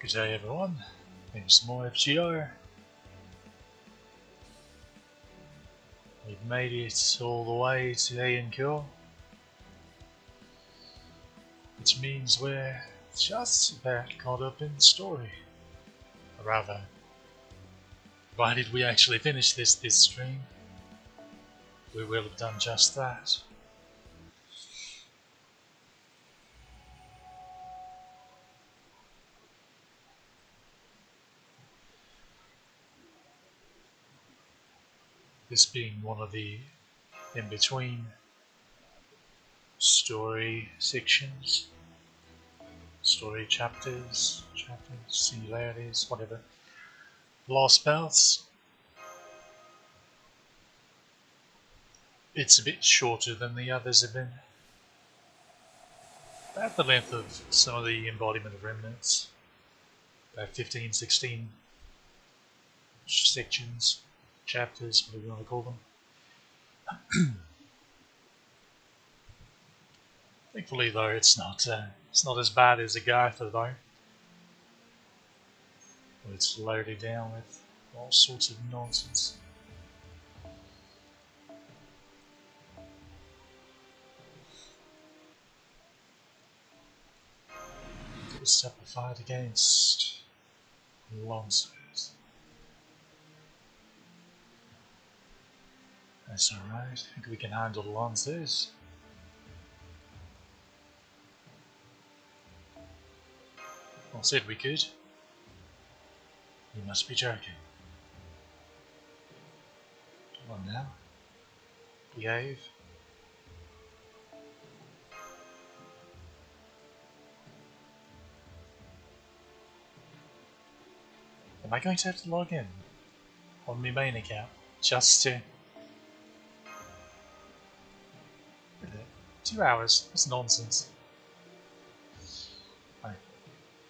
Good day everyone, it's more FGR. We've made it all the way to Heian-Kyo, which means we're just about caught up in the story. Or rather, provided we actually finish this stream, we will have done just that. This being one of the in-between story sections, story chapters, singularities, whatever. Lost belts. It's a bit shorter than the others have been. About the length of some of the embodiment of remnants. About 15, 16 sections, chapters, whatever you want to call them. Thankfully, though, it's not as bad as Agartha, though. It's loaded down with all sorts of nonsense. First up, a fight against lancers. That's alright. I think we can handle the lancers. I said we could. You must be joking. Come on now. Behave. Am I going to have to log in on my main account just to... 2 hours? That's nonsense.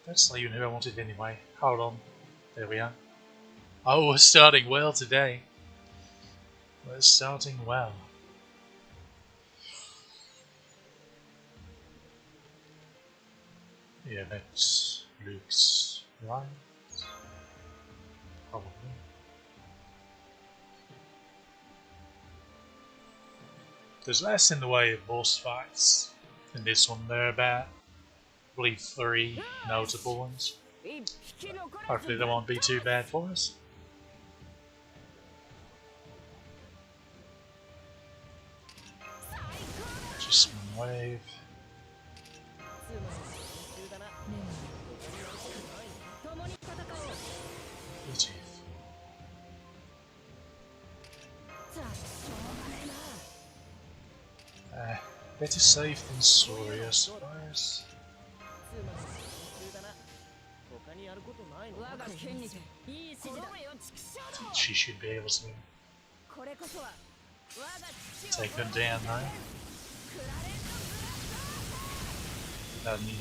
That's not even who I wanted anyway. Hold on. There we are. Oh, we're starting well today. We're starting well. Yeah, that looks right. Probably. There's less in the way of boss fights in this one. There are about, I believe, 3 notable ones. Hopefully they won't be too bad for us. Just one wave. Beautiful. Better safe than sorry, I suppose. She should be able to take them down though. Without needing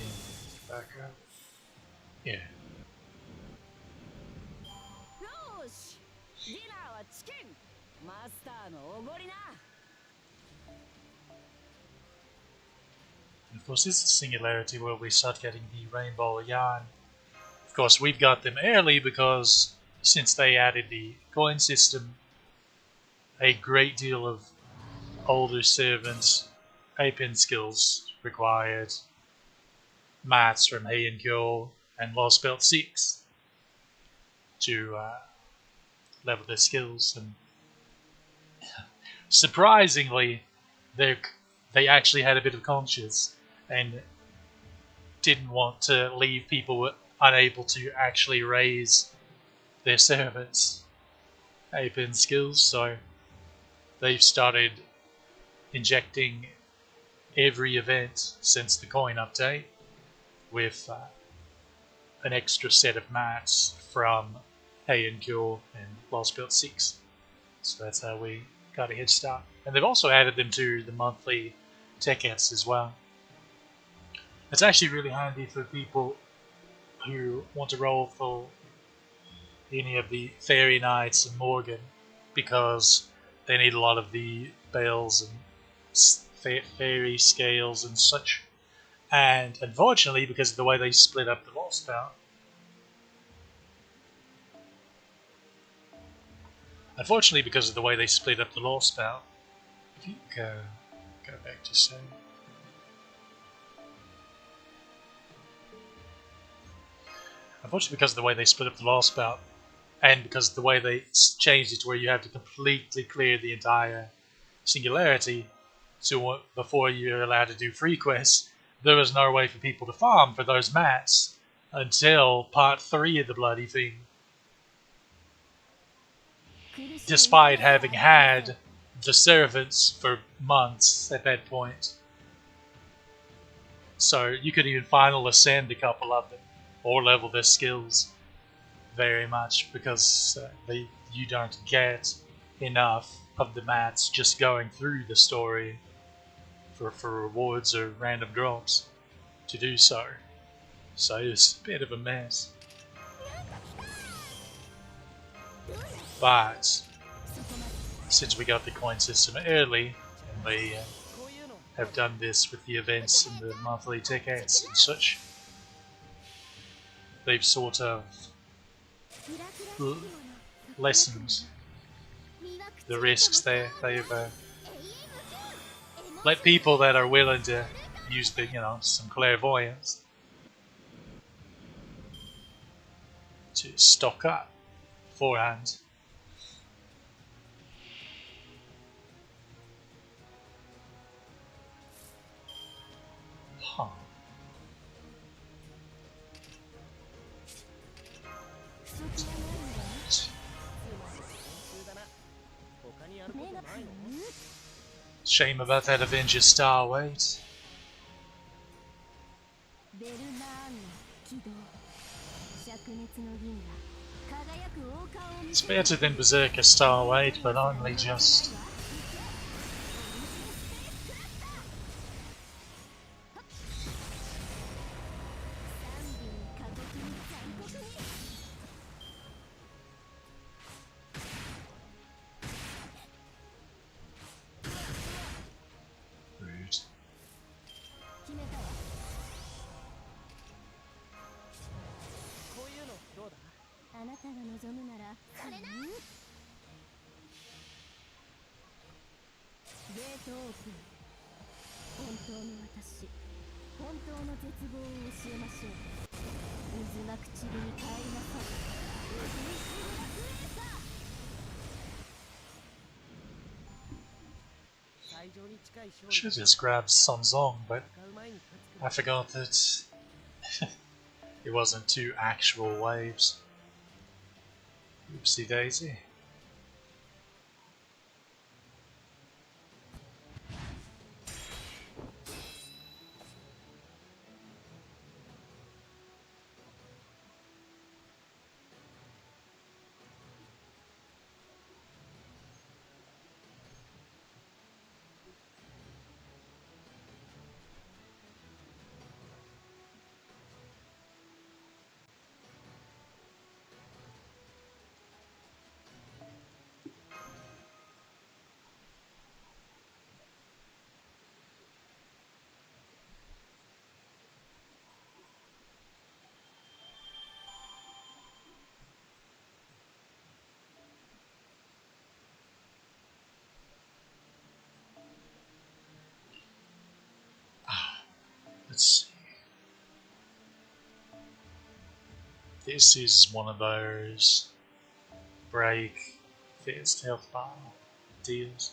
backup. Yeah. And of course, this is a singularity where we start getting the rainbow yarn. Of course, we've got them early because since they added the coin system, a great deal of older servants' Apen skills required mats from Heian-Kyo and Lost Belt 6 to level their skills. And surprisingly, they actually had a bit of conscience and didn't want to leave people unable to actually raise their servants' Apen skills, so they've started injecting every event since the coin update with an extra set of mats from Heian-Kyo and Lost Belt 6. So that's how we got a head start. And they've also added them to the monthly tickets as well. It's actually really handy for people who want to roll for any of the Fairy Knights and Morgan, because they need a lot of the bells and fairy scales and such. And unfortunately, because of the way they split up the Lost Belt, Unfortunately, because of the way they split up the law spell, if you go back to save. Unfortunately, because of the way they split up the law spell, and because of the way they changed it to where you have to completely clear the entire singularity before you're allowed to do free quests, there was no way for people to farm for those mats until part 3 of the bloody thing. Despite having had the servants for months at that point. So you could even final ascend a couple of them, or level their skills very much, because you don't get enough of the mats just going through the story for rewards or random drops to do so. So it's a bit of a mess. But since we got the coin system early, and they have done this with the events and the monthly tickets and such, they've sort of lessened the risks there. They've let people that are willing to use some clairvoyance to stock up beforehand. Huh. Shame about that Avengers Star Weight. It's better than Berserker Star Weight, but only just. Should have just grabbed Sonzong, but I forgot that it wasn't 2 actual waves. Oopsie daisy. Let's see. This is one of those break fixed health bar deals.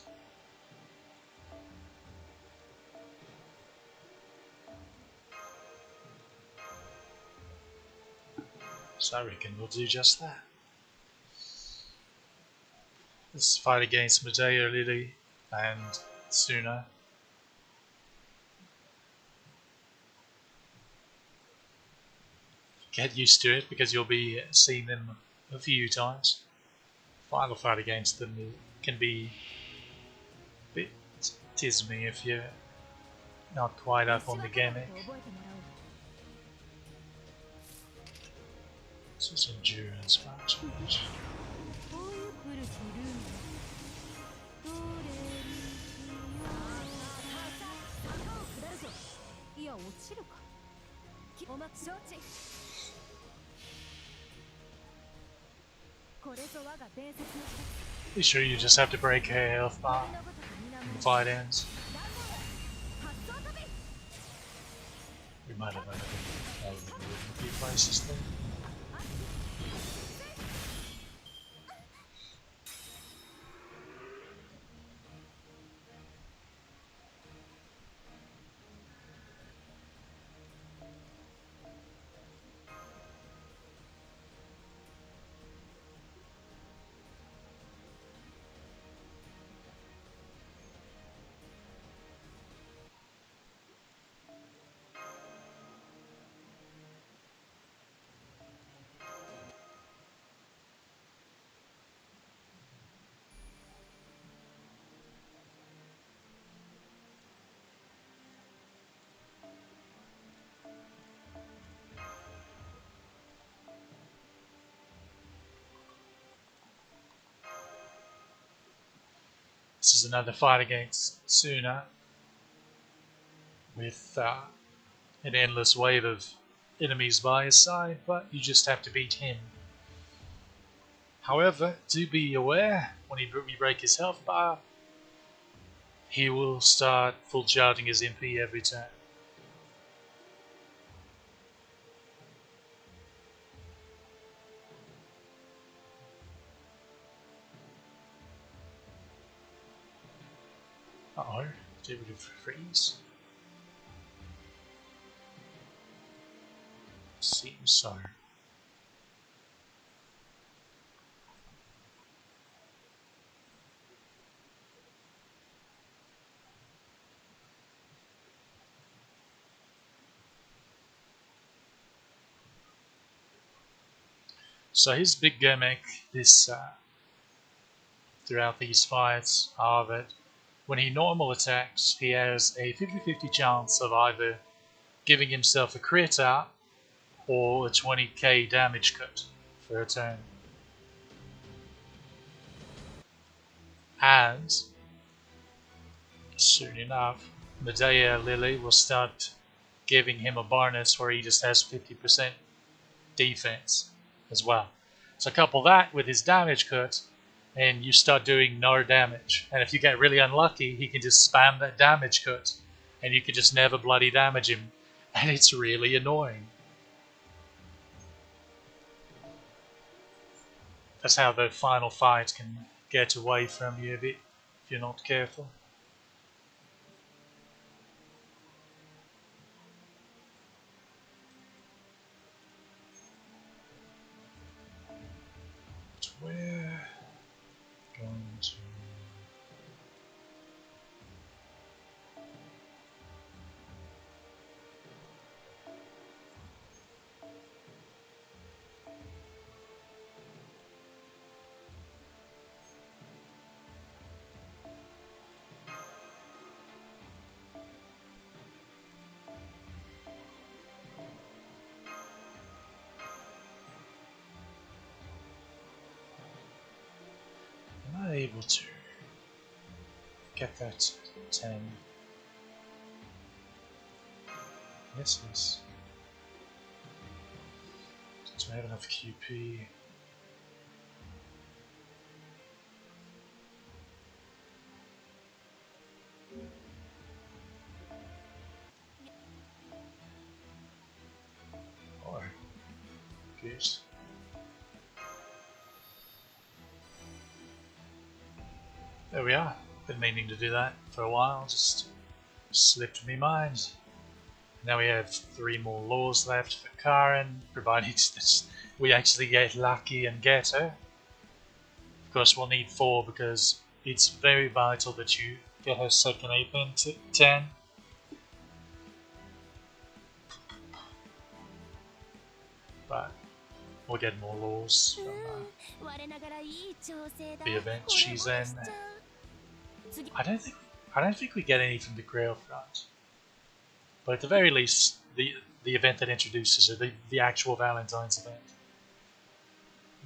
So I reckon we'll do just that. Let's fight against Medea, Lily, and Suna. Get used to it, because you'll be seeing them a few times. Final fight against them can be a bit tismy if you're not quite up on the gimmick. This is endurance match. Be sure you just have to break her health bar when the fight ends. We might have a few places there. This is another fight against Suna with an endless wave of enemies by his side, but you just have to beat him. However, do be aware, when you break his health bar, he will start full charging his MP every turn. Uh-oh, get rid of freeze. Seems so. So his big gimmick throughout these fights are that when he normal attacks, he has a 50-50 chance of either giving himself a crit out or a 20k damage cut for a turn. And soon enough, Medea Lily will start giving him a bonus where he just has 50% defense as well. So couple that with his damage cut, and you start doing no damage. And if you get really unlucky, he can just spam that damage cut, and you can just never bloody damage him. And it's really annoying. That's how the final fight can get away from you a bit if you're not careful. But we're going to... Am I able to get that 10? Yes, yes. Do I have enough QP? Oh, good. There we are. Been meaning to do that for a while, just slipped my mind. Now we have 3 more laws left for Karen, provided that we actually get lucky and get her. Of course, we'll need 4 because it's very vital that you get her second AP to 10. But we'll get more laws from the event she's in. I don't think we get any from the Grail front. But at the very least, the event that introduces her, the actual Valentine's event,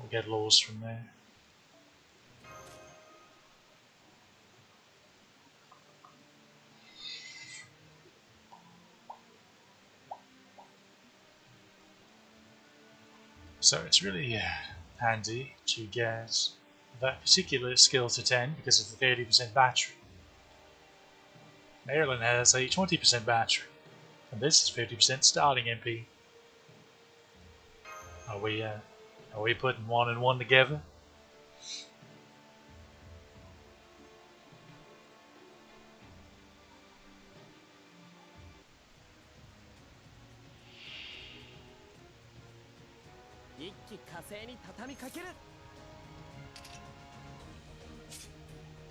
we'll get laws from there. So it's really handy to get that particular skill to 10 because of the 30% battery. Maryland has a 20% battery, and this is 50% starting MP. Are we putting 1 and 1 together?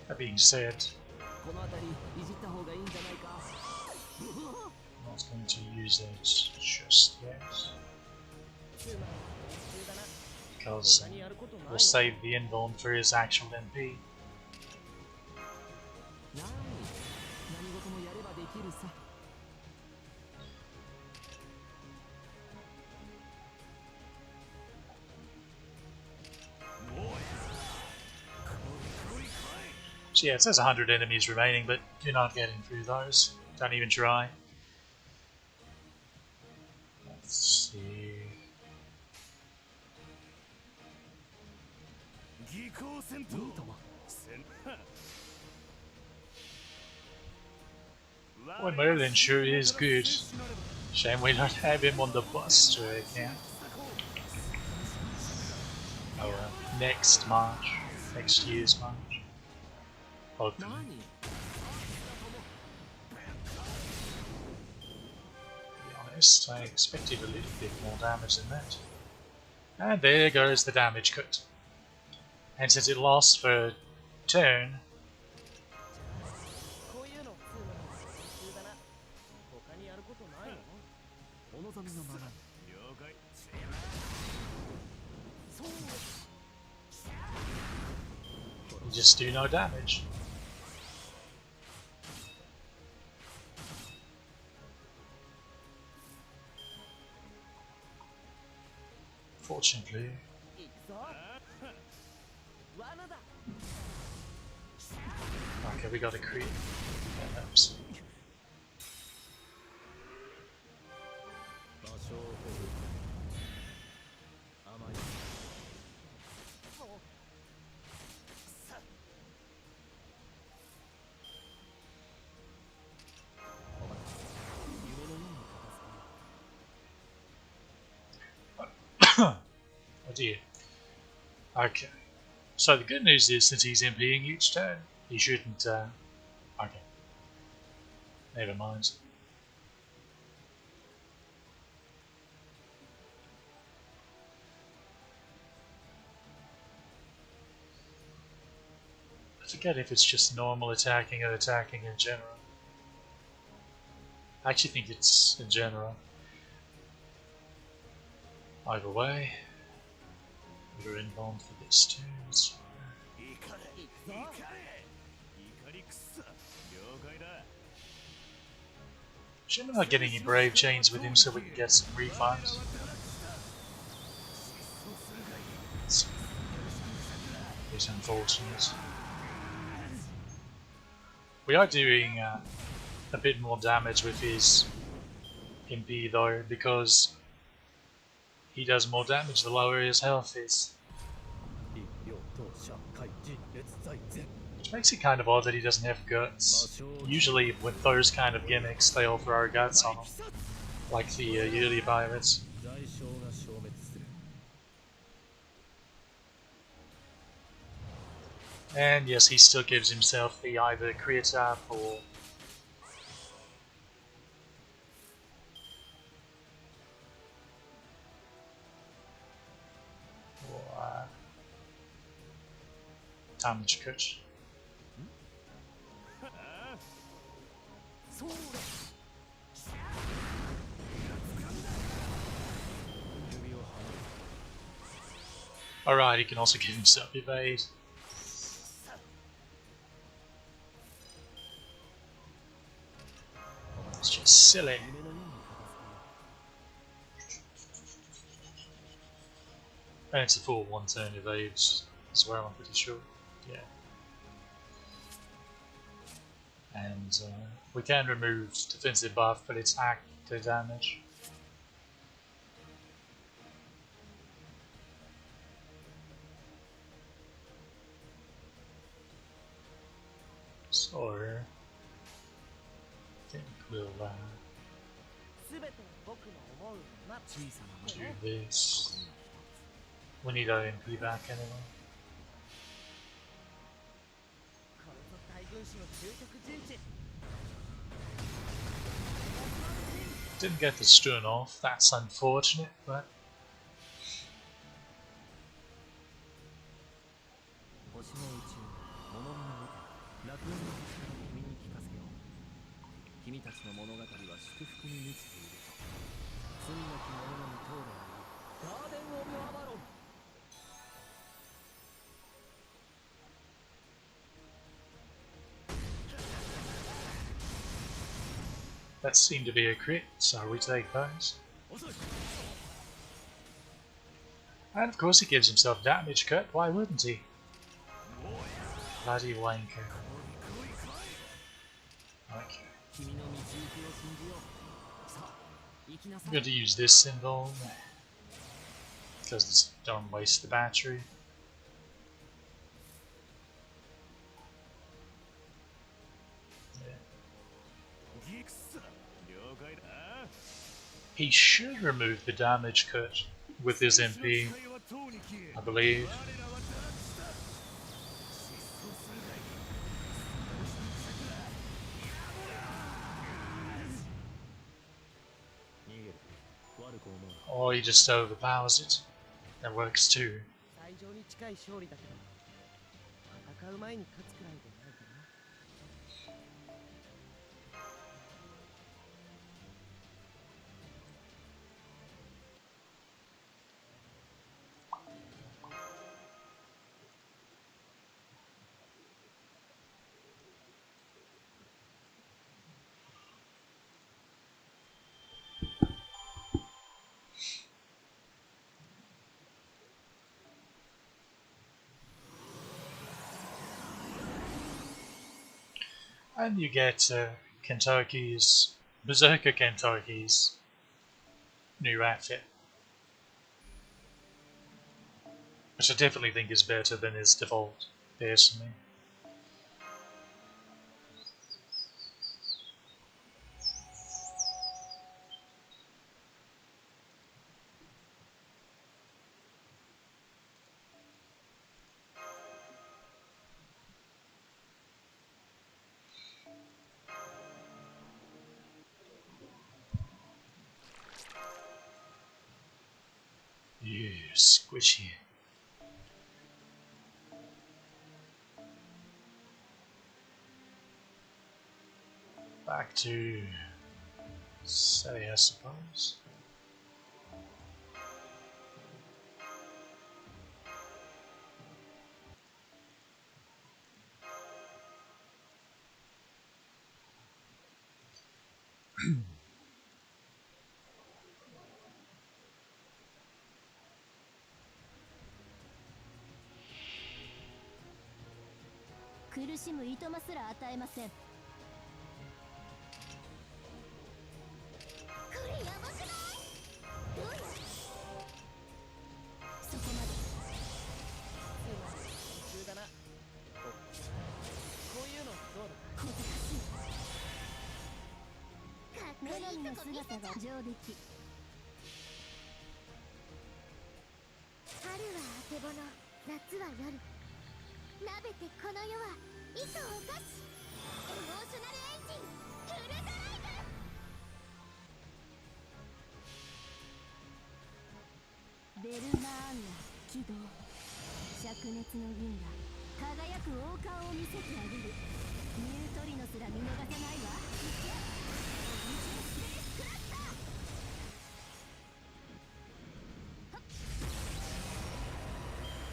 That being said, I'm not going to use it just yet, because we'll save the invuln for his actual MP. So yeah, it says 100 enemies remaining, but you're not getting through those. Don't even try. Let's see. Well, Merlin sure is good. Shame we don't have him on the Buster account. Oh, next March. Next year's March. Hopefully. To be honest, I expected a little bit more damage than that. And there goes the damage cut. And since it lasts for a turn, you just do no damage. Fortunately. Okay, we got a creep. Oops. Oh dear. Okay. So the good news is, since he's MPing each turn, he shouldn't, okay. Never mind. I forget if it's just normal attacking or attacking in general. I actually think it's in general. Either way, we're inbound for this turn. So. Shame we're not getting any brave chains with him so we can get some refunds. It's unfortunate. We are doing a bit more damage with his MP though, because he does more damage the lower his health is. Which makes it kind of odd that he doesn't have guts. Usually with those kind of gimmicks they all throw guts on him, like the yearly pirates. And yes, he still gives himself the either crit up or damage cut. Alright, he can also give himself evade. It's just silly. And it's a full one turn evade as well, I'm pretty sure. Yeah. And we can remove defensive buff, but it's active damage. We'll do this. We need our MP back anyway. Didn't get the stun off, that's unfortunate, but that seemed to be a crit, so we take those. And of course he gives himself damage cut, why wouldn't he? Bloody wanker. Okay. I'm going to use this symbol because it's don't waste the battery. Yeah. He should remove the damage cut with his MP, I believe. Or he just overpowers it. That works too. And you get Berserker Kentucky's new outfit. Which I definitely think is better than his default, personally. Yeah, squishy. Back to say, I suppose.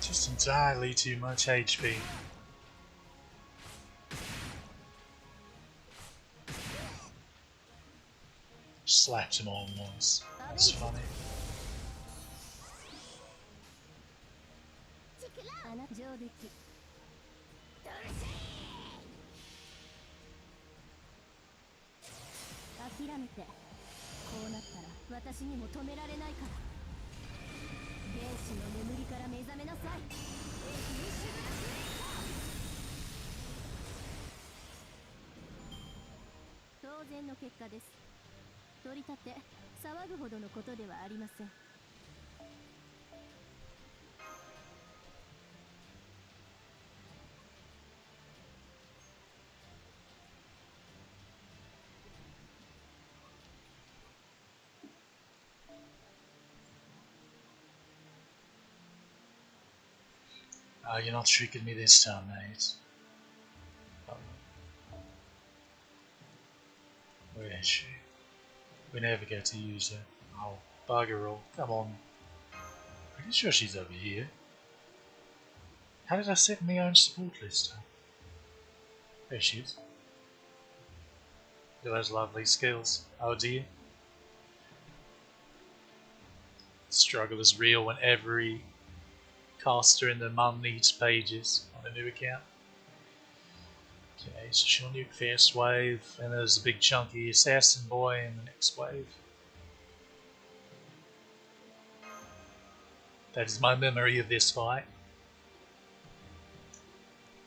Just entirely too much HP. Slapped him all once. That's funny. 戦の結果です。取り立て騒ぐほどのことではありません。Oh, you're not tricking me this time, mate. Oh. Where is she? We never get to use her. Oh, bugger all. Come on. Pretty sure she's over here. How did I set my own support list up? There she is. Look at those lovely skills. Oh dear. The struggle is real when every caster in the mum needs pages on a new account. Okay, so she'll nuke first wave, and there's a big chunky assassin boy in the next wave. That is my memory of this fight.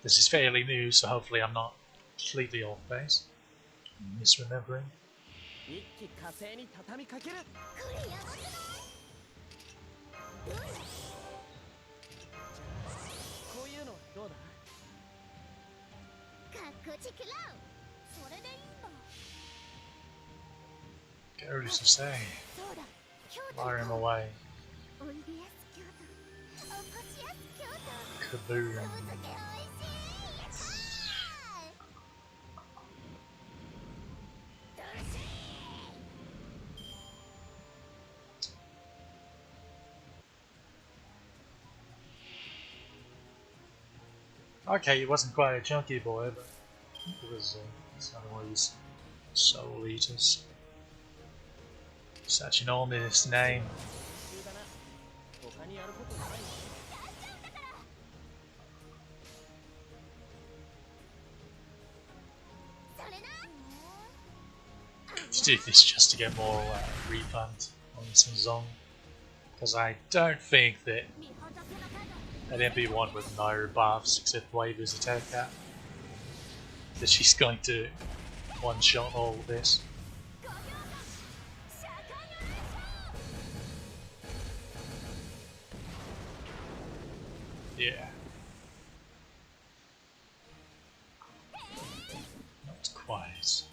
This is fairly new, so hopefully I'm not completely off base. Misremembering. Get ready to say. Fire him away. Kaboom. Okay, it wasn't quite a chunky boy, but it was one of these soul eaters. Such an ominous name. To do this just to get more refund on some Zong, because I don't think that an MP1 with no buffs except Waver's attack that she's going to one-shot all of this. Yeah. Not quite.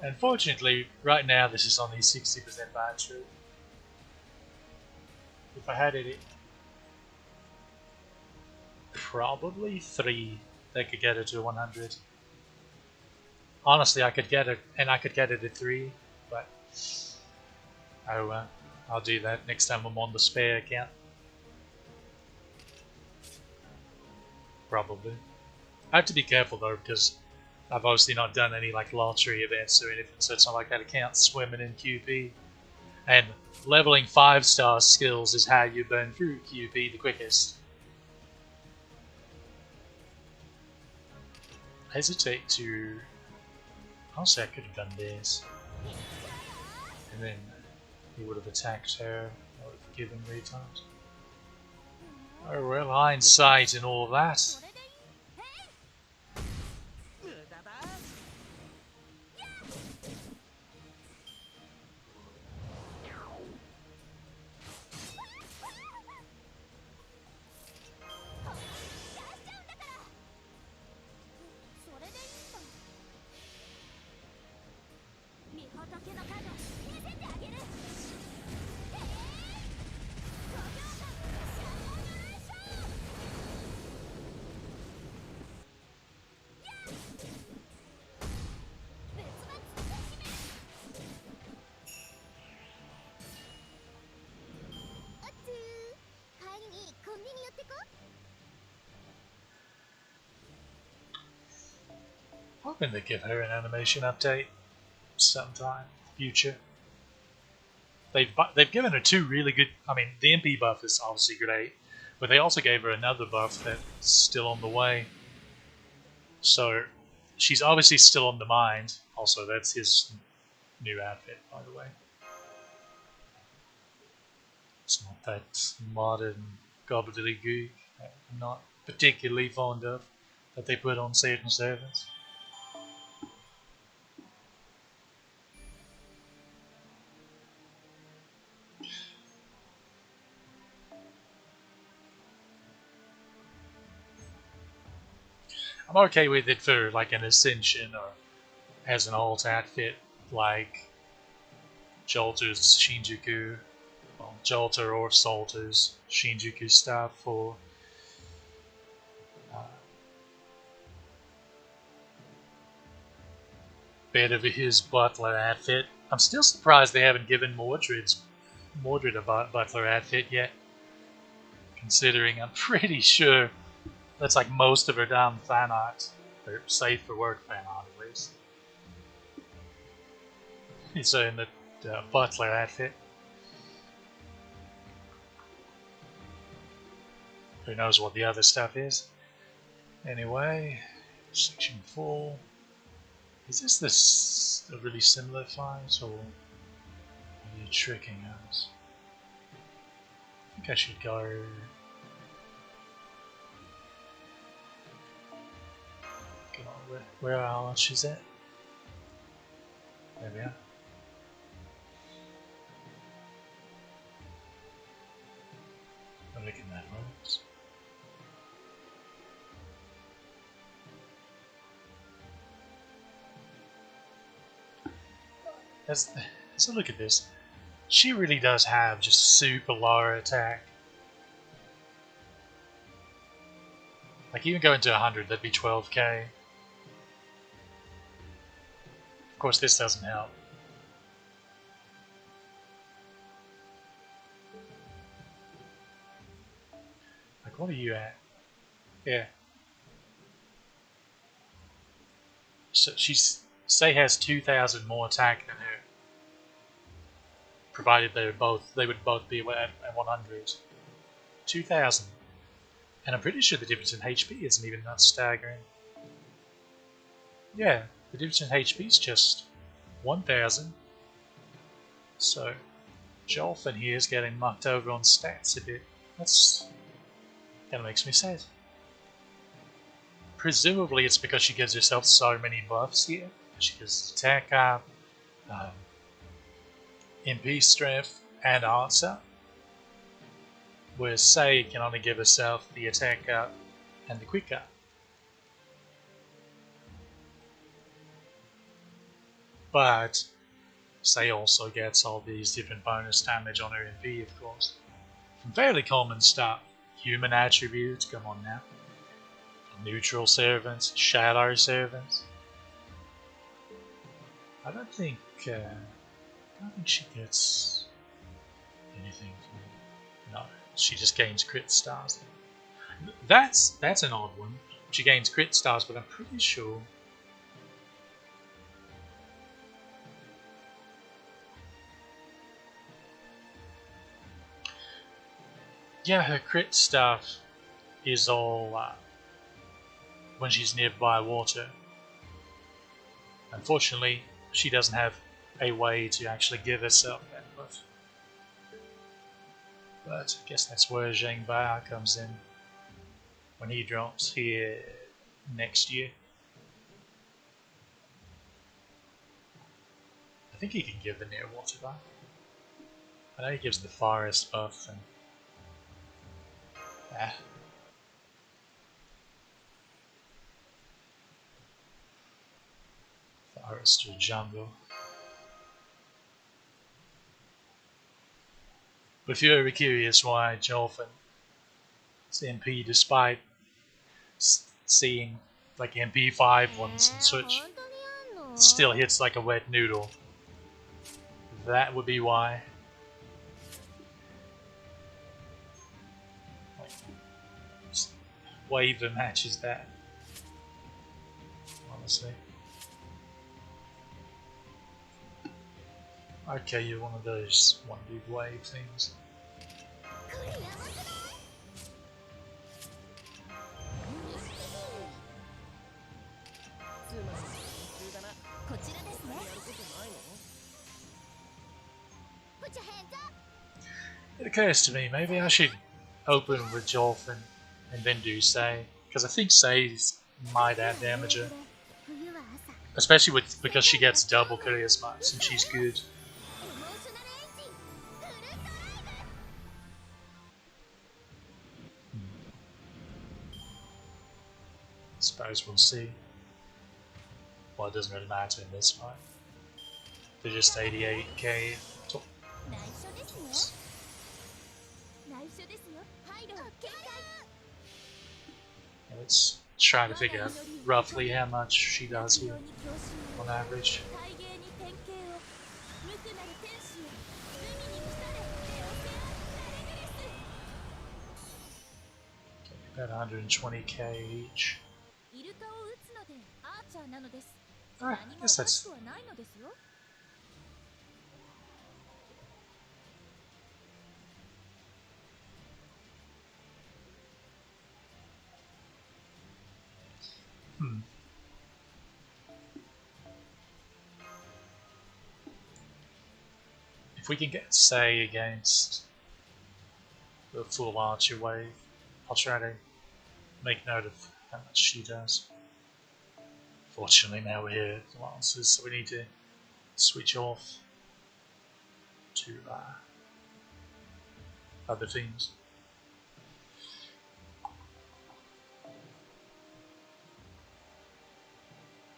Unfortunately, right now this is only 60% battery. If I had it, probably 3 that could get it to 100. Honestly, I could get it, and I could get it at 3, but I'll do that next time I'm on the spare account. Probably. I have to be careful though, because I've obviously not done any like lottery events or anything, so it's not like that account's swimming in QP. And leveling 5-star skills is how you burn through QP the quickest. I hesitate to... Honestly, I could have done this. And then he would have attacked her. I would have given refund. Oh well, hindsight and all that. Hoping they give her an animation update sometime in the future. They've given her 2 really good. I mean, the MP buff is obviously great, but they also gave her another buff that's still on the way. So she's obviously still on the mind. Also, that's his new outfit, by the way. It's not that modern gobbledygook I'm not particularly fond of that they put on certain servers. I'm okay with it for like an Ascension or as an alt outfit like Jolter's Shinjuku, well, Jolter or Salter's Shinjuku stuff, or bit of his butler outfit. I'm still surprised they haven't given Mordred a butler outfit yet, considering I'm pretty sure that's like most of her damn fan art, or safe for work fan art at least. It's in the butler outfit. Who knows what the other stuff is? Anyway, section 4. Is this a really similar fight, or are you tricking us? I think I should go. Come on, where are she at? There we are. I reckon that works. So look at this. She really does have just super low attack. Like even going to 100, that'd be 12k. Of course, this doesn't help. Like, what are you at? Yeah. So she's say has 2,000 more attack than her, provided they would both be at 100. 2,000, and I'm pretty sure the difference in HP isn't even that staggering. Yeah, the difference in HP is just 1,000. So Jolfin here is getting knocked over on stats a bit. That makes me sad. Presumably it's because she gives herself so many buffs here. She gets attack up, MP strength, and answer. Whereas Sei can only give herself the attack up and the quick up. But Sei also gets all these different bonus damage on her MP, of course. From fairly common stuff. Human attributes, come on now. Neutral servants, shadow servants. I don't think she gets anything from. No, she just gains crit stars. That's an odd one. She gains crit stars, but I'm pretty sure. Yeah, her crit stuff is all when she's nearby water. Unfortunately, she doesn't have a way to actually give herself that buff. But I guess that's where Zhang Ba comes in when he drops here next year. I think he can give the near water buff. I know he gives the forest buff and forest or jungle. But if you're ever curious why Jolfin's MP, despite seeing like MP5 ones and such, still hits like a wet noodle, that would be why. Like, waiver matches that, honestly. Okay, you're one of those one big wave things. It occurs to me, maybe I should open with Jolf and then do Sei. Because I think Sei might add damager. Especially because she gets double career smites and she's good. Suppose we'll see. Well, it doesn't really matter in this fight. They're just 88k. Let's try to figure out roughly how much she does here on average. About 120k each. Alright, I guess that's... If we can get Sei against the full archer wave, I'll try to make note of how much she does. Fortunately now we're here at Lancers, so we need to switch off to other teams.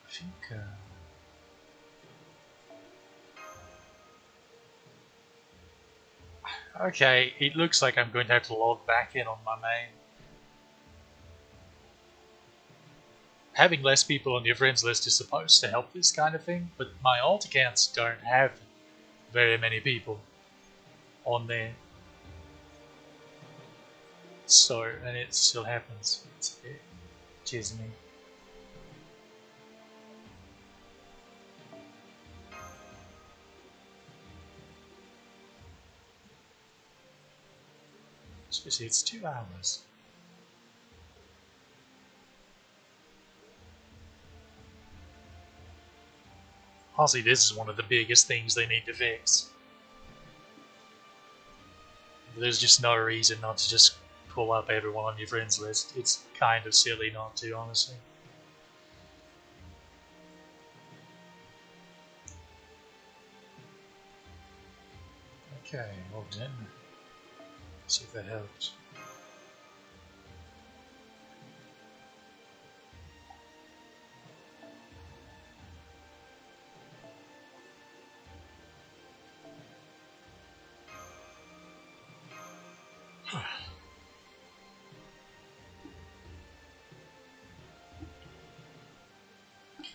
I think okay, it looks like I'm going to have to log back in on my main. Having less people on your friends list is supposed to help this kind of thing, but my alt accounts don't have very many people on there. So, and it still happens. It tears me. Especially it's 2 hours. Honestly, this is one of the biggest things they need to fix. There's just no reason not to just pull up everyone on your friends list. It's kind of silly not to, honestly. Okay, logged in. See if that helps.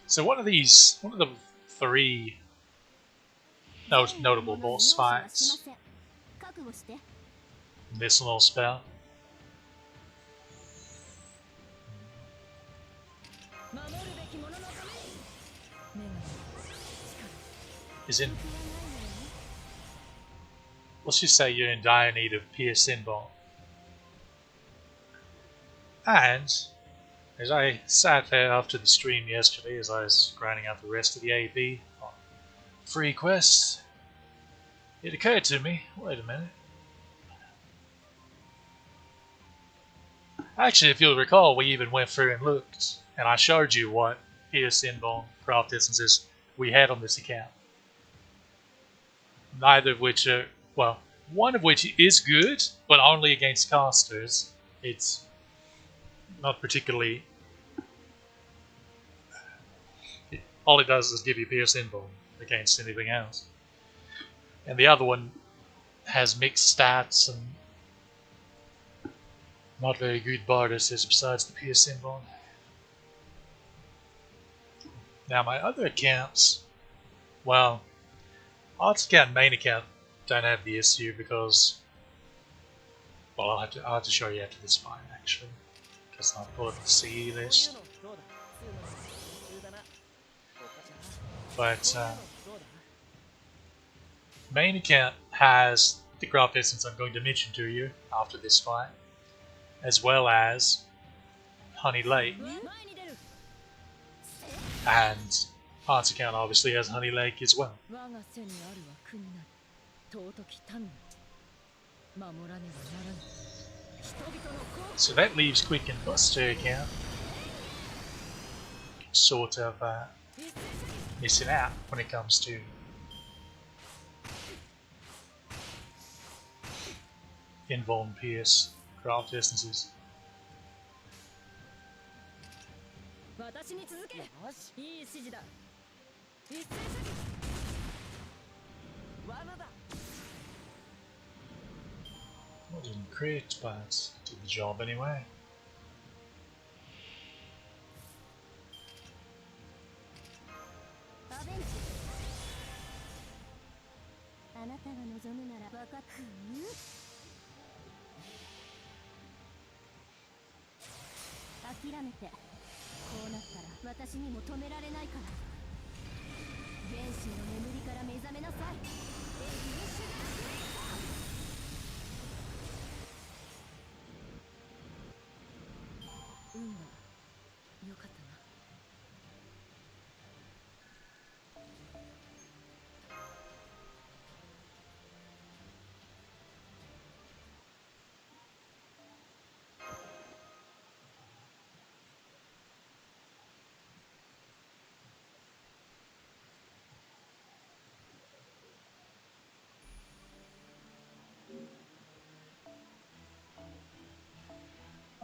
So one of the 3 notable boss fights in this little spell is in... Let's just say you're in dire need of Pierce Symbol. And as I sat there after the stream yesterday, as I was grinding out the rest of the AP on free quests, it occurred to me, wait a minute. Actually, if you'll recall, we even went through and looked, and I showed you what Pierce Symbol craft essences we had on this account. Neither of which are, well, one of which is good, but only against casters. It's not particularly... all it does is give you Pierce Symbol against anything else. And the other one has mixed stats and not very good bonuses besides the Pierce Symbol. Now my other accounts, well, arts account and main account don't have the issue because, well, I'll have to show you after this fight actually, because I'll pull up the CE list. But main account has the craft essence I'm going to mention to you after this fight, as well as Honey Lake. And arts account obviously has Honey Lake as well. So that leaves Quick and Buster account sort of missing out when it comes to Invuln Pierce craft distances. Well, didn't crit, but did the job anyway.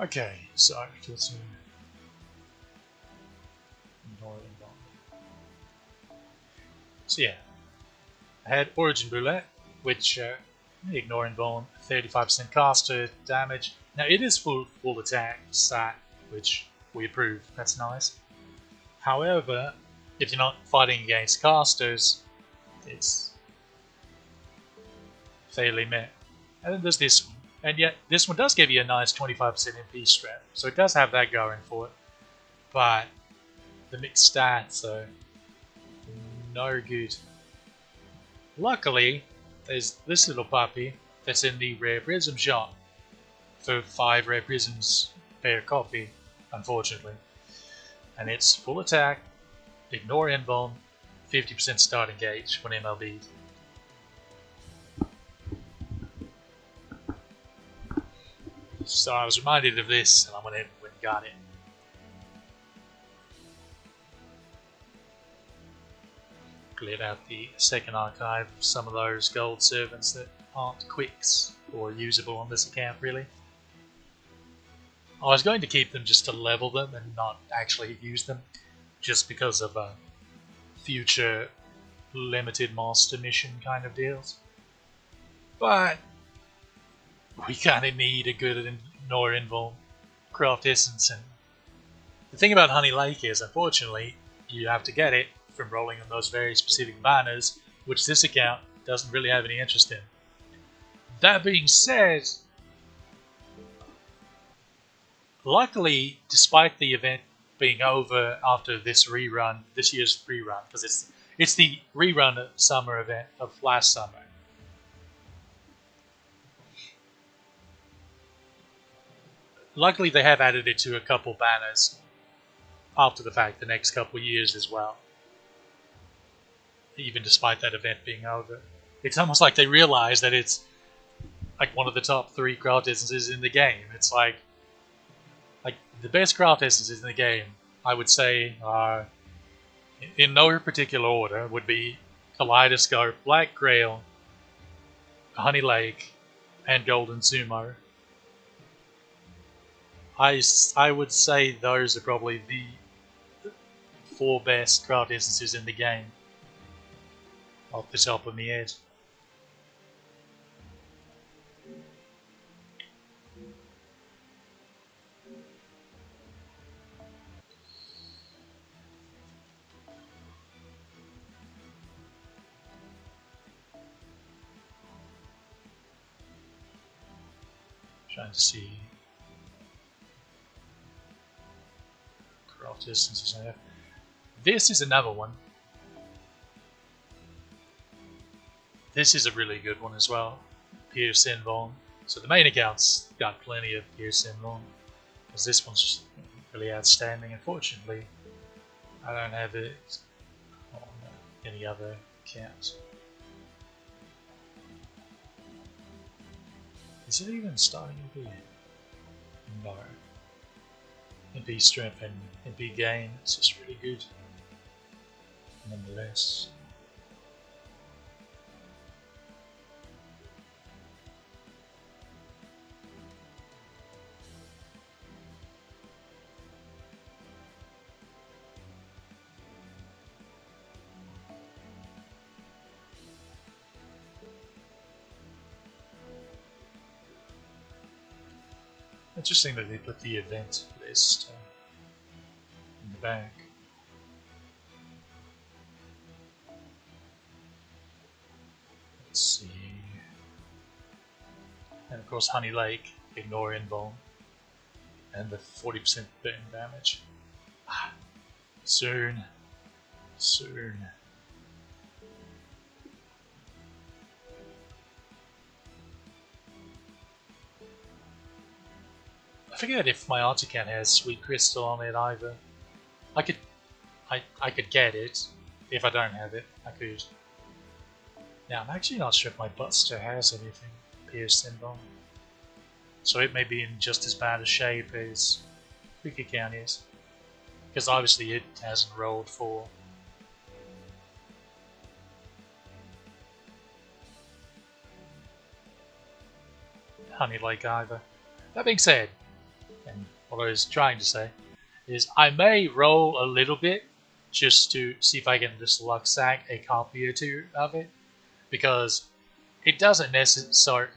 Okay, so kill some Northern Bomb. So yeah, I had Origin Bullet, which ignoring Bone, 35% caster damage. Now it is full attack stat, which we approve. That's nice. However, if you're not fighting against casters, it's fairly meh. And then there's this one. And yet, this one does give you a nice 25% MP strat, so it does have that going for it. But the mixed stats are no good. Luckily, there's this little puppy that's in the rare prism shop for 5 rare prisms per copy, unfortunately. And it's full attack, ignore invuln, 50% starting gauge when MLB. So I was reminded of this, and I went ahead and got it. Cleared out the second archive of some of those gold servants that aren't quicks or usable on this account, really. I was going to keep them just to level them and not actually use them, just because of future limited master mission kind of deals. But we kind of need a good ignore invuln craft essence, and the thing about Honey Lake is, unfortunately, you have to get it from rolling on those very specific banners, which this account doesn't really have any interest in. That being said, luckily, despite the event being over after this year's rerun, because it's the rerun of summer event of last summer. Luckily, they have added it to a couple banners after the fact the next couple years as well. Even despite that event being over. It's almost like they realize that it's like one of the top 3 craft essences in the game. It's like the best craft essences in the game, I would say, are, in no particular order, would be Kaleidoscope, Black Grail, Honey Lake, and Golden Sumo. I would say those are probably the 4 best craft essences in the game, off the top of my head. Trying to see craft essences I have. This is another one. This is a really good one as well. Pierce Invuln. So the main account's got plenty of Pierce Invuln, because this one's just really outstanding. Unfortunately, I don't have it on any other accounts. Is it even starting to be? No. MP strength and MP gain, it's just really good. Nonetheless. Interesting that they put the event list in the back. Let's see. And of course Honey Lake, ignore Invuln. And the 40% burn damage. Ah, soon. Soon. I forget if my Artican has Sweet Crystal on it either. I could get it. If I don't have it, I could. Now I'm actually not sure if my Buster has anything pierced in bone. So it may be in just as bad a shape as Creek Account is. Because obviously it hasn't rolled for Honey Lake either. That being said, and what I was trying to say is I may roll a little bit just to see if I can just luck sack a copy or two of it, because it doesn't necessarily.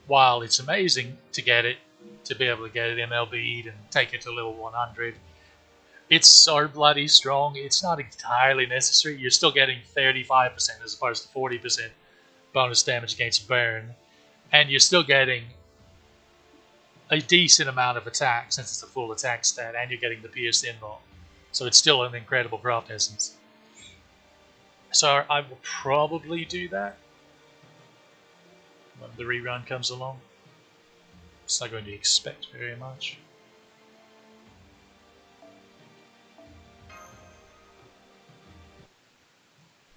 While it's amazing to get it, to be able to get it MLB'd and take it to level 100, it's so bloody strong. It's not entirely necessary. You're still getting 35% as opposed to 40% bonus damage against burn. And you're still getting a decent amount of attack since it's a full attack stat, and you're getting the pierced invuln. So it's still an incredible craft essence. So I will probably do that when the rerun comes along. It's not going to expect very much.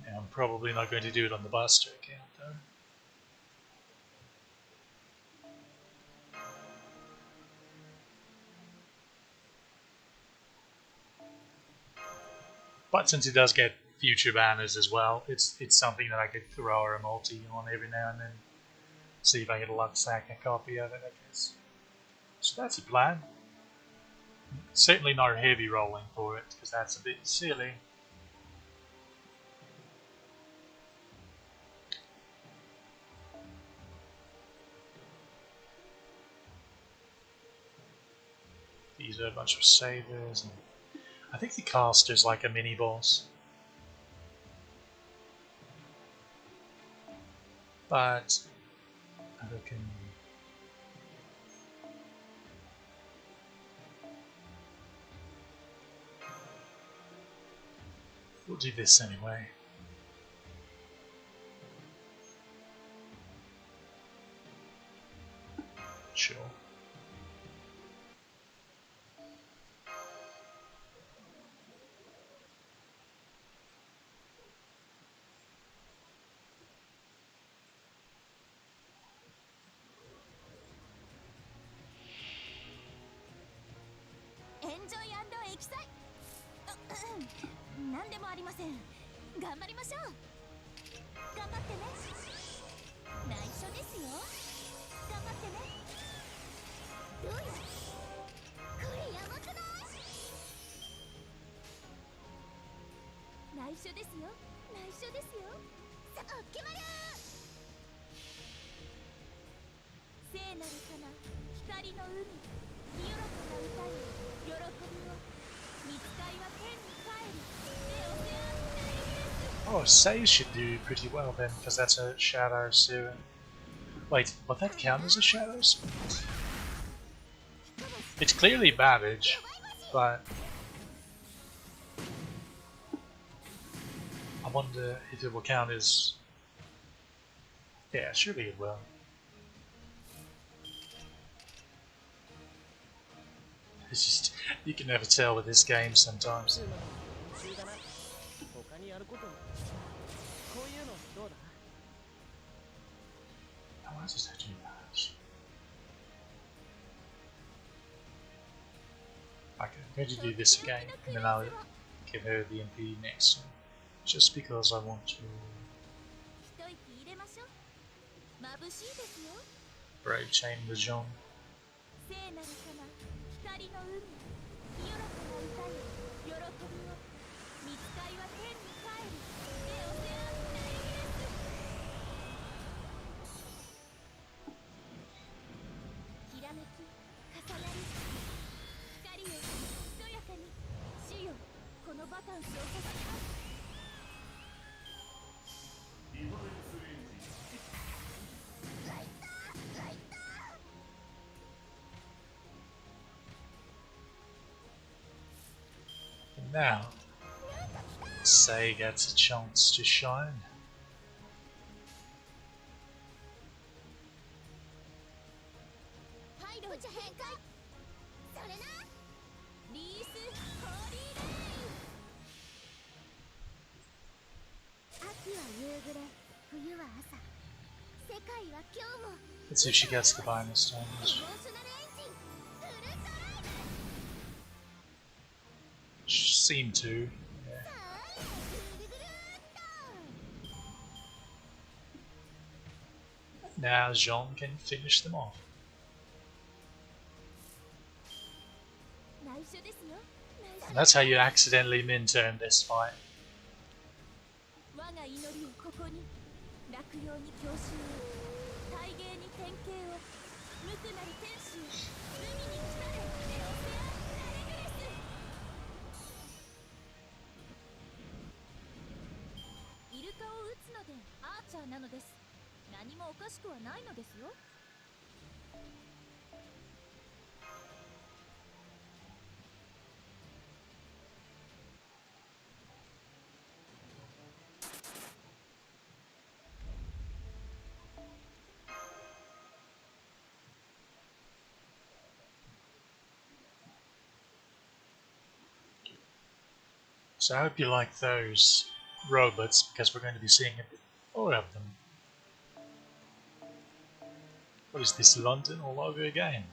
And I'm probably not going to do it on the Buster account though. But since it does get future banners as well, it's something that I could throw a multi on every now and then. See if I get a luck sack a copy of it, I guess. So that's the plan. Certainly not heavy rolling for it, because that's a bit silly. These are a bunch of savers. And I think the caster's like a mini boss. But I reckon we'll do this anyway. Sure. Oh, Sage should do pretty well then, because that's a Shadow soon. Wait, would that count as a Shadow soon? It's clearly damage, but I wonder if it will count as... Yeah, surely it will. It's just, you can never tell with this game sometimes. Why does that do that? Okay, I'm going to do this again, and then I'll give her the MP next time. Just because I want to. Brave chain with Jean. And now, Sei gets a chance to shine. Let's see if she gets the bonus damage. She seemed to. Yeah. Now Jean can finish them off. And that's how you accidentally min-turn this fight. So I hope you like those robots, because we're going to be seeing a bit more of them. What is this, London all over again?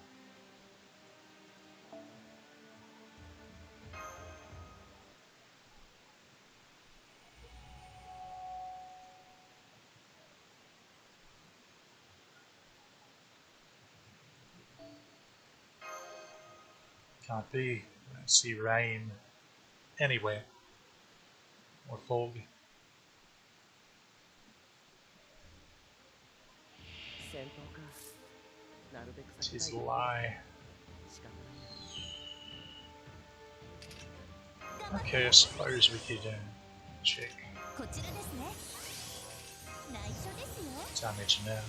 Can't be. I don't see rain anywhere. Or fog. It is a lie. Okay, I suppose we could check damage now.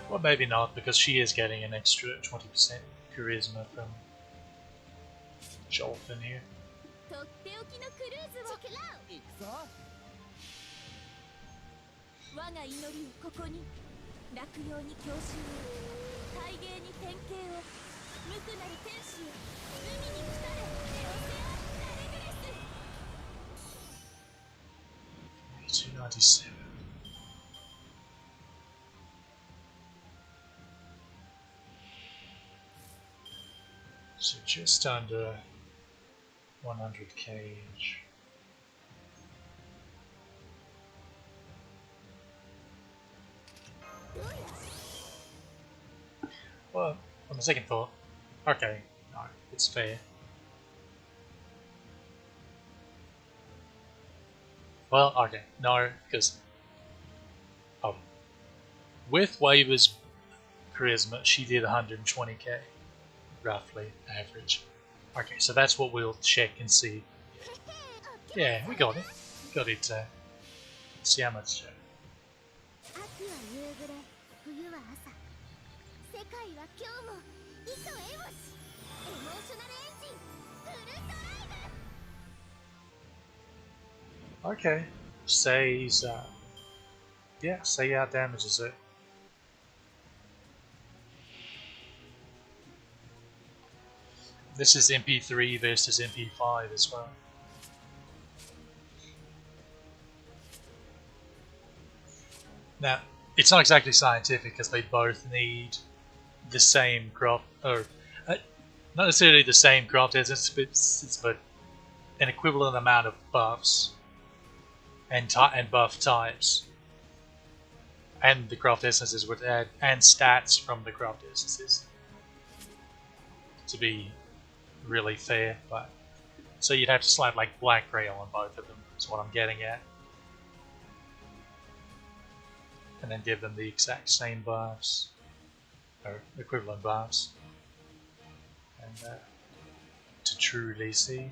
Well, maybe not, because she is getting an extra 20% charisma from Jolfin here. $297. So just under 100k each. Well, on the second thought, okay, no, it's fair. Well, okay, no, because with Waver's charisma, she did 120k, roughly, average. Okay, so that's what we'll check and see. Yeah, we got it. We got it. See how much. Okay, Sei's yeah, Sei out damages it. This is MP3 versus MP5 as well. Now, it's not exactly scientific because they both need the same crop, or not necessarily the same crop distance, but an equivalent amount of buffs and buff types, and the craft essences would add, and stats from the craft essences to be really fair. But so you'd have to slap like black rail on both of them. Is what I'm getting at, and then give them the exact same buffs or equivalent buffs, and to truly see.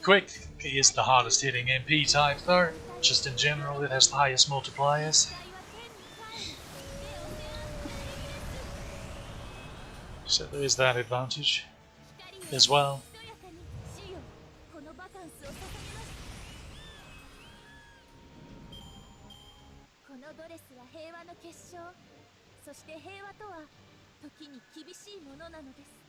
Quick is the hardest hitting MP type though, just in general it has the highest multipliers. So there is that advantage as well. そして平和とは時に厳しいものなのです。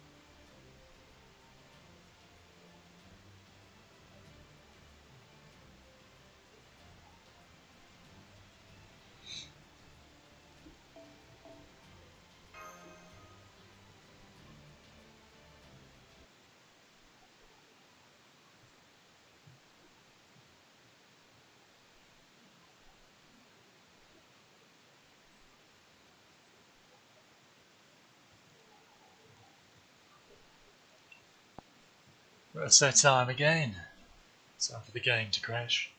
It's that time again. It's time for the game to crash.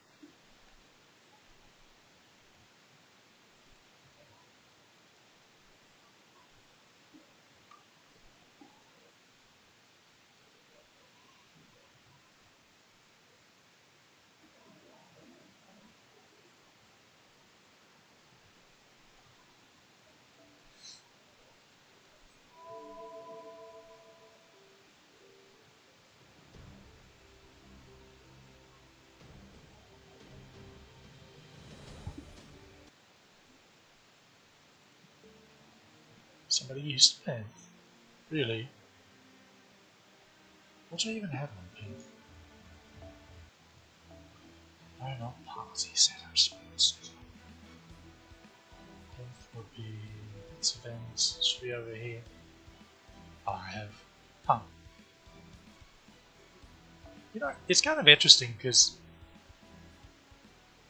Somebody used pen. Really? What do I even have on pen? No, not party setup spots. Both would be events. Should be over here. Oh, I have. Huh. You know, it's kind of interesting because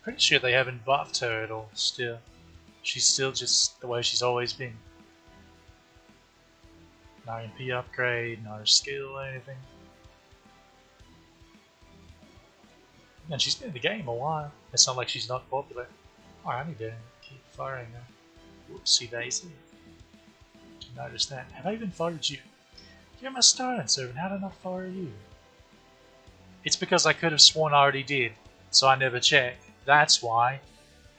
pretty sure they haven't buffed her at all still. She's still just the way she's always been. No MP upgrade, no skill or anything. And she's been in the game a while. It's not like she's not popular. Oh, I need to keep firing her. Whoopsie daisy. Didn't notice that. Have I even fired you? You're my starting servant, how did I not fire you? It's because I could have sworn I already did, so I never checked. That's why.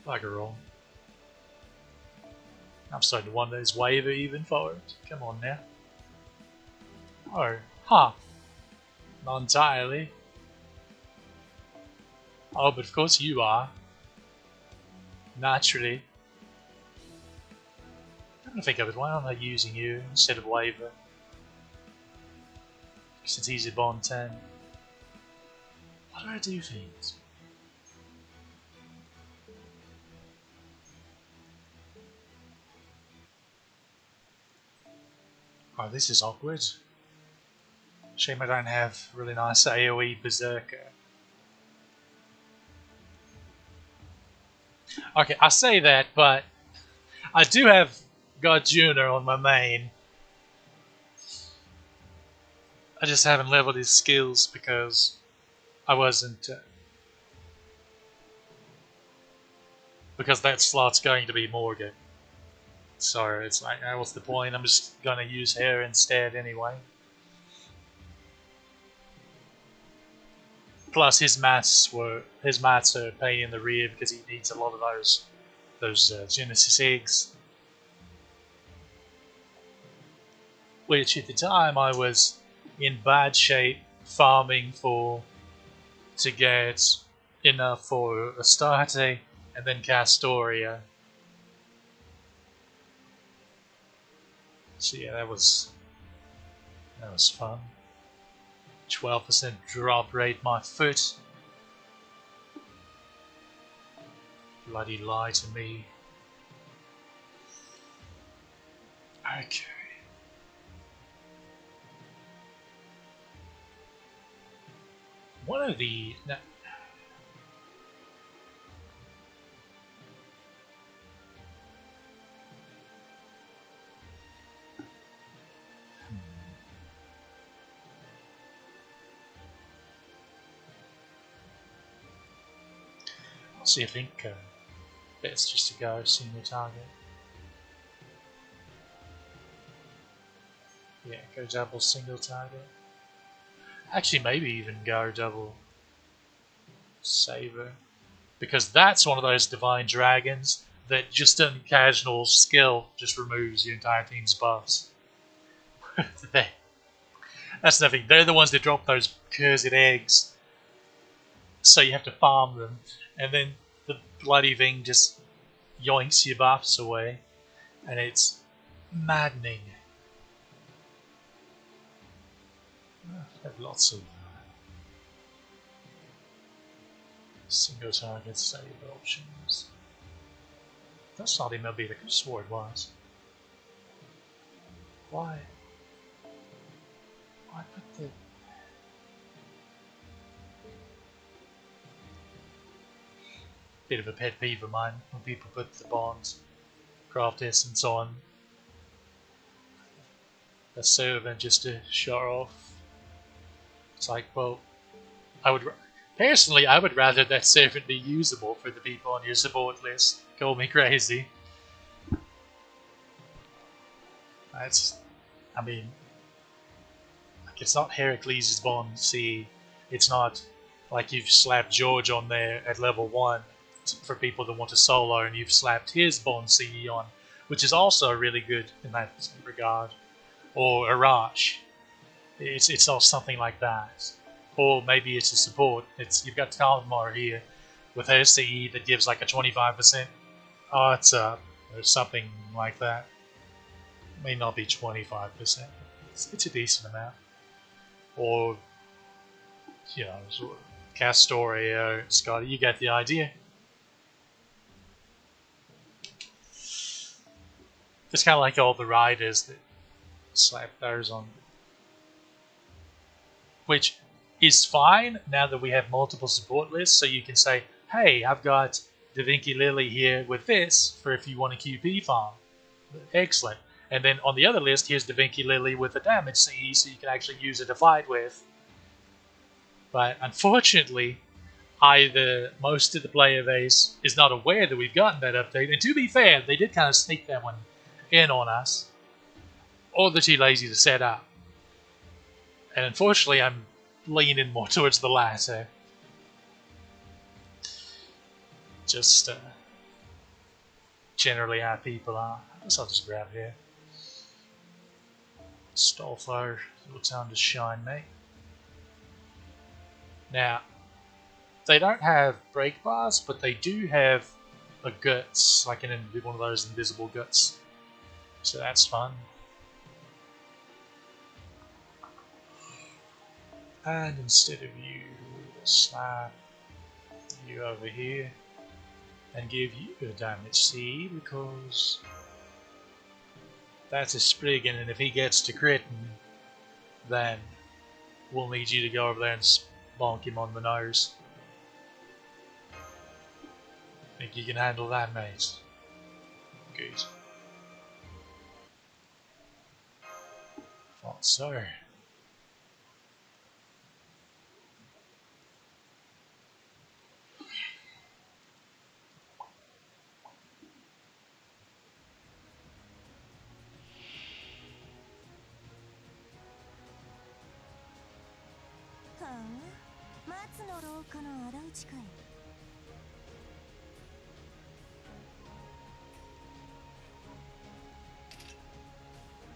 Bugger all. I'm starting to wonder, is Waver even fired? Come on now. Oh, huh. Not entirely. Oh, but of course you are. Naturally. I'm gonna think of it, why am I using you instead of Waver? Since he's a Bond 10. What do I do things? Oh, this is awkward. Shame I don't have really nice AoE Berserker. Okay, I say that, but I do have God Junior on my main. I just haven't leveled his skills because I wasn't. Because that slot's going to be Morgan. So it's like, what's the point? I'm just gonna use her instead anyway. Plus his maths are a pain in the rear because he needs a lot of those those Genesis eggs. Which at the time I was in bad shape farming to get enough for Astarte and then Castoria. So yeah, that was fun. 12% drop rate, my foot. Bloody lie to me. Okay. One of the... See, I think best just to go single target. Yeah, go double single target. Actually, maybe even go double saber. Because that's one of those divine dragons that just an occasional skill just removes your entire team's buffs. That's nothing. They're the ones that drop those cursed eggs. So you have to farm them. And then the bloody thing just yoinks your buffs away. And it's maddening. I have lots of single target save options. That's not even a bit, I could have swore it was. Why? Why put the... Bit of a pet peeve of mine when people put the bonds, craft essence on a servant just to show off. It's like, well, personally, I would rather that servant be usable for the people on your support list. Call me crazy. I mean, like, it's not Heracles' bond C. It's not like you've slapped George on there at level 1 for people that want to solo, and you've slapped his bond CE on, which is also really good in that regard. Or Arash. It's not something like that. Or maybe it's a support. You've got Talmar here with her CE that gives like a 25% odds up, or something like that. It may not be 25%. It's a decent amount. Or, you know, Castoria, Scotty, you get the idea. It's kind of like all the riders that slap those on. Which is fine now that we have multiple support lists, so you can say, hey, I've got Da Vinci Lily here with this for if you want a QP farm. Excellent. And then on the other list, here's Da Vinci Lily with a damage CE, so you can actually use it to fight with. But unfortunately, either most of the player base is not aware that we've gotten that update, and to be fair, they did kind of sneak that one in on us, or they're too lazy to set up. And unfortunately, I'm leaning more towards the latter. Just generally how people are. I guess I'll just grab here. Stolfo, little time to shine, mate. Now, they don't have break bars, but they do have a guts, like one of those invisible guts. So that's fun. And instead of you, we'll slap you over here and give you a damage C, because that's a Spriggan, and if he gets to critting, then we'll need you to go over there and bonk him on the nose. Think you can handle that, mate? Good. Thought so.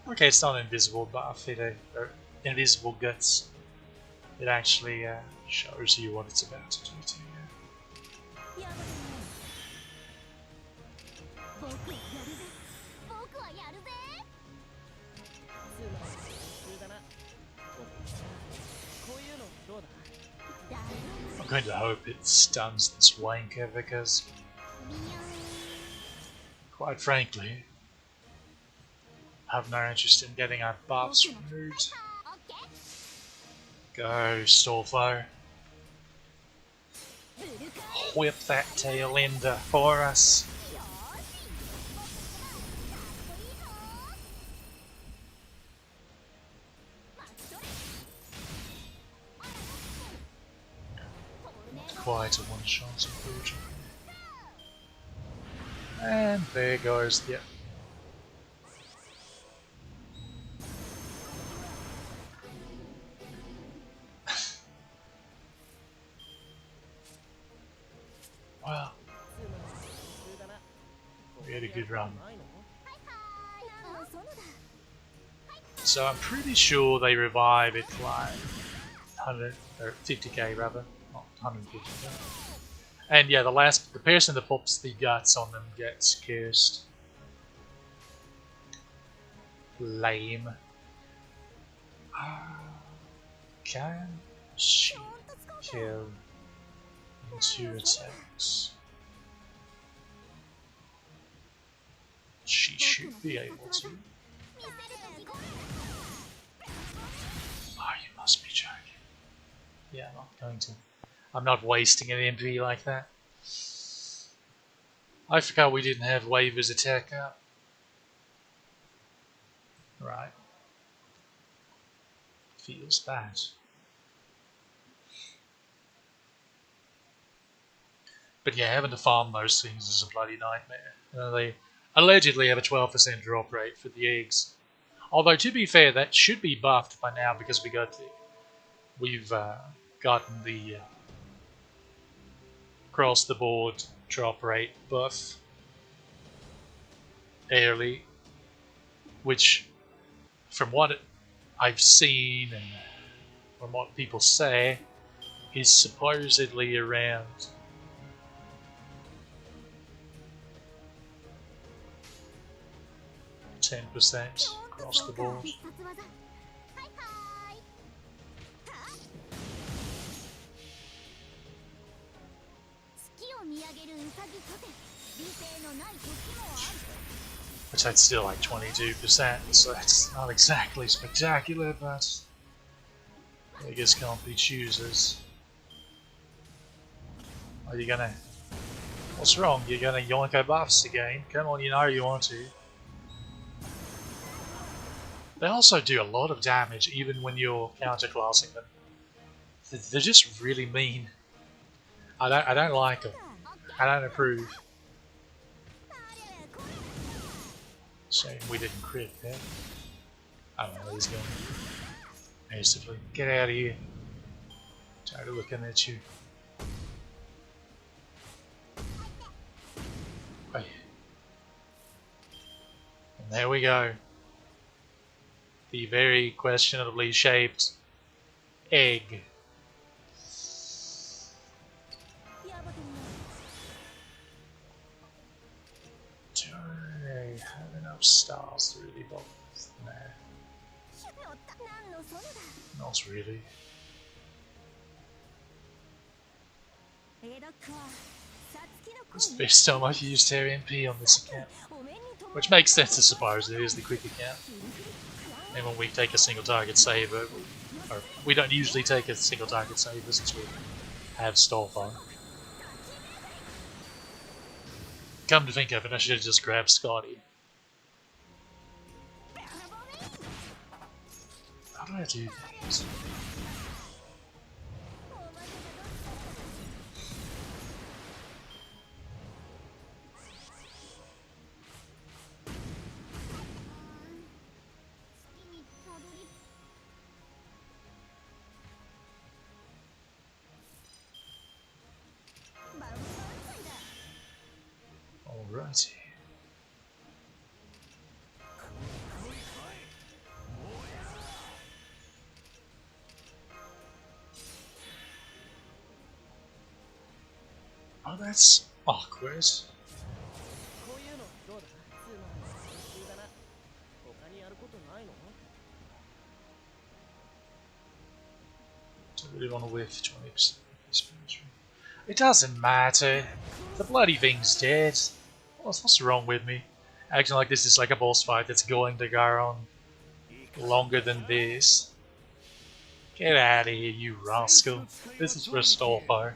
Okay, it's not invisible buff, or invisible guts. It actually shows you what it's about to do to you. ヤマトの僕はやるぜ僕はやるぜつまり普通だなこういうのどうだ I'm going to hope it stuns this wanker because, quite frankly, I have no interest in getting our buffs removed. Go, Storeflow. Whip that tail ender for us. Not quite a one-shot, unfortunately. And there goes the... Well, we had a good run. So I'm pretty sure they revive it like 100 or 50k rather, not 150k. And yeah, the person that pops the guts on them gets cursed. Lame. Can she kill in 2 attacks? She should be able to. Oh, you must be joking. Yeah, I'm not going to. I'm not wasting an MP like that. I forgot we didn't have waivers attack up. Right. Feels bad. But yeah, having to farm those things is a bloody nightmare. They allegedly have a 12% drop rate for the eggs. Although, to be fair, that should be buffed by now because we've gotten the across-the-board drop rate buff early, which, from what I've seen and from what people say, is supposedly around 10% across the board. Which that's still like 22%, so that's not exactly spectacular, but I guess can't be choosers. Are you gonna... What's wrong? You're gonna yoink our buffs again? Come on, you know you want to. They also do a lot of damage even when you're counterclassing them. They're just really mean. I don't like them. I don't approve. Shame we didn't crit there. I don't know where he's going. Basically, get out of here. Tired of looking at you. Okay. And there we go. The very questionably shaped egg. Do I have enough stars to really bother? Nah. Not really. It's the first time I've used Heian-Kyo on this account. Which makes sense, I suppose. It is the quick account. And when we take a single target saver, or we don't usually take a single target saver since we have Storeflow. Come to think of it, I should have just grabbed Scotty. How do I do things? Alrighty. Oh, that's awkward. こういうのどうだ？つまんない研究だな。他にやることないの？ Don't really want to whiff 20%. It doesn't matter. The bloody thing's dead. What's wrong with me? Acting like this is like a boss fight that's going to go on longer than this. Get out of here, you rascal. This is for a stall fire.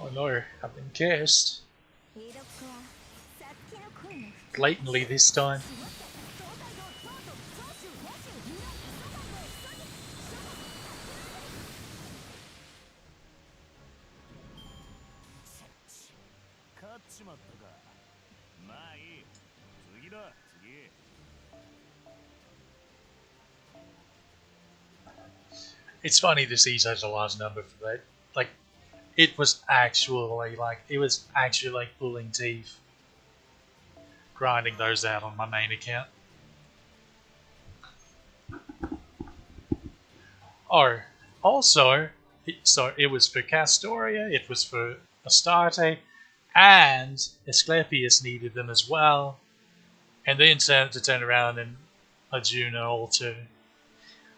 Oh no, I've been cursed. Blatantly this time. It's funny to see such a large number for that. Like, it was actually like pulling teeth. Grinding those out on my main account. Oh, also, it was for Castoria, it was for Astarte, and Asclepius needed them as well. And then to turn around and Arjuna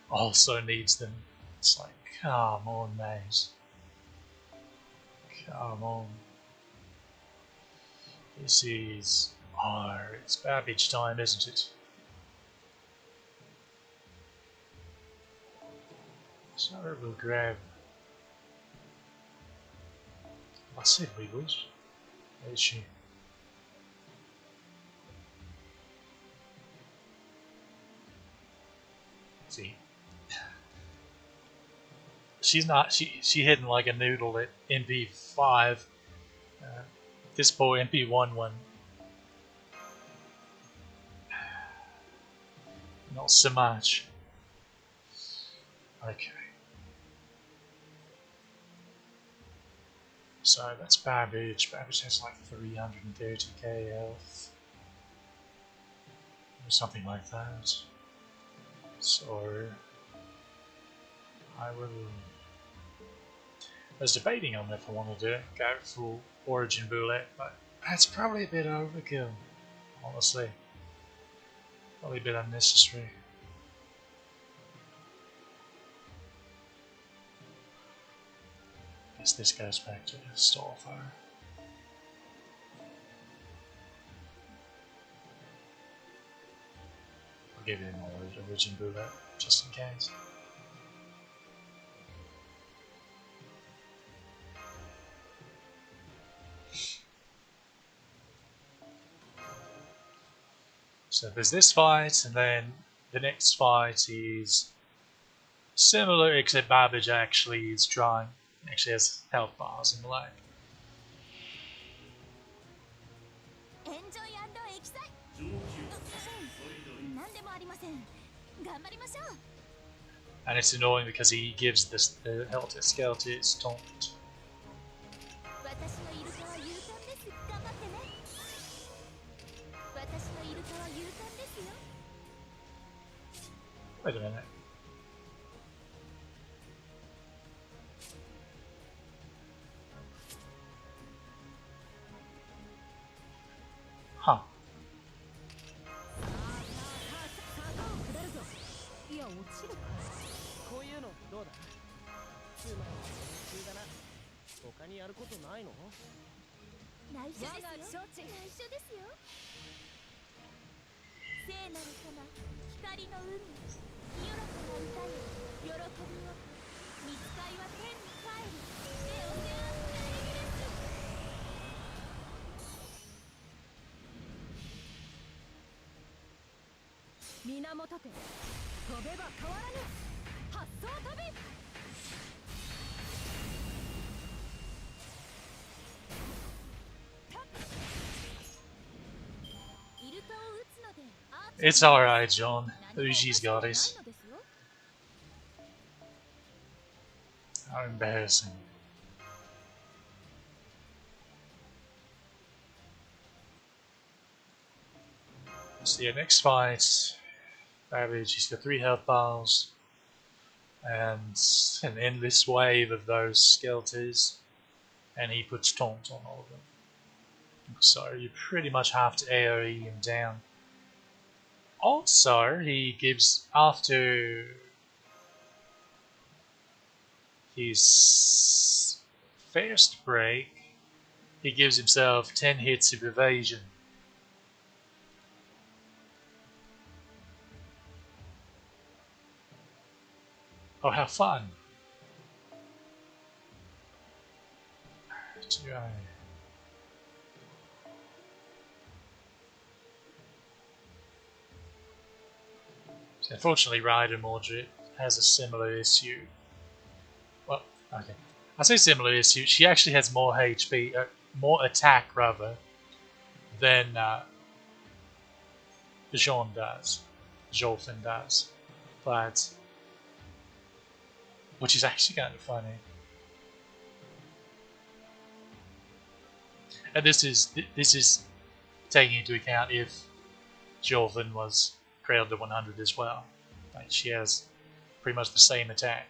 also needs them. It's like, come on, mate. Come on. This is... Oh, it's Babbage time, isn't it? So we'll grab... I said we would. Where is she? See? She's not... She hidden like a noodle at MP5. This poor MP1 one. Not so much. Okay. So that's Babbage. Babbage has like 330k health. Or something like that. So I will... I was debating on if I wanted to go full Origin Bullet, but that's probably a bit overkill, honestly. Probably a bit unnecessary. Guess this goes back to Starfire. I'll give him more Origin Bullet, just in case. So there's this fight, and then the next fight is similar, except Babbage actually has health bars in the leg. And it's annoying because he gives the Helter Skelter its taunt. Wait a minute. Huh. It's alright, John. Uji's got it. How embarrassing. So yeah, next fight, Savage, he's got 3 health bars and an endless wave of those skeletons, and he puts taunt on all of them. So you pretty much have to AoE him down. Also, he gives, after his first break, he gives himself 10 hits of evasion. Oh, how fun! Unfortunately, Ryder Mordred has a similar issue. Well, okay. I say similar issue. She actually has more HP, more attack rather, than Jean does. Jolfin does. But, which is actually kind of funny. And this is taking into account if Jolfin was cradled to 100 as well. Like she has pretty much the same attack.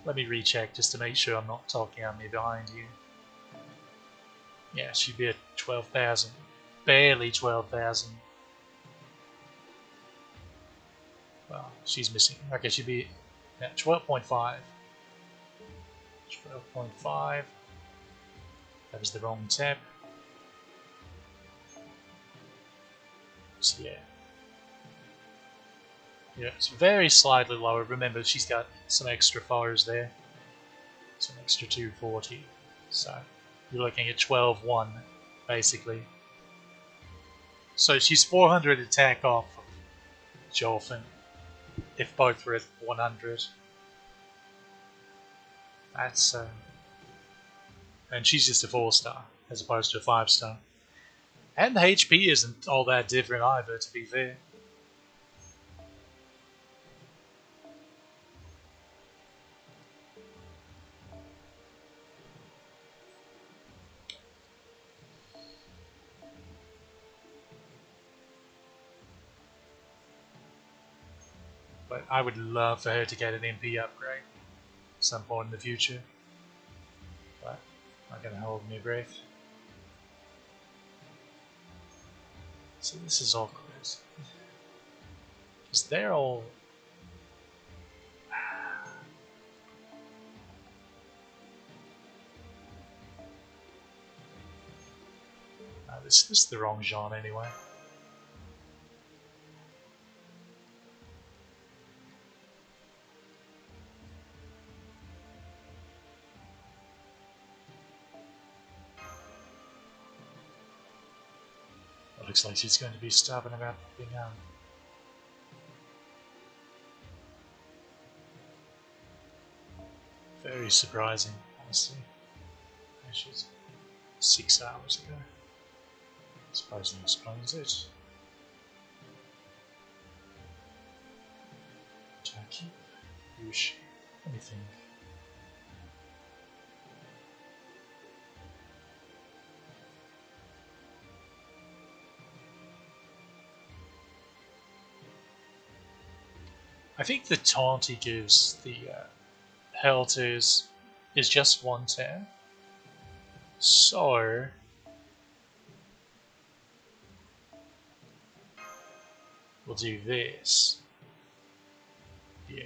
Let me recheck just to make sure I'm not talking on me behind you. Yeah, she'd be at 12,000. Barely 12,000. Well, she's missing. Okay, she'd be at 12.5. 12.5. That was the wrong tab. So yeah. Yeah, it's very slightly lower. Remember, she's got some extra fires there. Some extra 240. So you're looking at 12.1, basically. So she's 400 attack off of Jolfin, if both were at 100. That's and she's just a 4-star as opposed to a 5-star. And the HP isn't all that different either, to be fair. But I would love for her to get an MP upgrade at some point in the future. But I'm not going to hold my breath. So this is awkward. Because they're all... this is the wrong Jean anyway. It looks like she's going to be stubborn about being out. Very surprising, honestly. She's 6 hours ago. I suppose that explains it. Jackie? Yushi? Let me think. I think the taunt he gives the Helters is just 110. So we'll do this. Yeah.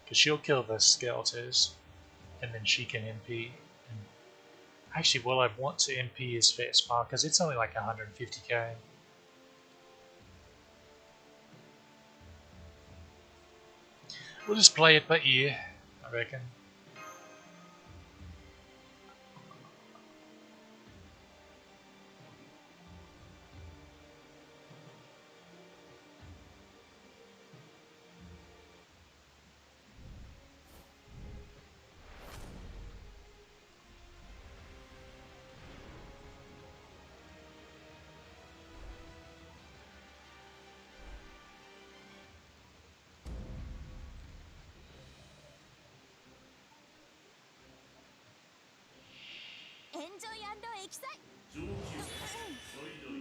Because she'll kill the Skeletors, and then she can MP. And actually, well, I want to MP his first part, because it's only like 150k. We'll just play it by ear, I reckon. 記載。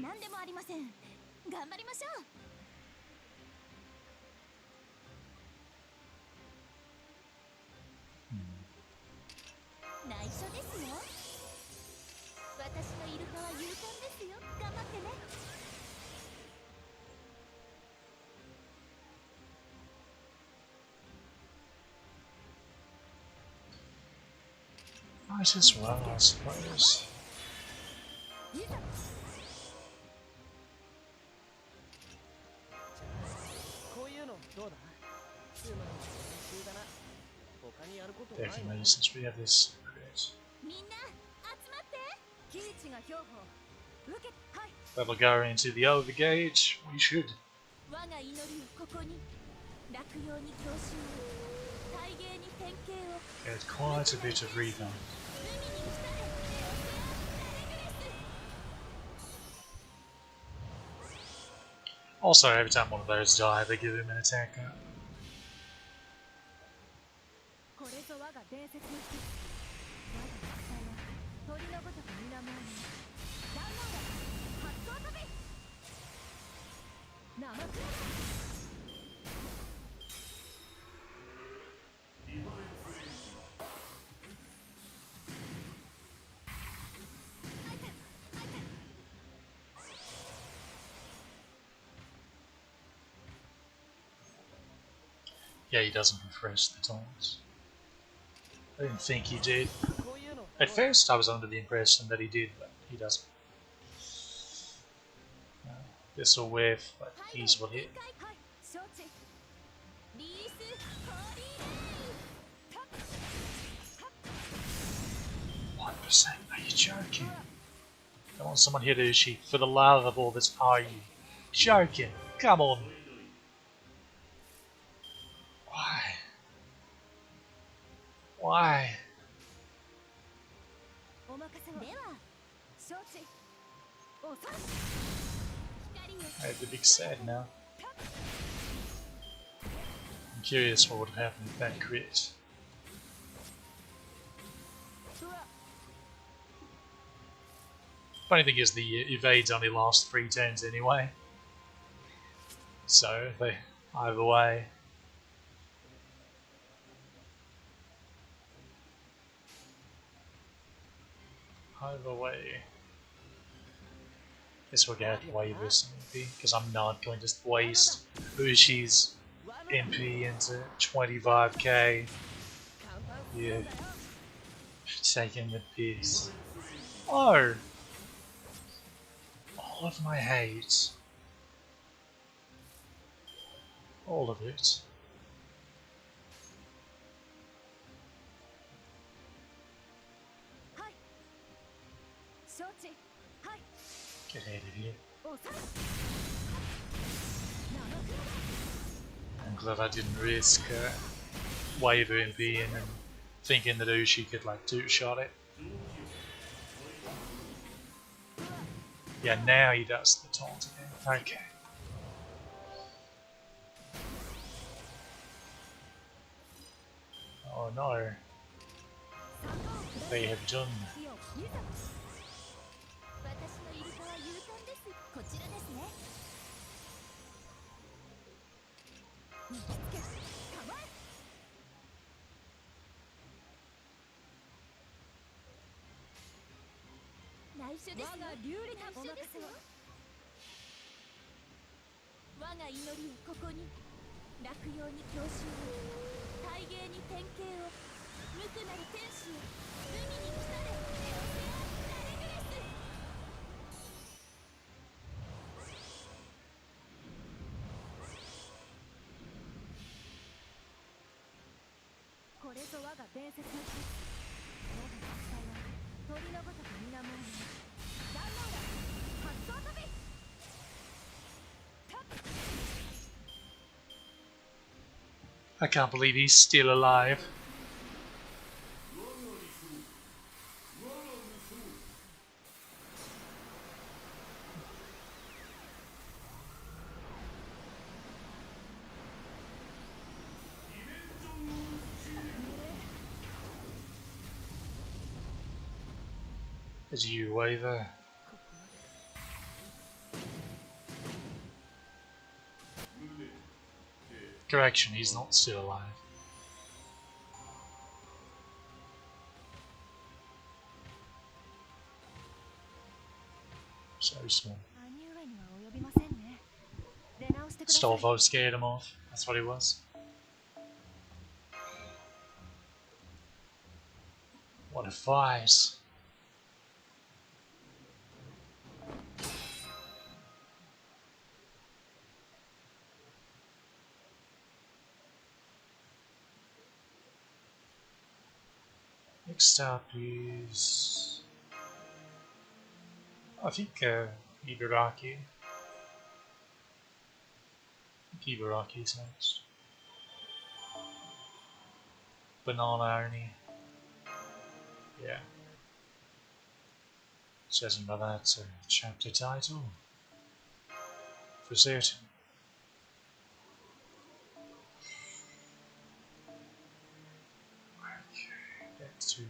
何でもありません。頑張りましょう。内緒ですよ。私のイルカは勇敢ですよ。頑張ってね。Might as well, I suppose. こういうのどうだ？チームの練習だな。他にやることないの？ Definitely, since we have this crit. みんな集まって。キイチが標本。受け、はい。 That'll go into the overgate. We should. 我が祈りをここに。落葉に強襲を。大芸に典型を。 Get quite a bit of rebound. 海に来たれ。Also, every time one of those die, they give him an attack up. これぞ我が伝説の日。我が肉体は鳥のごとく皆もあり。弾丸だ。発想飛び。生クラゲ。Yeah, he doesn't refresh the taunts. I didn't think he did. こういうの At first, I was under the impression that he did, but he doesn't. This will whiff, but these will hit. はい、承知。リースホーリーレイ。タッタッ 1%? Are you joking? I want someone hit Uchi. For the love of all this, are you joking? Come on. Why? Why? お任せを。では、承知。おさ。光を。 I have the big sad now. I'm curious what would have happened if that crit. Funny thing is, the evades only last 3 turns anyway. So, they either way. Either way. Guess we'll get waivers MP, because I'm not going to waste Ushi's MP into 25k. Yeah. Taking the piss. Oh! All of my hate. All of it. Get out of here. I'm glad I didn't risk waiver MP and thinking that Ushi could like two-shot it. Yeah, now he does the taunt again. Okay. Oh no. They have done. 私のイルカは勇敢です。こちらですね。見つけ、構え。内緒ですよ。我が流利なお任せを。我が祈りをここに。落葉に強襲を。大芸に典型を。無垢なる天使を。海に来たれ。エオセアン・ラレグレス。これぞ我が伝説の日。我が肉体は鳥のごとく皆もあり。弾丸だ。発想飛び。タッ I can't believe he's still alive. Is you waver? Correction, he's not still alive. So small. 兄上には及びませんね。出直してください。 Stolvo scared him off. That's what he was. What a fight. Next up is, I think, Ibaraki. Ibaraki's next. Banana only. Yeah. Judging by that chapter title. For certain. Okay, back to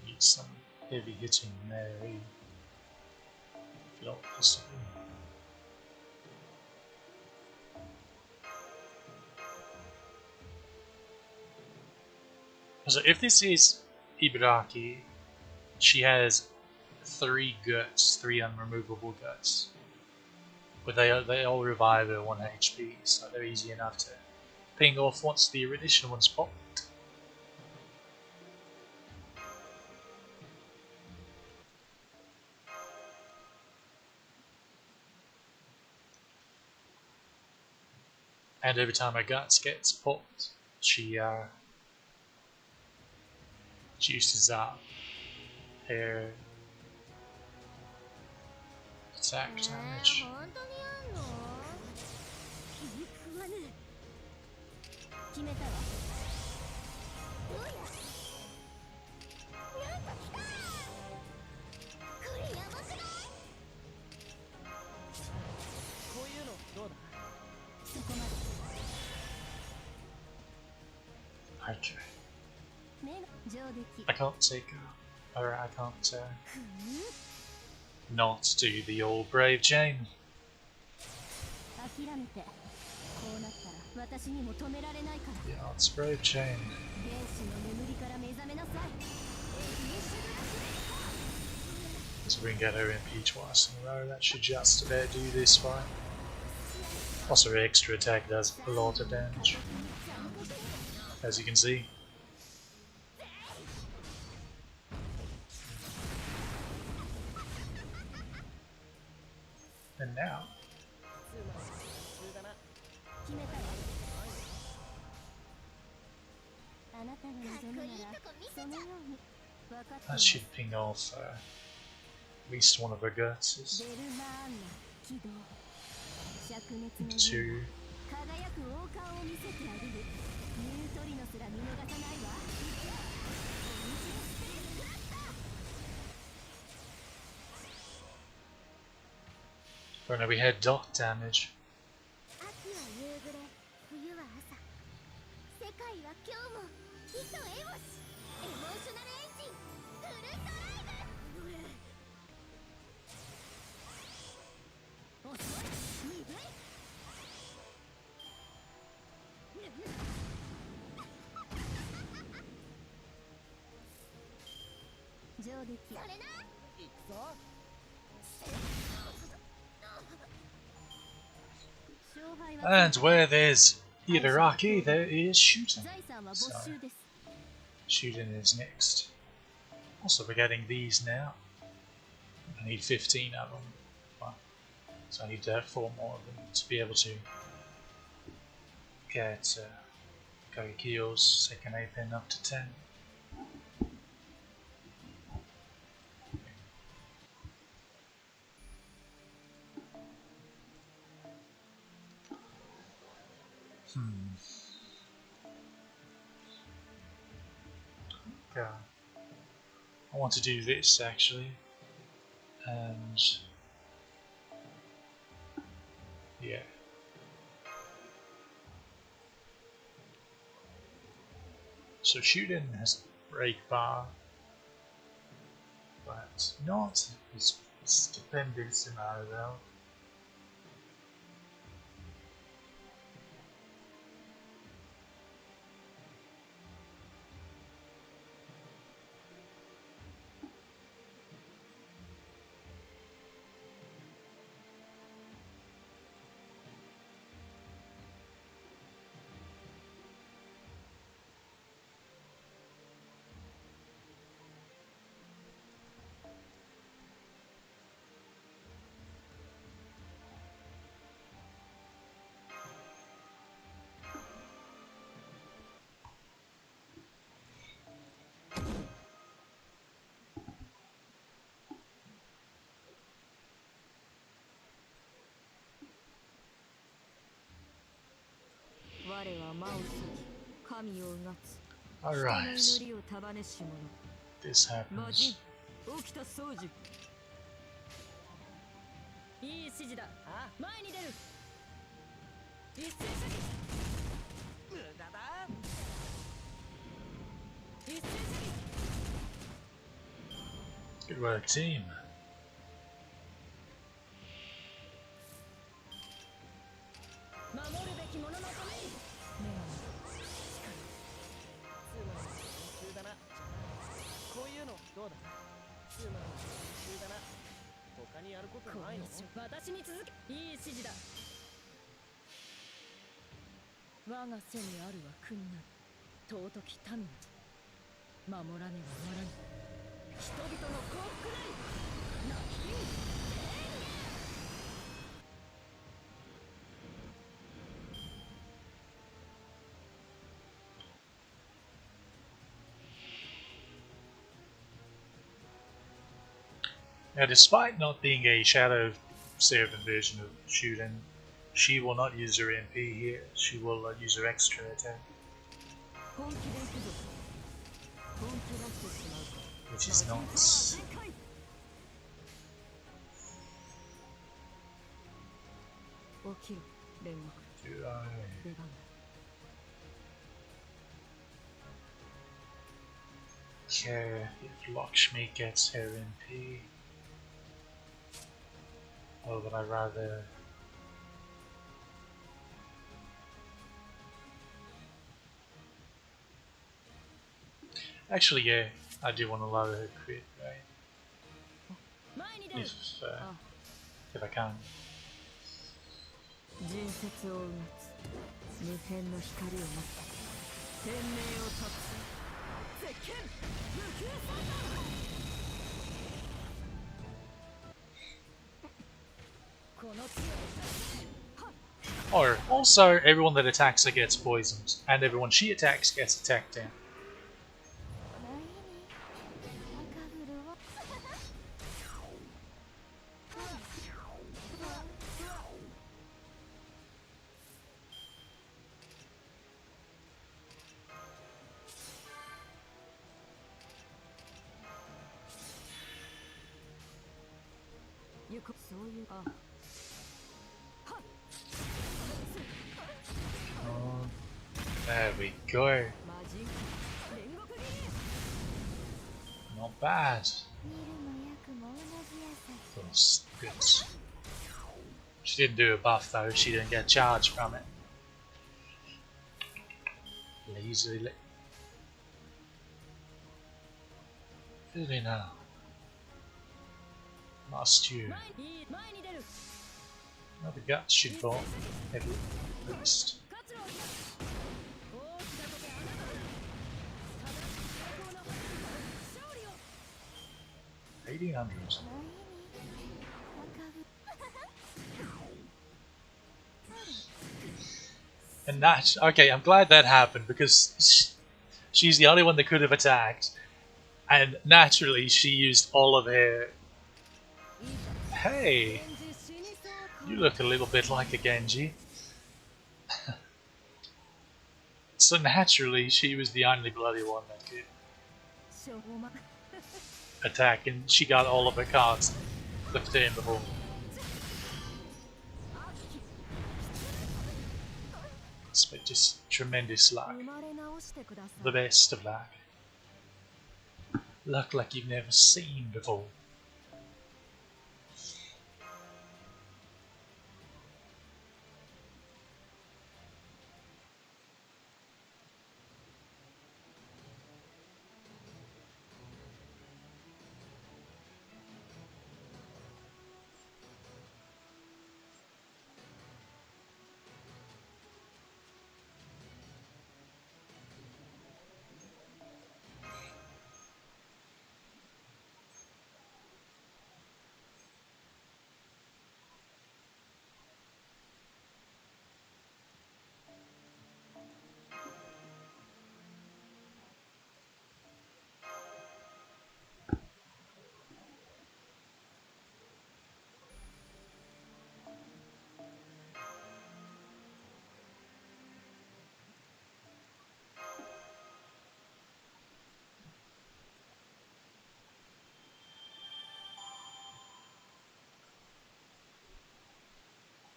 need some heavy hitting there. If not possible. So if this is Ibaraki, she has 3 guts, 3 unremovable guts. But they all revive at 1 HP, so they're easy enough to ping off once the additional one's popped. And every time her guts gets popped, she juices up her attack damage. 本当にあんの？気に食わぬ。決めたわ。どうや？なんか来た！これやばくない？こういうのどうだ？そこまで。 Okay. 目が上出来。 I can't take or I can't not do the old brave chain. 諦めて。こうなったら私にも止められないから。 Yeah, it's brave chain. 原始の眠りから目覚めなさい。 So we can get her MP twice in a row. That should just about do this fight. Also, her extra attack does a lot of damage, as you can see. And now, 普通だな。決めたわ。あなたが望むならそのように。分かっていま that す。 should ping off at least one of her guts. ベルマーンの起動。灼熱の Two. 輝く王冠を見せてあげる。ニュートリノすら見逃さないわ。 Oh no, we had dot damage. 秋は夕暮れ、冬は朝。世界は今日も火とエモシ。エモーショナルエンジン、フルドライブ。遅い、鈍い。上出来。それな。行くぞ。 And where there's Ibaraki, there is shooting. 財産は没収です。 Shooting is next. Also, we're getting these now. I need 15 of them. Well, so I need to have 4 more of them to be able to get Kagekyo's second A pin up to 10. Okay. I want to do this actually, and yeah. So shooting has break bar, but not his defending scenario. Alright, this happens. いい指示だ。前に出る。一斉射撃。無駄だ。一斉射撃。 Good work, team. 守るべきもののために。ツーマンの練習だな。こういうのどうだ。ツーマンの練習だな。他にやることないの？私に続け。いい指示だ。我が背にあるは国なり尊き民なり守らねばならぬ人々の幸福なりなきに宣言 Now, despite not being a Shadow Servant version of shooting, she will not use her MP here. She will use her extra attack, which is nice. Do I? Okay, if Lakshmi gets her MP. Or would I rather... Actually, yeah, I do want to lower her crit, right? If I can. 人説を生みつ無辺の光を持った天命を託す絶剣無休三段この強さ Or, also, everyone that attacks her gets poisoned, and everyone she attacks gets attacked down. There we go. Not bad. That's good. She didn't do a buff though, she didn't get charged from it. Lazily. Really now. Must you? Well, the guts should go at least. 1800. And that, okay, I'm glad that happened because she's the only one that could have attacked, and naturally she used all of her. Hey, you look a little bit like a Genji. So naturally she was the only bloody one that could attack, and she got all of her cards the turn before. chance, but just tremendous luck. 生まれ直してくださ The い best of luck. Luck like you've never seen before.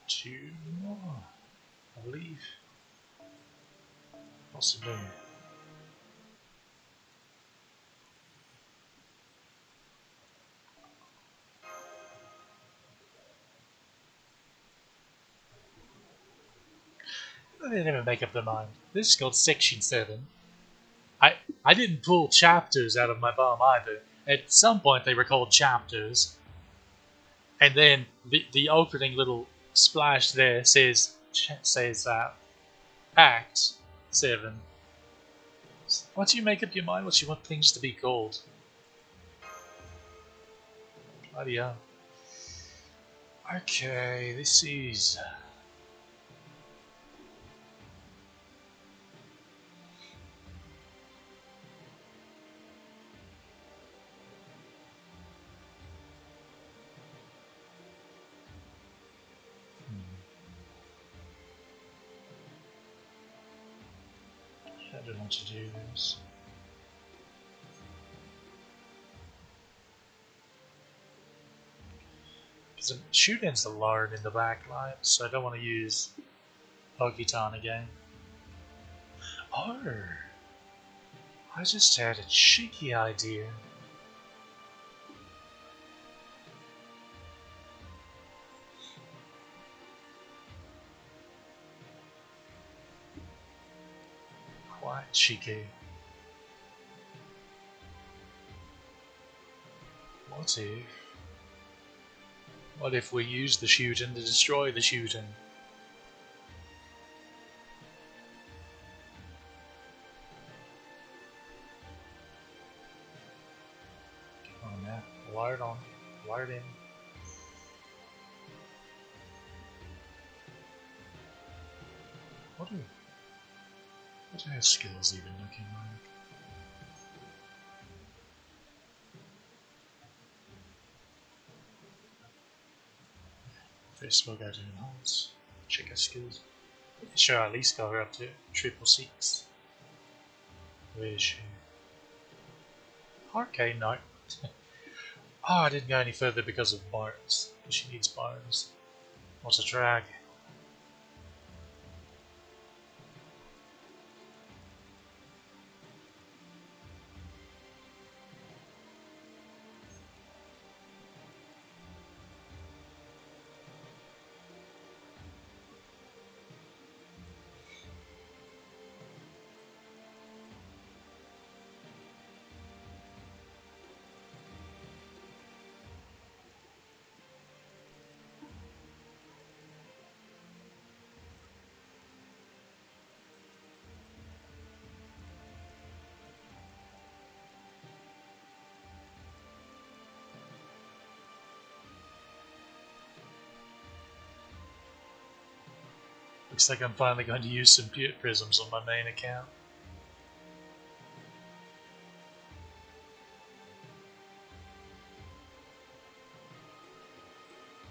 Two more, I believe. Possibly. They never make up their mind. This is called Section 7. I didn't pull chapters out of my bum either. At some point they were called chapters. And then the opening little splash there says Act 7. Once you make up your mind what you want things to be called. Bloody hell. Okay, this is... I don't want to do this. Because the shoot ends alone in the back line, so I don't want to use Okitan again. Oh! I just had a cheeky idea. Quite cheeky. What if we use the shooting to destroy the shooting? Come on now, wire it on, wire it in. What are her skills even looking like? First we'll go to enhance, check her skills. Sure, at least got her up to 666. Where is she? Arcade, no. Oh, I didn't go any further because of bones. She needs bones. What's a drag? Looks like I'm finally going to use some pure prisms on my main account.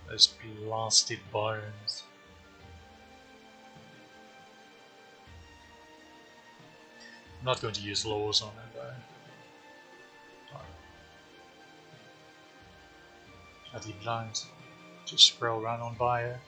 Those blasted bones. I'm not going to use laws on it though. Are you blind? Just scroll right on by her.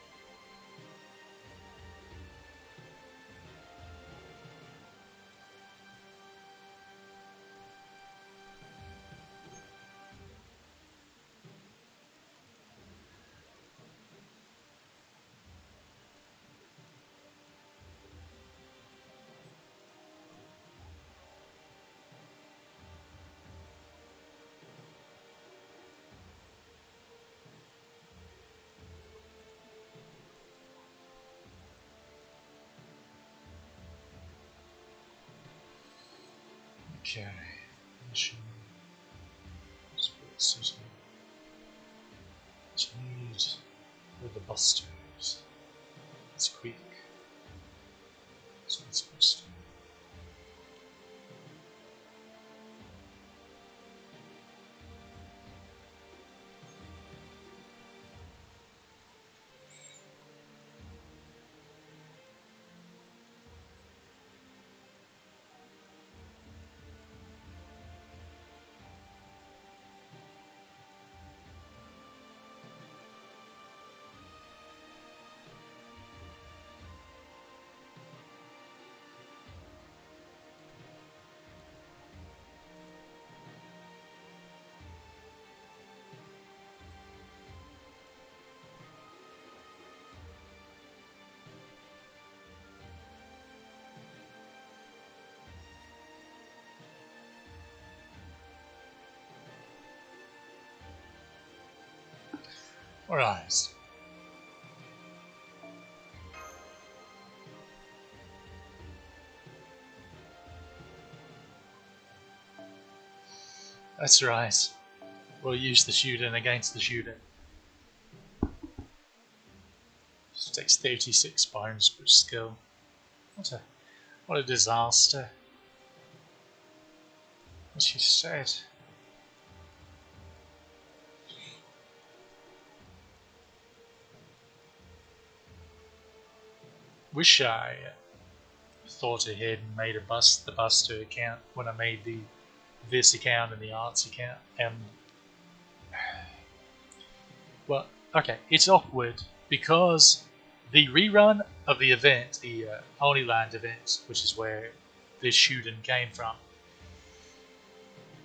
Okay. Mission. Sports City. Need with the busters. It's quick. So it's supposed to. Alright. That's right. We'll use the shooting against the shooting. This takes 36 bones per skill. What a disaster. What she said. Wish I thought ahead and made the Buster account when I made this account and the arts account. And well, okay, it's awkward because the rerun of the event, the Holy Land event, which is where this shooting came from.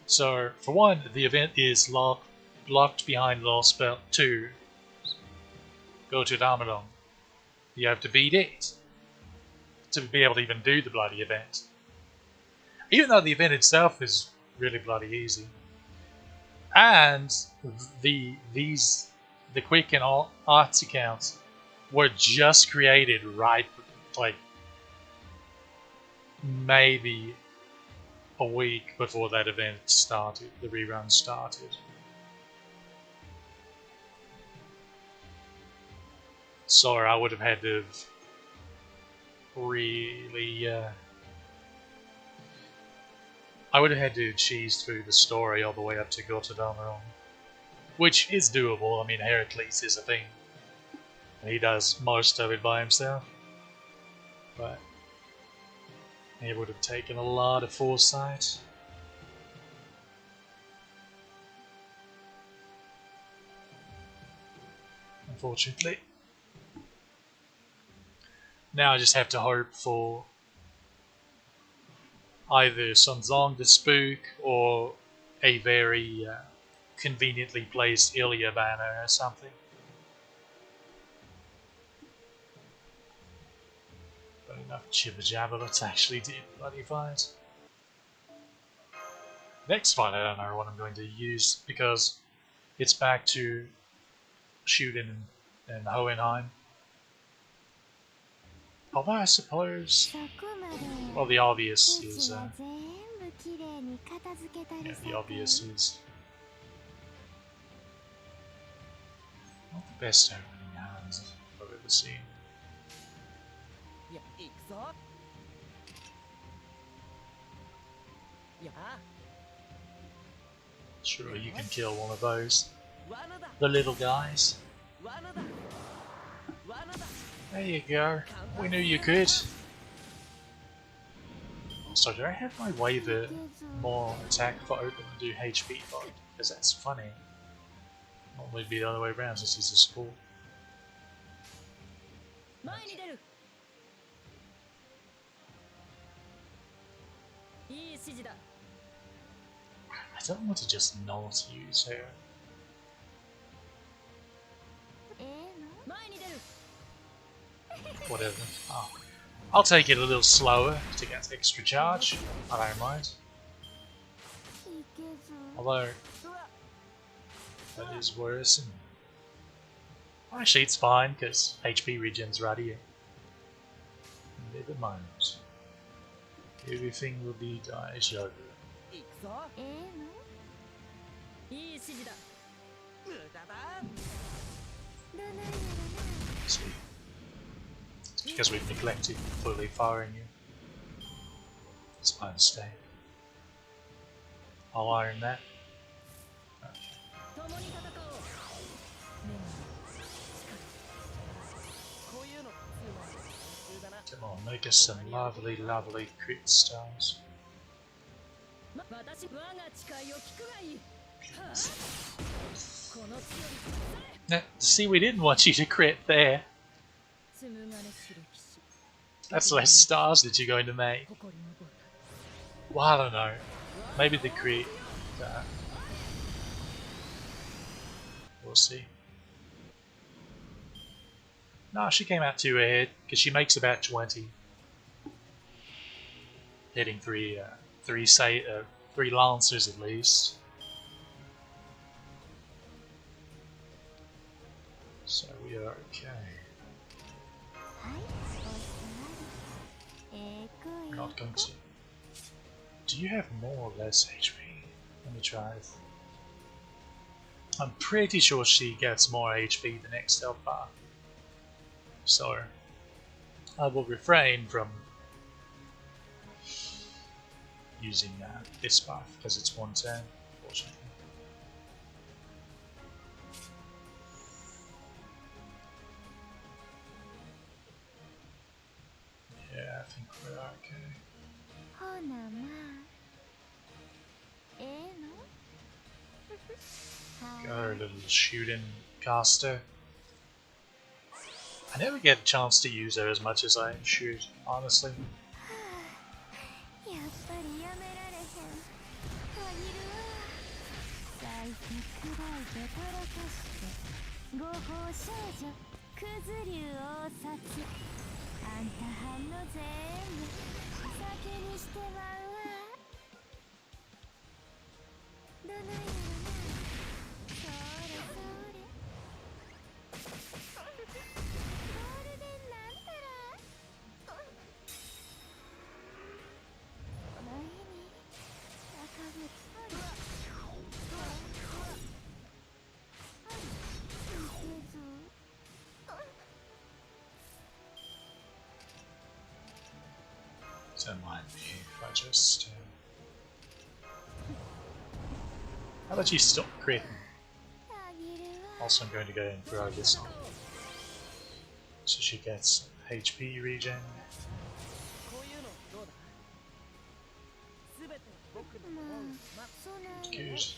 So, for one, the event is locked behind Lost Belt 2. Go to Damadon. You have to beat it to be able to even do the bloody event. Even though the event itself is really bloody easy. And the quick and all arts accounts were just created right, like, maybe a week before that event started, the rerun started. So I would have had to have really I would have had to cheese through the story all the way up to Gotodamaron, which is doable. I mean, Heracles is a thing. He does most of it by himself. But it would have taken a lot of foresight. Unfortunately. Now I just have to hope for either Sunzong the Spook or a very conveniently placed Ilya banner or something. But enough jibber jabber, let's actually do the bloody fight. Next fight I don't know what I'm going to use because it's back to shooting in Hohenheim. Although I suppose, well, the obvious is, yeah, the obvious is not the best opening hands I've ever seen. Sure, you can kill one of those, the little guys. There you go. We knew you could. So do I have my waiver more attack for open and do HP for it? Because that's funny. Normally it'd be the other way around since he's a support. I don't want to just not use her. Whatever. Oh. I'll take it a little slower to get extra charge. I don't mind. Although that is worse. Actually, it's fine because HP regen's right here. Never mind. Everything will be Daijoubu. 行くぞ。ええのいい指示だ。無駄だ。どないやろな。 See, it's because we've neglected fully firing you. It's my mistake. I'll iron that. 共に戦おう。こういうの普通だな。 Come on, make us some lovely, lovely crit stars. 私我が誓いを聞くがいい。この強い Now, see, we didn't want you to crit there. 紡がれし歴史。 That's less stars that you're going to make. 誇りの母体。 Well, I don't know. Maybe the crit. We'll see. No, she came out 2 ahead because she makes about 20. Hitting three lancers at least. So we are okay. はい、おしまい。We're not going to. Do you have more or less HP? Let me try it. I'm pretty sure she gets more HP the next health bar. So I will refrain from using this buff because it's 110, unfortunately. Yeah, I think we're okay. ほなまあ。ええの Got our little shooting caster. I never get a chance to use her as much as I should, honestly. やっぱりやめられへん。限るわ。最低くらいでたらかして合法少女クズ竜応殺。あんたはんの全部酒にしてまうわ。どないやろな。それそれ。ゴールデンなんたら。前に赤ぶっとい。いけず。 Don't mind me if I just. How about you stop critting? あげるわ。 Also, I'm going to go and throw this on. So she gets HP regen. こういうのどうだ。すべて僕のま思うあ、そないよ。 Good.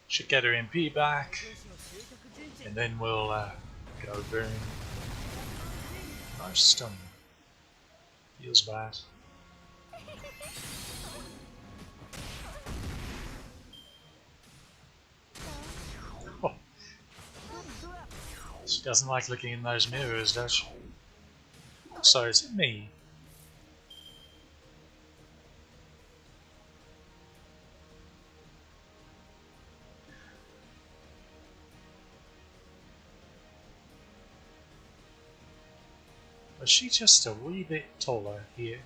Should get her MP back, 兵士の究極陣地。 and then we'll go boom. Nice stun. Feels bad. Oh. She doesn't like looking in those mirrors, does she? So is it me? Was she just a wee bit taller here?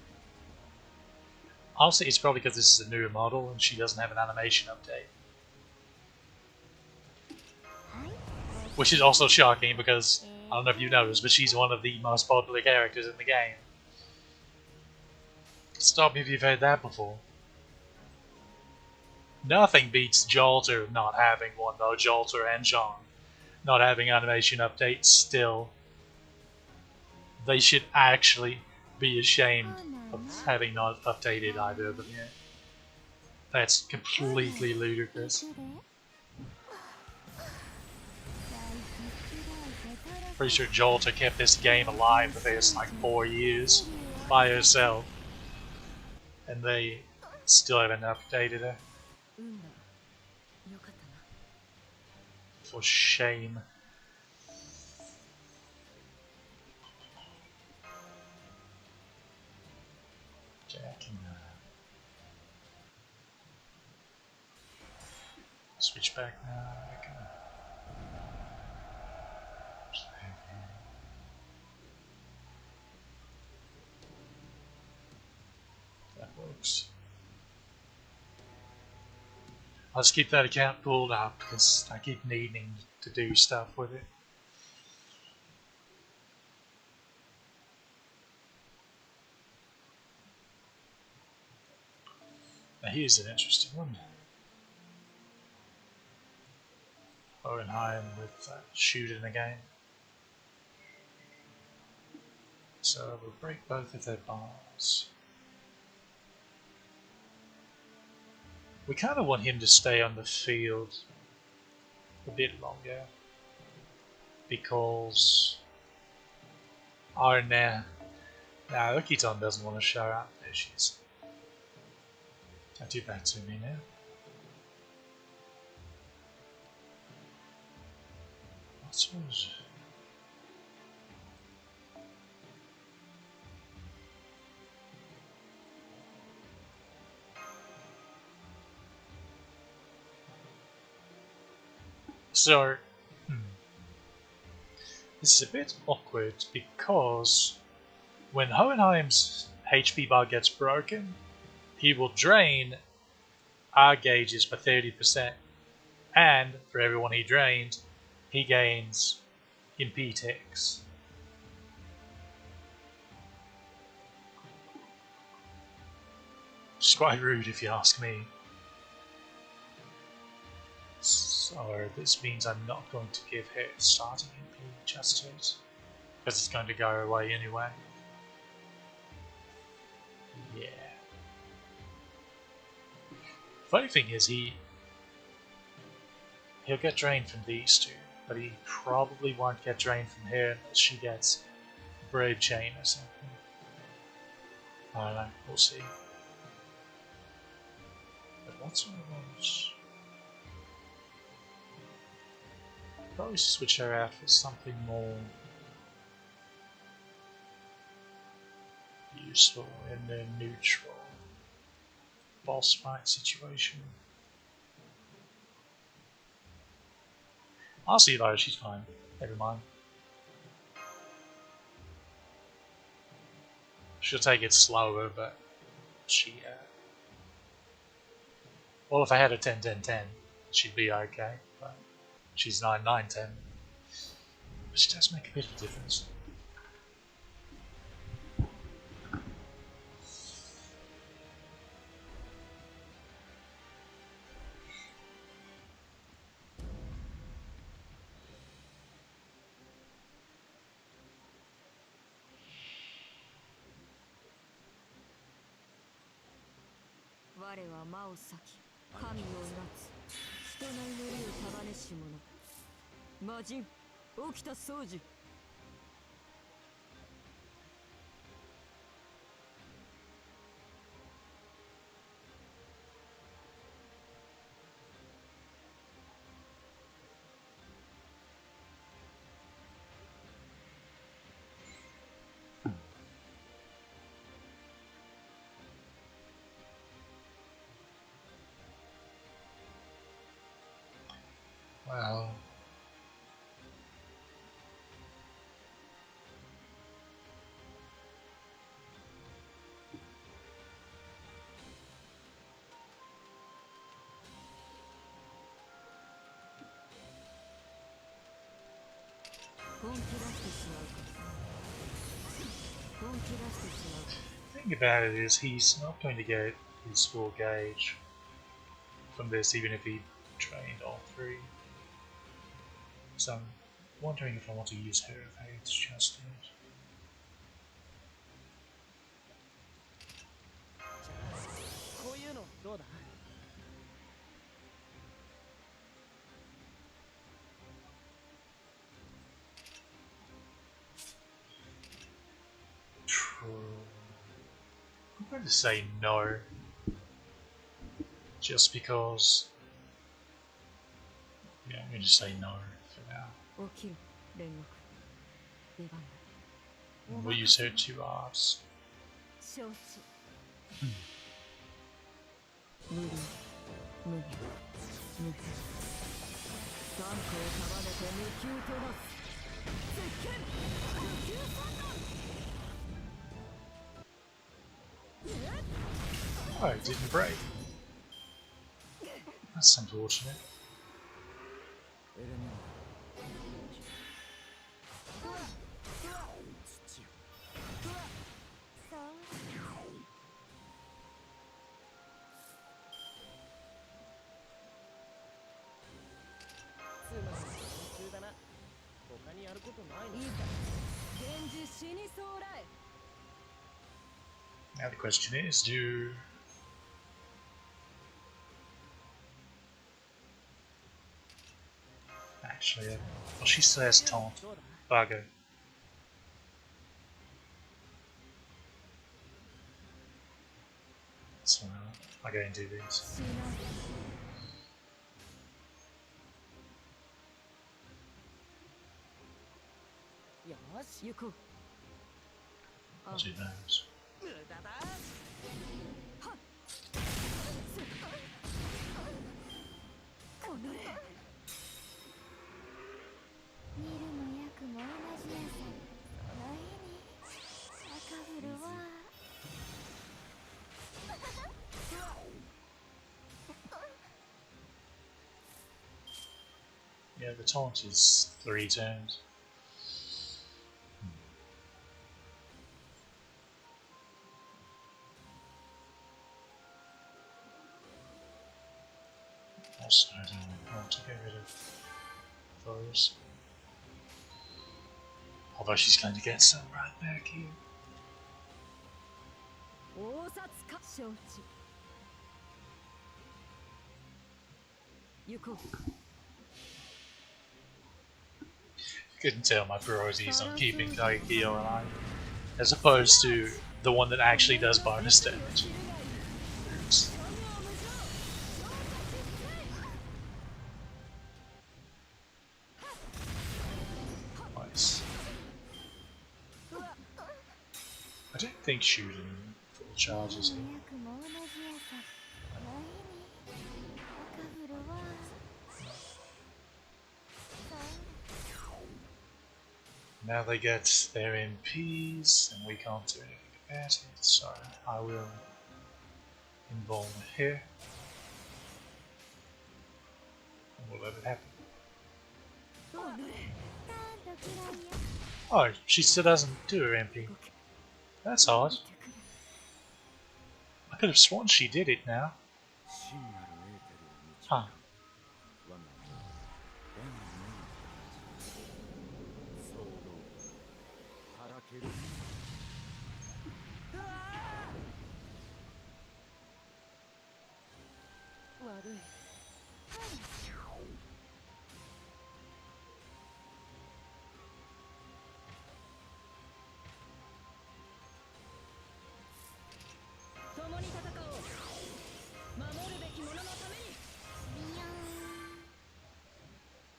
Honestly, it's probably because this is a newer model and she doesn't have an animation update. Which is also shocking because, I don't know if you noticed, but she's one of the most popular characters in the game. Stop me if you've heard that before. Nothing beats Jolter not having one though, Jolter and Jean. Not having animation updates still. They should actually be ashamed of having not updated either of them yet. That's completely ludicrous. Pretty sure Jolter kept this game alive for this like 4 years by herself. And they still haven't updated her. 運だ。よかったな。 For shame. Okay, I can switch back now. I can. That works. I'll just keep that account pulled up because I keep needing to do stuff with it. Now here's an interesting one. Heian with shooting again. So we'll break both of their bars. We kind of want him to stay on the field a bit longer because oh nah, Ukiton doesn't want to show up. There she is. Don't do that to me now. What's yours? So, this is a bit awkward because when Hohenheim's HP bar gets broken, he will drain our gauges by 30%, and for everyone he drained, he gains Impetex. It's quite rude if you ask me. So this means I'm not going to give her starting MP just yet, because it's going to go away anyway. Yeah. Funny thing is he'll get drained from these two, but he probably won't get drained from her unless she gets Brave Chain or something. I don't know, we'll see. But what's what I want? Probably switch her out for something more useful in the neutral boss fight situation. I'll see though, she's fine. Never mind. She'll take it slower, but she. Well, if I had a 10-10-10, she'd be okay. But she's 9-9-10. But she does make a bit of a difference. Well, the thing about it is he's not going to get his full gauge from this even if he trained all three. So I'm wondering if I want to use her if it's just it. I'm going to say no, just because. Yeah, I'm going to say no for now. We'll use her 2 R's. Oh, it didn't break. That's unfortunate. エレメン土よそうつまり途中だな他にやることないのいいか源氏死にそうらい Now the question is, do actually, well, she still has taunt. どうだ Bugger. So I go and do these. 死なよし行こう I'll do those. 無駄だこのれ見るも役も同じやさその日に赤降るわ Yeah, the taunt is 3 turns. Also, I don't want to get rid of those. Although she's going to get some right back here. 大札か承知行こう You couldn't tell my priority is on keeping Heian-Kyo alive, as opposed to the one that actually does bonus damage. Oops. Nice. I don't think shooting full charges here. 役も同じやさその日に赤降るわ Now they get their MPs, and we can't do anything about it, so I will involve here. And we'll let it happen. なんと嫌いや Oh, she still doesn't do her MP. That's odd. I could have sworn she did it now. 真なるエーテルを導く Huh. 我が縁の騒動はらける悪い共に戦おう守るべき者のためにビヨーン神なればだよ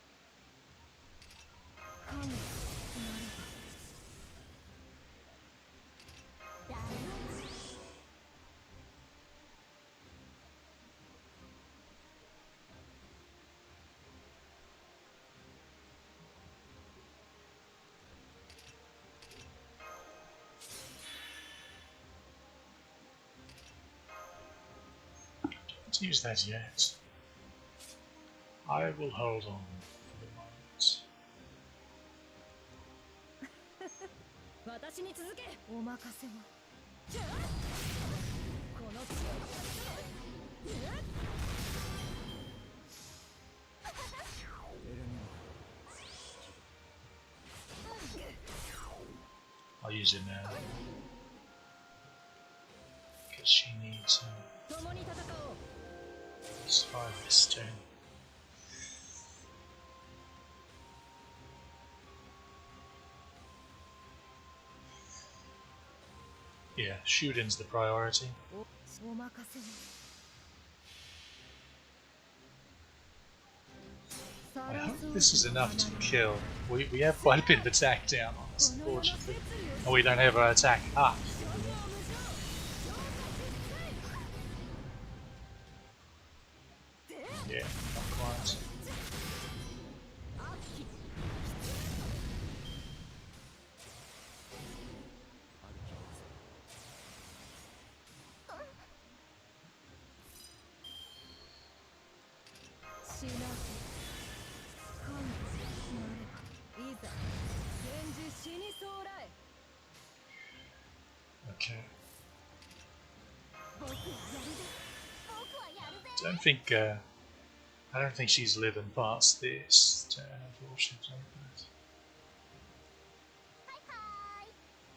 Don't use that yet. I will hold on for the moment. 私に続けお任せをこの血をエレメン I'll use it now. Because she needs 共に戦おう to survive this turn. Yeah, shooting's the priority. お任せを I hope this is enough to kill. We have quite a bit of attack down on us, unfortunately. And we don't have our attack up. Yeah, not quite. I don't think she's living past this. Unfortunately.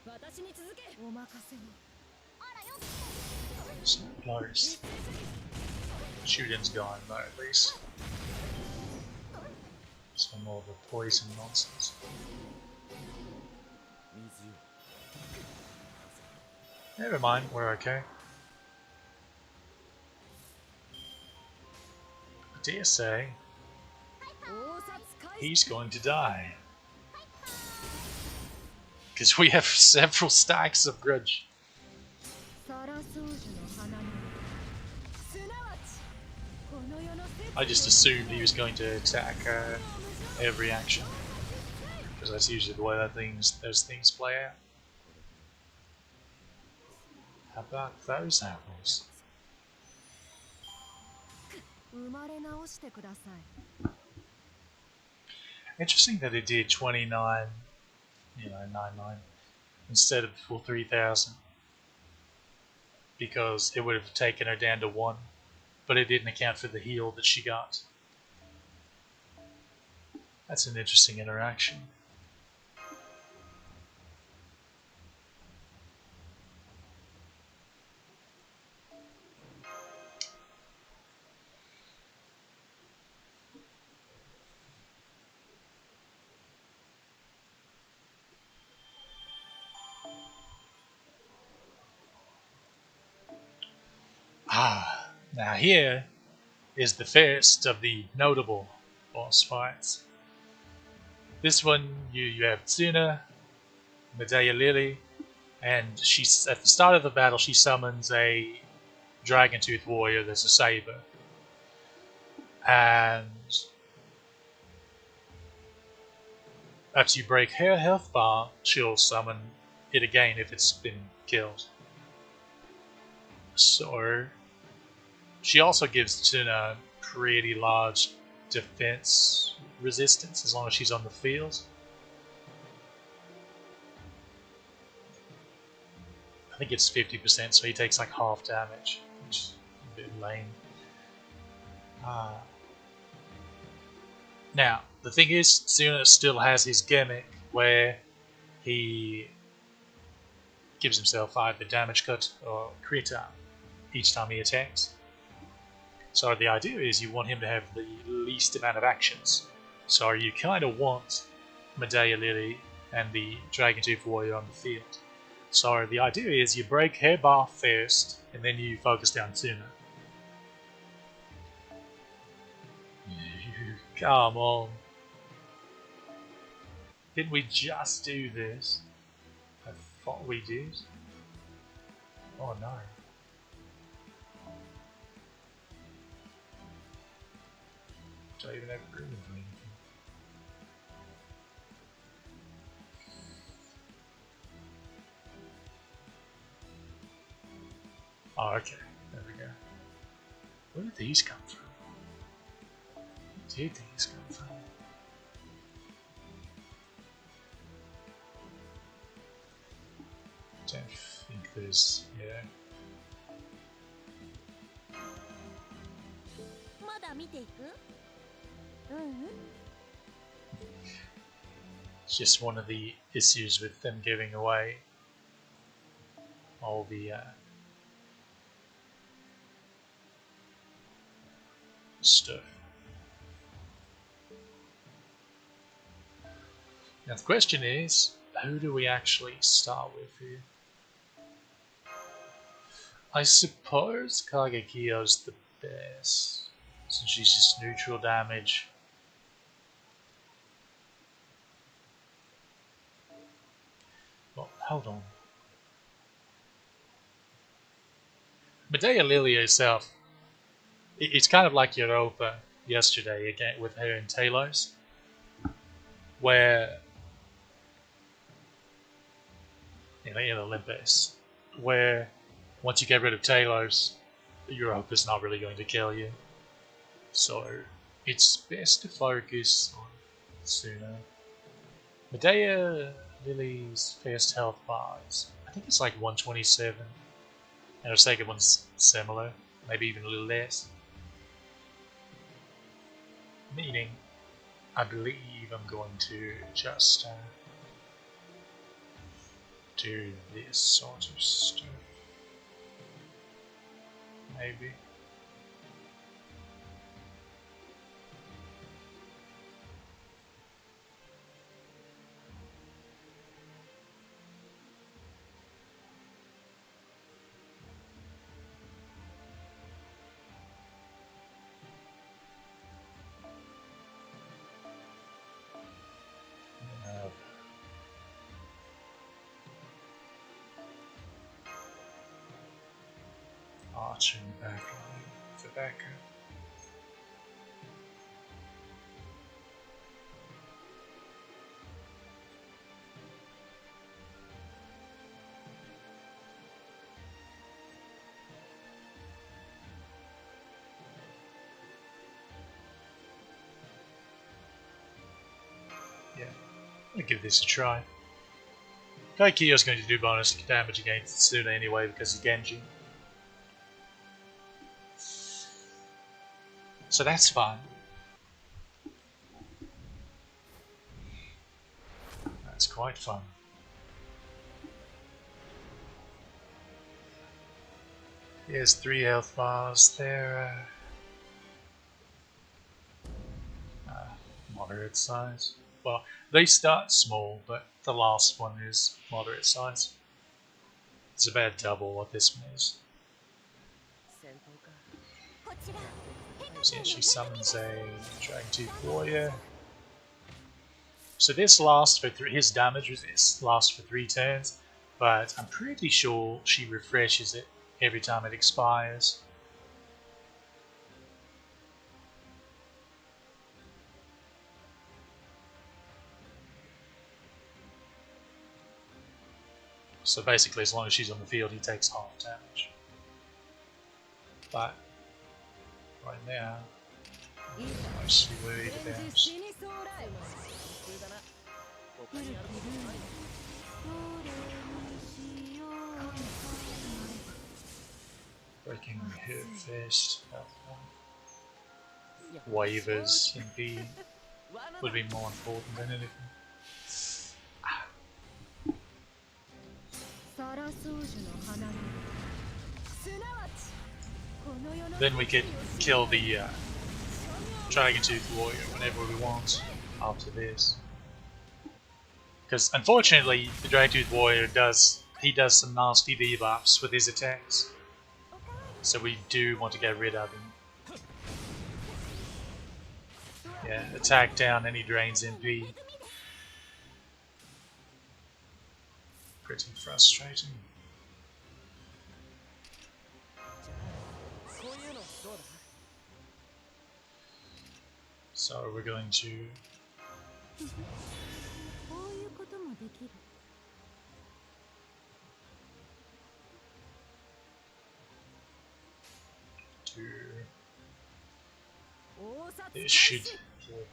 私に続けお任せをあらよ So close. Shooting's gone though, at least. Some more of the poison nonsense. 水よ Never mind, we're okay. I dare say 応殺開始 he's going to die. Because we have several stacks of grudge. サラソージュの花にすなわちこの世の世 I just assumed he was going to attack every action. Because that's usually the way those things play out. How about those apples? 生まれ直してください Interesting that it did 29, 99 instead of full 3,000. Because it would have taken her down to 1, but it didn't account for the heal that she got. That's an interesting interaction. Now here is the first of the notable boss fights. This one, you have Tsuna, Medea Lily, and she's at the start of the battle she summons a Dragon Tooth Warrior that's a saber. And after you break her health bar, she'll summon it again if it's been killed. So she also gives Tsuna pretty large defense resistance as long as she's on the field. I think it's 50%, so he takes like half damage, which is a bit lame. Now, the thing is, Tsuna still has his gimmick where he gives himself either damage cut or crit each time he attacks. So the idea is you want him to have the least amount of actions. So you kind of want Medea Lily and the Dragon Tooth Warrior on the field. So the idea is you break her bar first, and then you focus down Tsuna. Come on. Didn't we just do this? I thought we did. Oh no. Don't even have room for anything. Oh, okay. There we go. Where did these come from? Where did these come from? Don't think there's... yeah. まだ見ていくうんうん It's just one of the issues with them giving away all the stuff. Now the question is, who do we actually start with here? I suppose Kagekyo's the best, since she's just neutral damage. Well, hold on. Medea Lily herself, it's kind of like Europa yesterday again with her and Talos, where in Olympus, where once you get rid of Talos, Europa's not really going to kill you. So it's best to focus on Tsuna. Medea Lily's first health bars, I think it's like 127, and her second one's similar, maybe even a little less. Meaning, I believe I'm going to just do this sort of stuff. Maybe. Arching back for backup. Yeah, I'll give this a try. Heian-Kyo is going to do bonus damage against Tsuna anyway because of Genji. So that's fine. That's quite fun. Here's 3 health bars. They're moderate size. Well, they start small, but the last one is moderate size. It's about double what this one is. 戦闘か So yeah, she summons a Dragon Tooth Warrior. So this lasts for his damage lasts for 3 turns, but I'm pretty sure she refreshes it every time it expires. So basically, as long as she's on the field, he takes half damage. But right now, I'm mostly worried about 普通だな他にやることないの breaking her first waivers in B would be more important than anything. Then we could kill the Dragon Tooth Warrior whenever we want after this. Because unfortunately, the Dragon Tooth Warrior does some nasty debuffs with his attacks. So we do want to get rid of him. Yeah, attack down any drains MP. Pretty frustrating. こういうのどうだ So we're going to こういうこともできる do 大札 this should kill the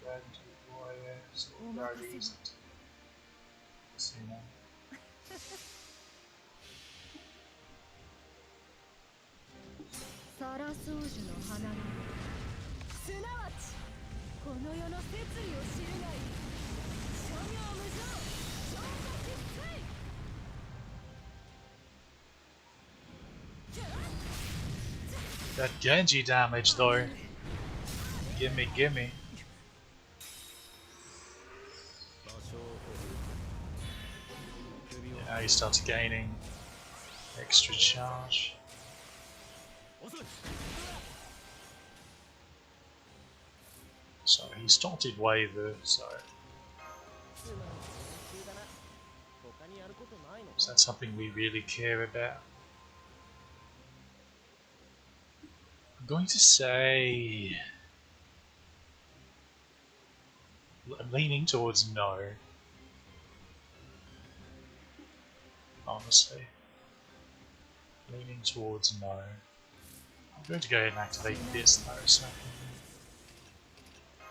Dragon Tooth Warrior, so we'll guard these until see now. サラソージュの花のすなわちこの世の摂理を知るがいい諸行無常超過実際 That Genji damage though. Gimme, gimme. 場所を首を Now he starts gaining extra charge. 遅い So he started waiver, so 普通だな他にやることないの is that something we really care about? I'm going to say I'm leaning towards no. Honestly. Leaning towards no. I'm going to go ahead and activate this though, so I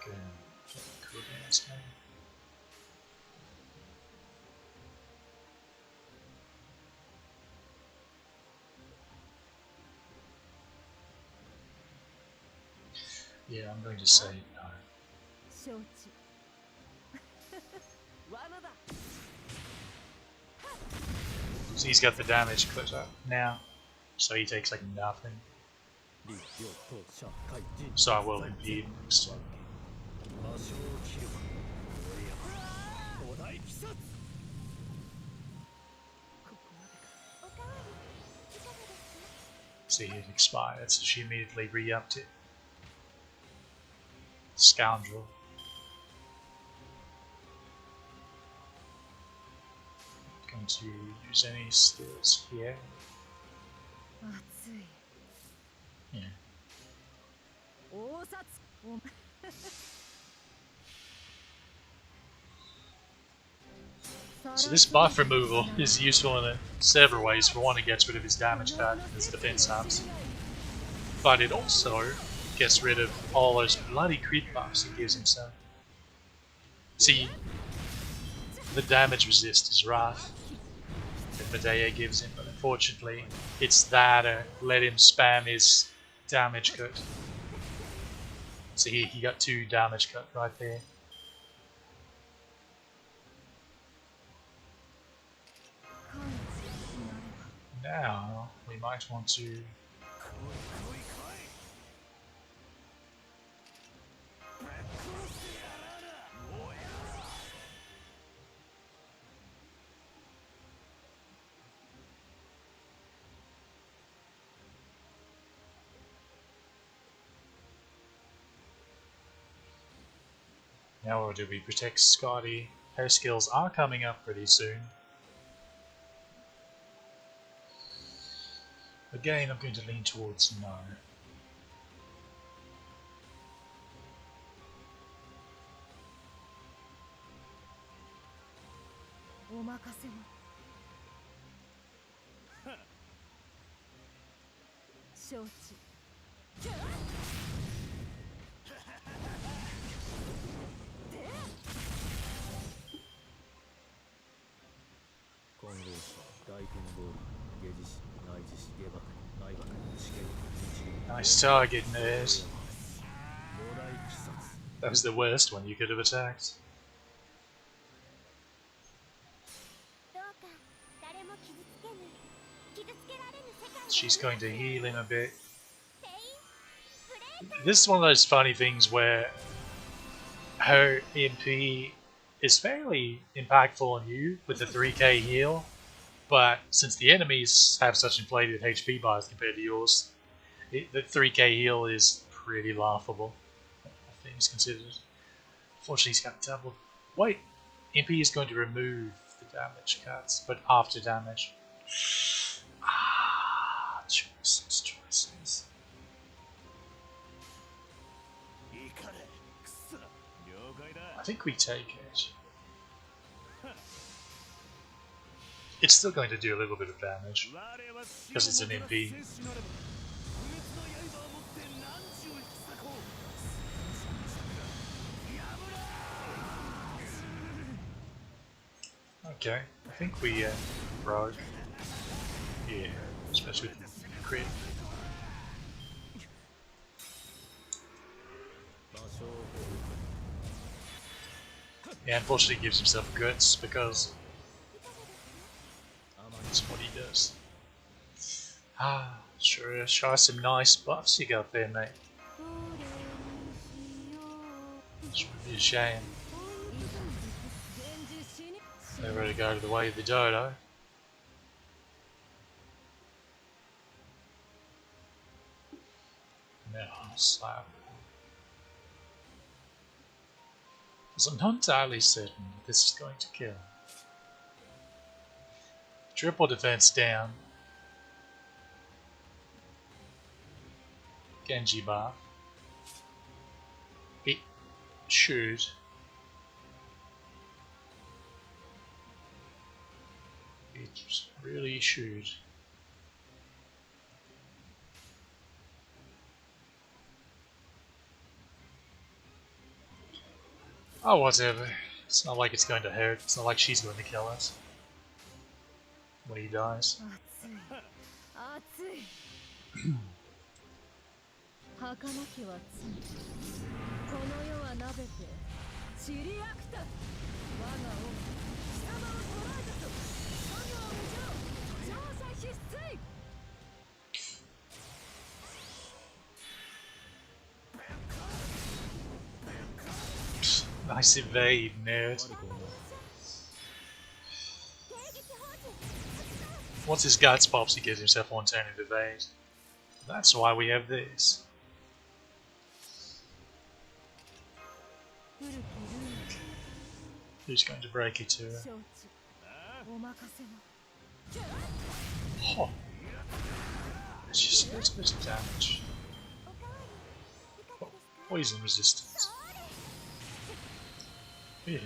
can go and get the cooldowns going. Yeah, I'm going to say no. 承知。罠だ。 So he's got the damage put up now, so he takes like nothing. 立教と社会人 So I will impede next turn. 場所を切る。お題鬼殺。ここまでか。おかわりいかがですか？ See, it expired, so she immediately re-upped it. Scoundrel. Going to use any skills here. 熱い。 Yeah. 大札。お So this buff removal is useful in several ways. For one, it gets rid of his damage card and his defense ups. But it also gets rid of all those bloody crit buffs he gives himself. See, the damage resist is rough that Medea gives him, but unfortunately it's that let him spam his damage cut. See, he got 2 damage cut right there. Now, we might want to... Now what do we protect Scotty? Her skills are coming up pretty soon. Again, I'm going to lean towards no. お任せを。承知。混合大剣ボール下地師内地師下爆内爆試験日 Nice target, nerd. お題鬼殺 That was the worst one you could have attacked. どうか誰も傷つけぬ傷つけられぬ世界 She's going to heal him a bit. ペインプレー This is one of those funny things where her MP is fairly impactful on you with the 3k heal, but since the enemies have such inflated HP bars compared to yours, the 3k heal is pretty laughable, all things considered. Unfortunately, he's got double. Wait, MP is going to remove the damage cuts, but after damage. Ah, choices. いかれくそ了解だ I think we take it. It's still going to do a little bit of damage. 我は死 Because it's an をもたらす MP. 戦士なれば不滅の刃を持って汝を引き裂こうやぶら Okay, I think we broke. Yeah, especially with the crit. 場所を Yeah, unfortunately he gives himself guts because 甘い that's what he does. Ah, sure, show us some nice buffs you got there, mate. どれにしよう This would be a shame. 現実死に Never to go to the way of the dodo. No, slap. Because I'm not entirely certain that this is going to kill. Triple defense down. Genji buff. It should. It really should. Oh, whatever. It's not like it's going to hurt. It's not like she's going to kill us when he dies. 熱い熱い儚きは罪この世はなべて散りあくた我が王貴様を捕らえたと我が無情調査必須 Nice evade, nerd. Once his guts pops, he gives himself one turn of evade. That's why we have this. Who's going to break it to her? Oh. She just does a bit of damage. Oh, poison resistance. Really?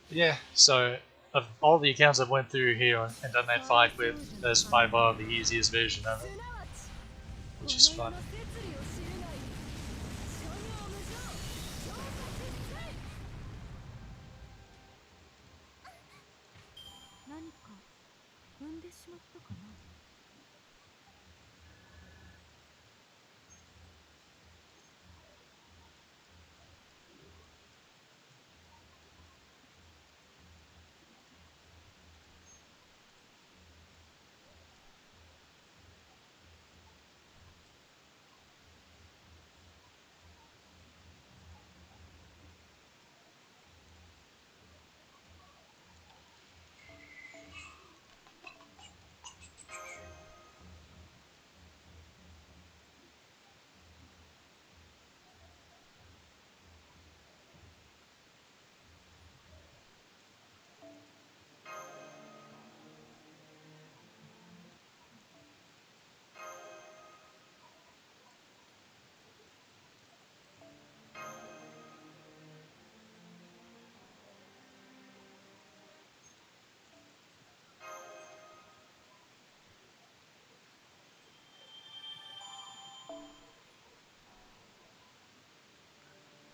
Yeah, so of all the accounts I've went through here and done that fight with, that's by far the easiest version of it, which is fun.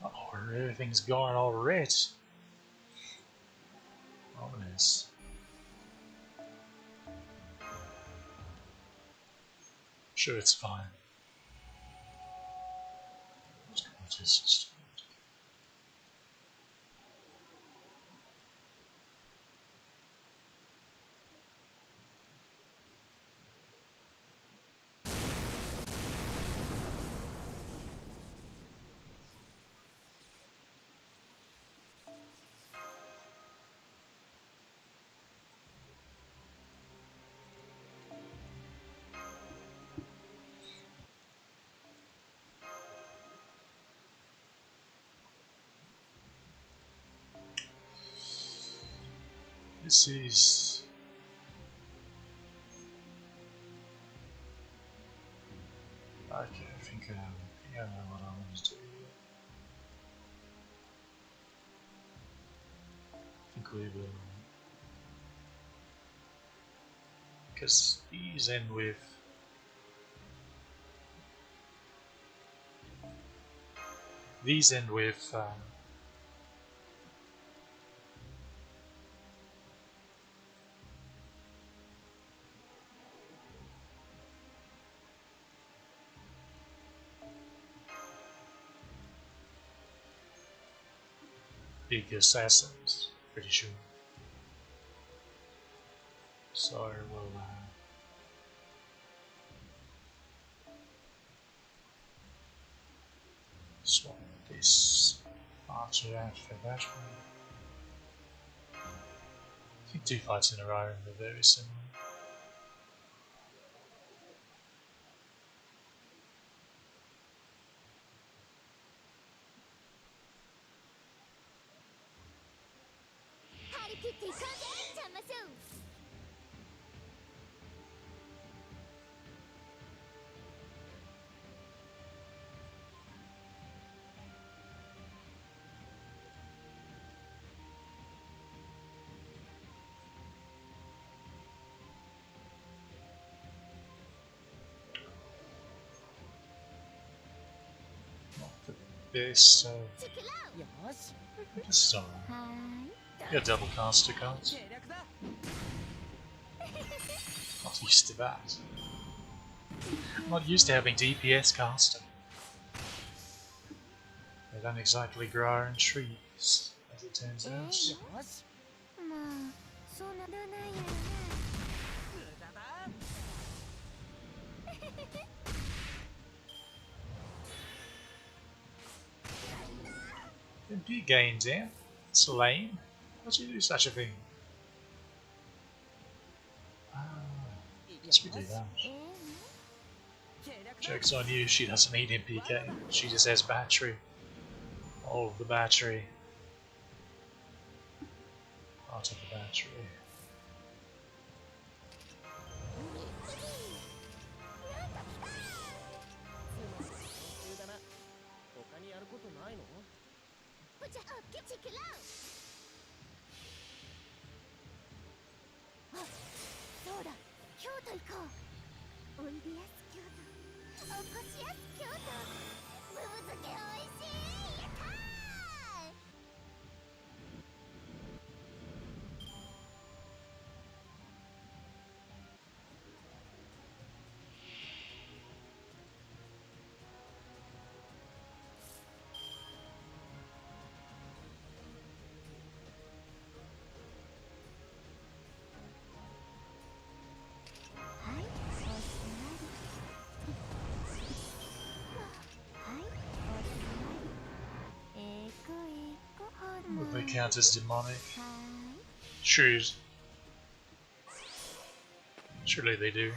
Oh, everything's going all red. Ominous. Sure, it's fine. Just this is... Okay, I think I know what I want to do. I think we will... Because these end with... These end with... big assassins, pretty sure. So we'll swap this archer out for that one. I think 2 fights in a row and they're very similar. this,よし just get a double caster card. 計略だ Not used to that. I'm not used to having DPS caster. They don't exactly grow on trees, as it turns out. よしまあそんなどないやろな無駄だ MP gains in. It's lame. Why'd you do such a thing? Ah, guess we do that. 計略だ Joke's on you, she doesn't need MPK. She just has battery. All of the battery. Part of the battery. つまり練習だな他にやることないの じゃあケチケラウあそうだ京都行こうおいでやす京都おこしやす京都ブブ漬けおいしいやったー はい、おしまり。はい、おしまり。Would they count as demonic? はい。 Shoes. Surely they do.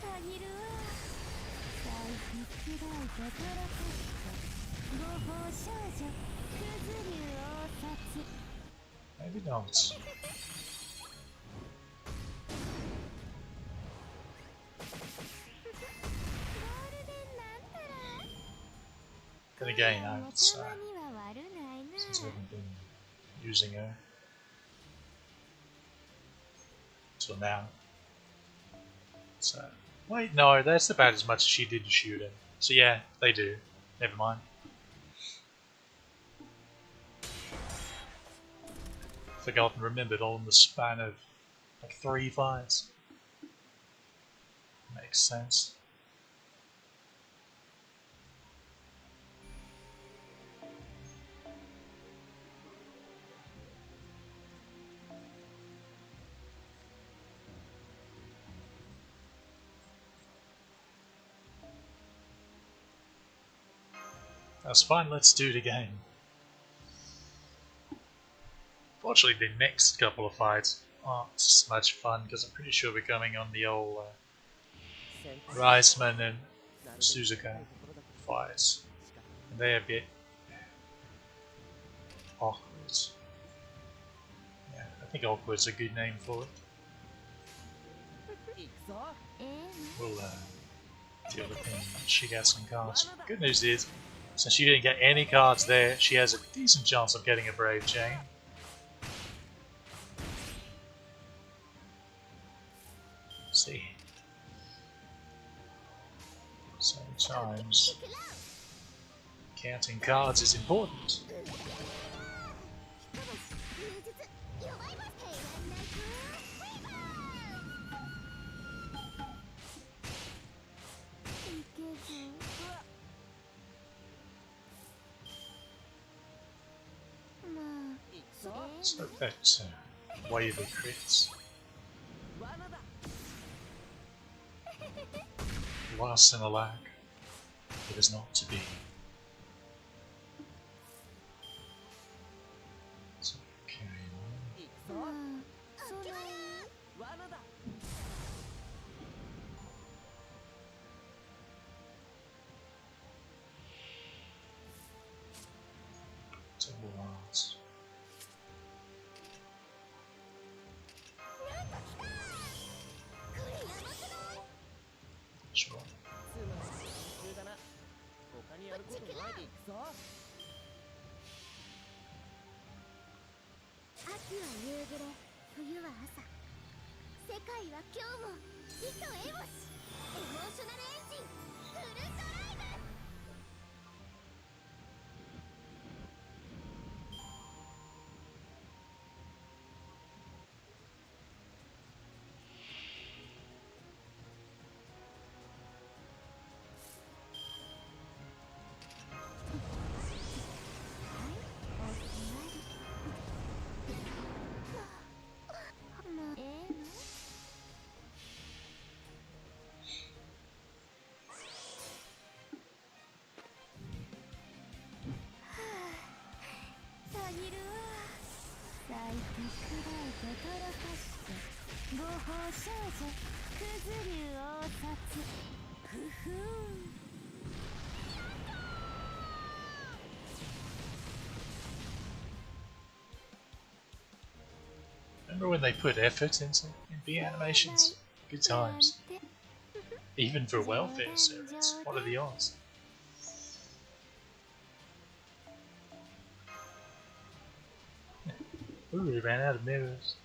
たぎるわ。大気嫌いととろかして合法少女くず流応殺 Maybe not. ゴールデンなんたら Then again, I would say, たまには悪ないな since I haven't been using her till now. So, wait, no, that's about as much as she did to shoot him. So yeah, they do. Never mind. Forgotten, remembered all in the span of like 3 fights. Makes sense. That's fine, let's do it again. Fortunately, the next couple of fights aren't as much fun because I'm pretty sure we're going on the old 先輩 Reisman and なるべく Suzuka 近いところだと fights. しか And they're a bit awkward. Yeah, I think awkward's a good name for it. 行くぞ We'll deal with him when she gets some cards. Good news is, since she didn't get any cards there, she has a decent chance of getting a Brave Chain. See. Sometimes counting cards is important. 弱います平安なくウィーバーいけずまあ行くぞ So that wave of crits. 罠だ Last in a lag. It is not to be. So carry on. 行くぞまあそない罠だ Double lance. これやばくない Sure. つまり練習だな他にやることない行くぞ 秋は夕暮れ冬は朝世界は今日も火とエモシエモーショナルエンジンフルドライブ少女クズ竜王殺ふふん Remember when they put effort into the animations? Good times. Even for welfare servants. What are the odds? Ooh, we ran out of mirrors.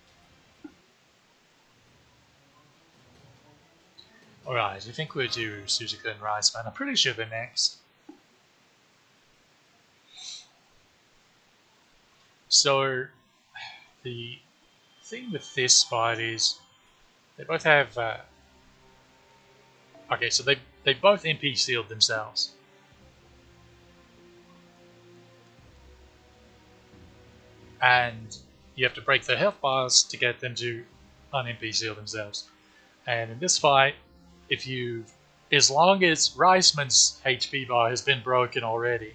Alright, I think we'll do Suzuka and Rice Man. I'm pretty sure they're next. So, the thing with this fight is they both have. Okay, so they both MP sealed themselves. And you have to break their health bars to get them to un-MP seal themselves. And in this fight, as long as Reisman's HP bar has been broken already,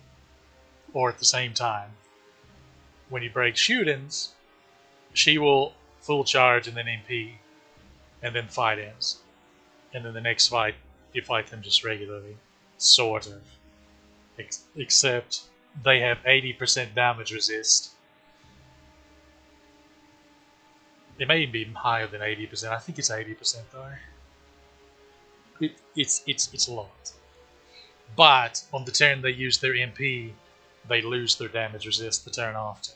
or at the same time, when you break Shuden's, she will full charge and then MP, and then fight ends. And then the next fight, you fight them just regularly. Sort of. Except they have 80% damage resist. It may even be higher than 80%. I think it's 80% though. It's a lot. But on the turn they use their MP, they lose their damage resist the turn after.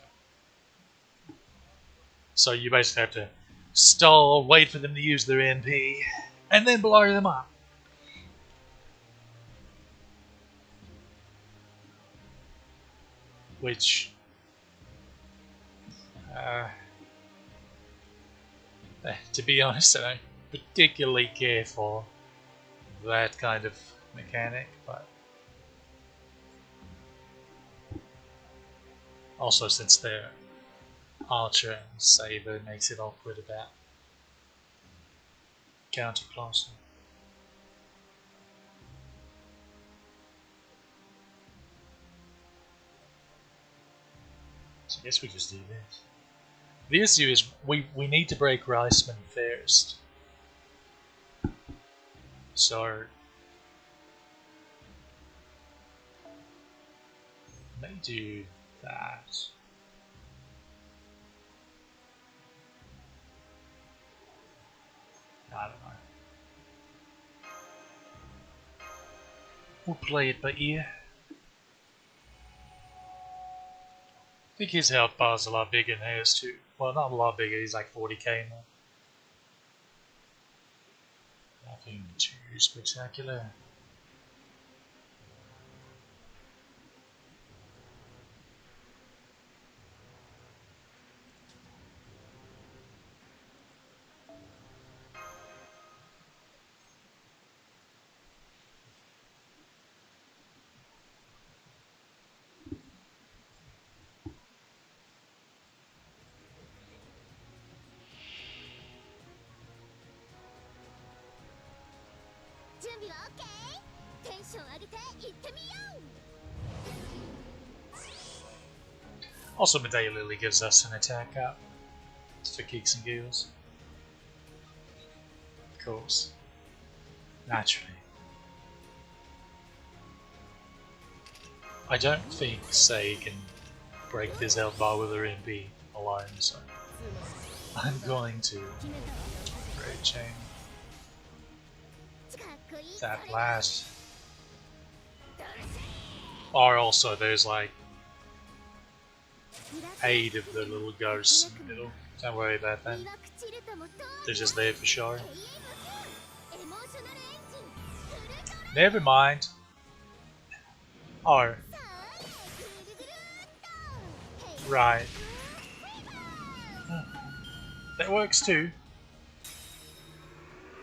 So you basically have to stall, wait for them to use their MP, and then blow them up. Which, to be honest, I don't particularly care for that kind of mechanic, but also since they're Archer and Saber, it makes it awkward about counterclassing. So I guess we just do this. The issue is we need to break Reisman first. So may do that. I don't know. We'll play it by ear. I think his health bar's a lot bigger than hers too. Well, not a lot bigger, he's like 40k now. Nothing too spectacular. Also, Medea Lily gives us an attack up for kicks and giggles. Of course. Naturally. I don't think Sei can break this health bar with her MP alone, so I'm going to Great Chain. That last. Or also there's like 8 of the little ghosts in the middle. Don't worry about that. They're just there for show. Never mind. Oh. Right. That works too.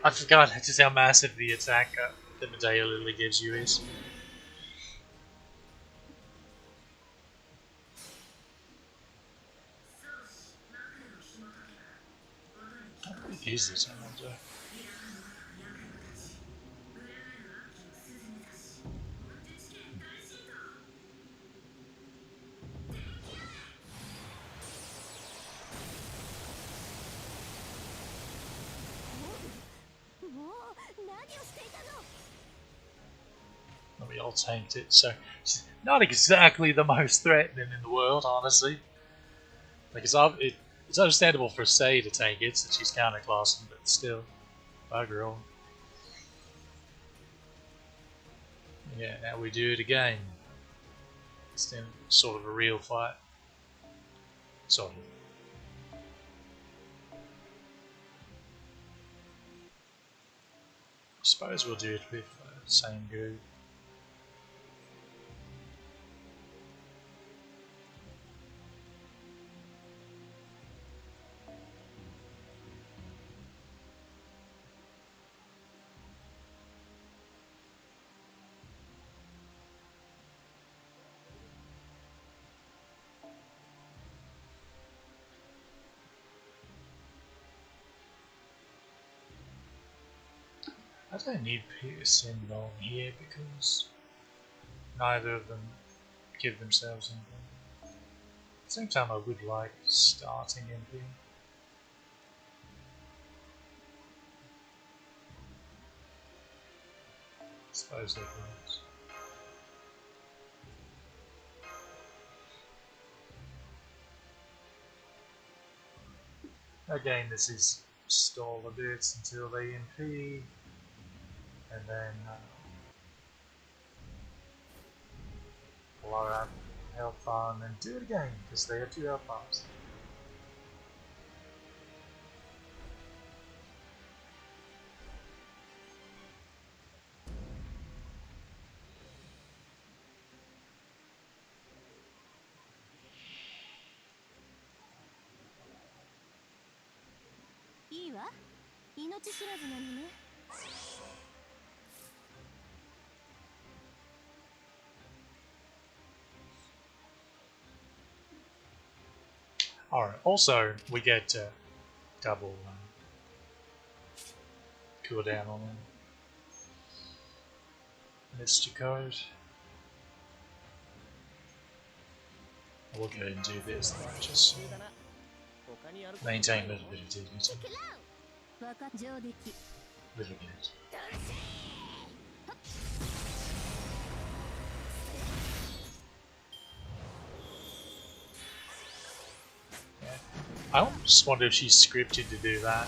I forgot just how massive the attack that Medea Lily gives you is. How big is this? I wonder. we all tanked it, so she's not exactly the most threatening in the world, honestly. Like it's understandable for Sei to tank it since she's counterclassing, but still, bugger all. Yeah, now we do it again. It's then sort of a real fight. Sort of. I suppose we'll do it with same group. I don't need Pearson on here because neither of them give themselves anything. At the same time, I would like starting MP. I suppose they could. Again, this is stall a bit until they MP, and then blow out health bar and then do it again because they have 2 health bars.いいわ、命知らずなのね。Alright, also we get double cooldown on them. Missed your code. We'll go ahead and do this though, just to maintain a little bit of dignity. Little bit. Yeah. I almost wonder if she's scripted to do that.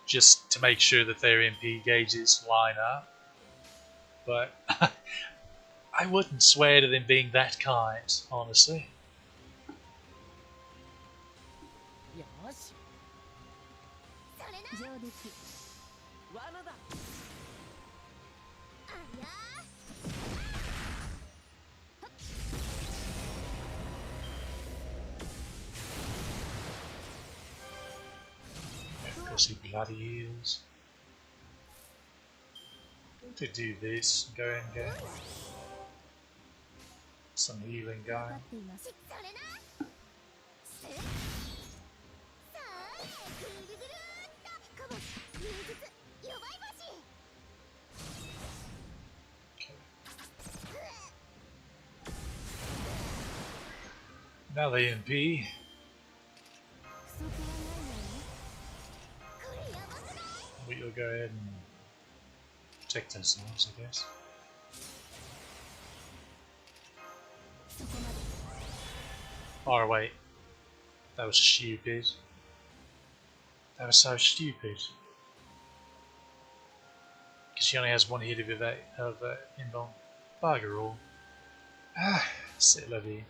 Just to make sure that their MP gauges line up. But I wouldn't swear to them being that kind, honestly. Of course, he bloody heals. To do this, go and get some healing going. Now the MP. We'll go ahead and protect ourselves, I guess. Oh wait, that was stupid. That was so stupid. Because she only has 1 hit of invuln. Bugger all. Ah, c'est la vie.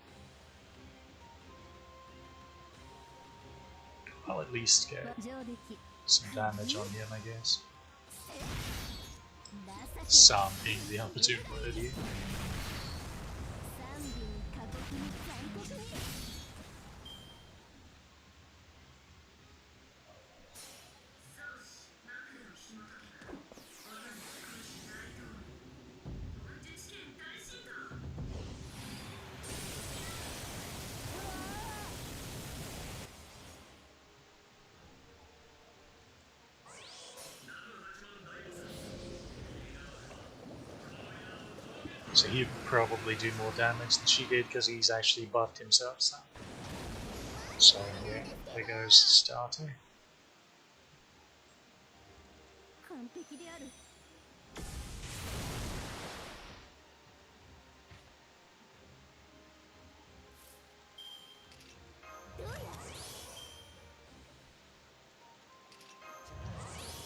I'll at least get some damage on him, I guess. Some being the opportune word here. So he'd probably do more damage than she did because he's actually buffed himself some. So yeah, there goes the starter.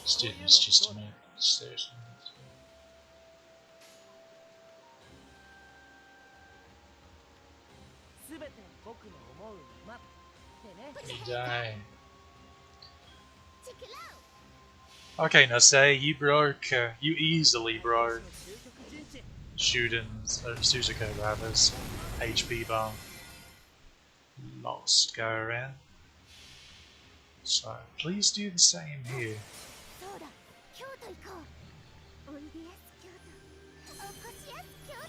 Students just to make certain. 全て僕の思うままってね。 You die. チェクラウ Okay, now say you broke, you easily broke 究極陣地 Shuden's, Suzuka rather's HP bar. Lost go around. So please do the same here. そうだ京都行こうおいでやす京都おこしやす京都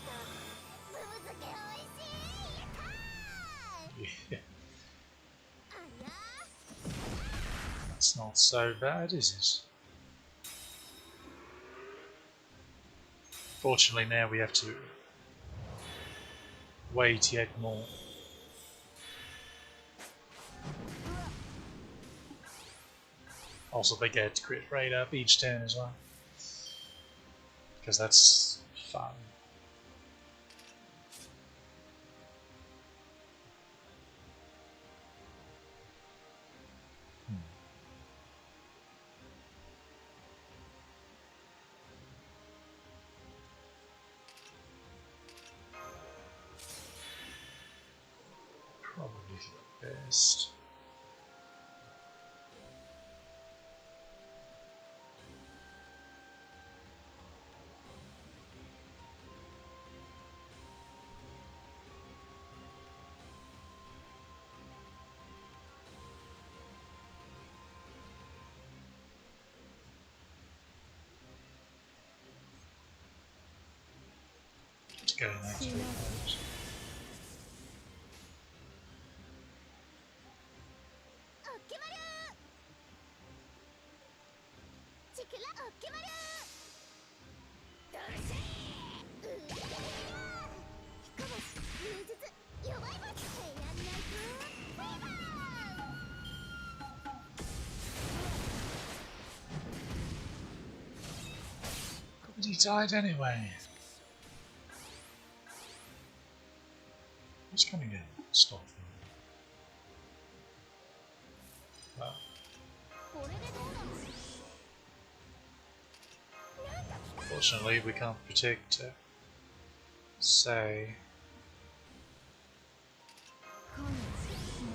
ブブ漬けおいしいやったー Yeah, ありゃ that's not so bad, is it? Fortunately now we have to wait yet more. Also they get crit rate up each turn as well. Because that's fun. Probably for the best. Let's go next week. オッケマルチェクラオッケマルどうしうーひこ星流術弱いバス平安ナイトフェイバー But he died anyway. Who's coming in? Stop. Well, これでどうなの fortunately we can't protect say, 今夜しま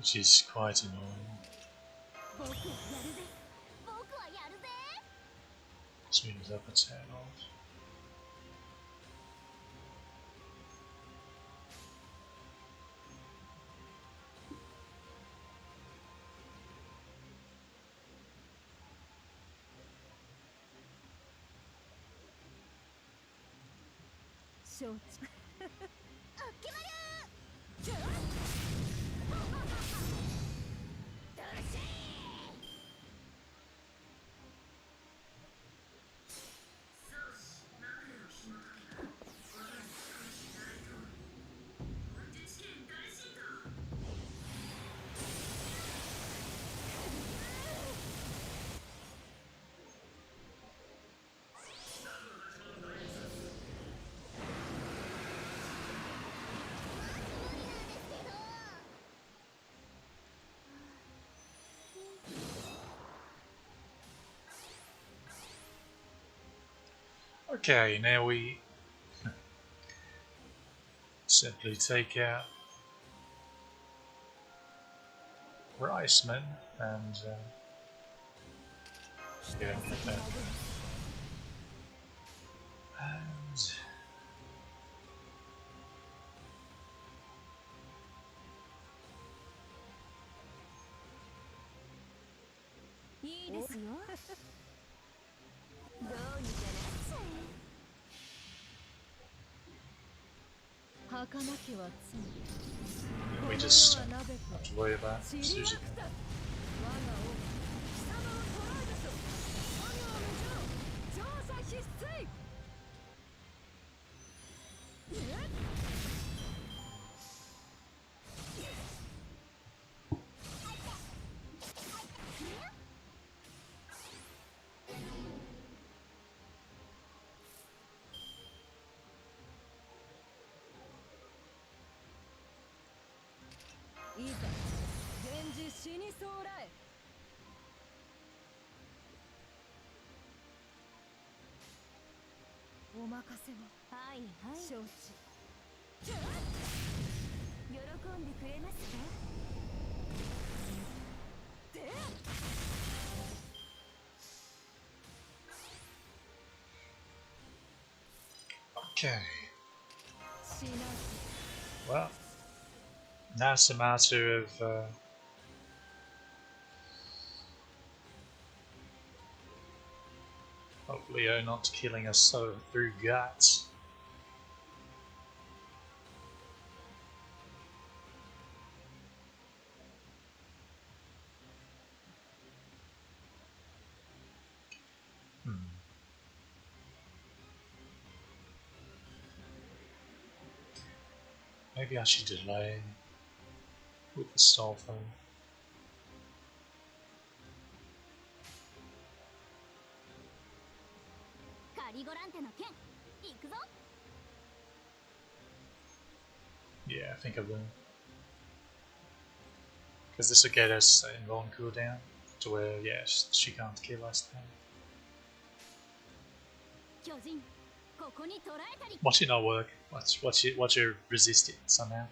which is quite annoying. 僕はやるぜ僕はやるぜ Speeds up a turn off.承知オッケマルどうし無理なんですけど Okay, now we simply take out Riceman and yeah, andいいですよどうにかなっちゃえ儚きは罪 we just have to worry about Suzuka. 我が王貴様を捕らえたぞ我はもちろん調査必須 いざ源氏死にそうらえ任せもはいはい承知喜んでくれますかで Okay. Well, now it's a matter of hopefully not killing us so through guts. Maybe I should delay with the sulfur. カリゴランテの剣行くぞ Yeah, I think I will. Because this will get us in one cooldown to where, yes, she can't kill us then. 巨人ここに捕らえたり Watch it not work. Watch your resist it somehow.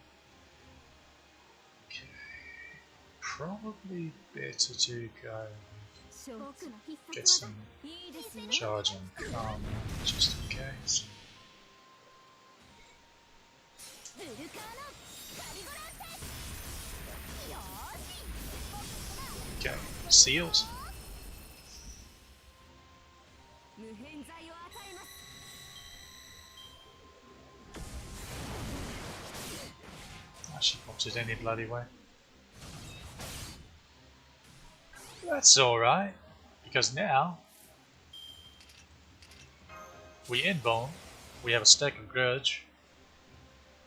Okay. Probably better to go get some charge on karma just in case. ブルカーノカリゴランテよーし Okay, sealed. 無変剤を与えます She popped it any bloody way. That's alright, because now we inbone, we have a stack of grudge,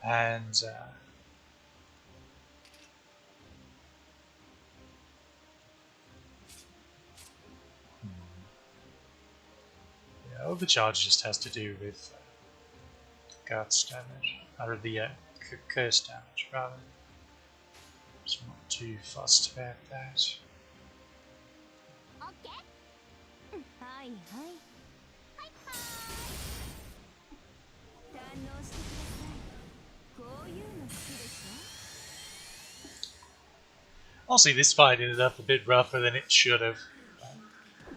and yeah, overcharge just has to do with guts damage, or the curse damage rather. So I'm not too fussed about that. オッケーはいはいはいはい堪能してくださいこういうの好きでしょ Honestly, this fight ended up a bit rougher than it should have.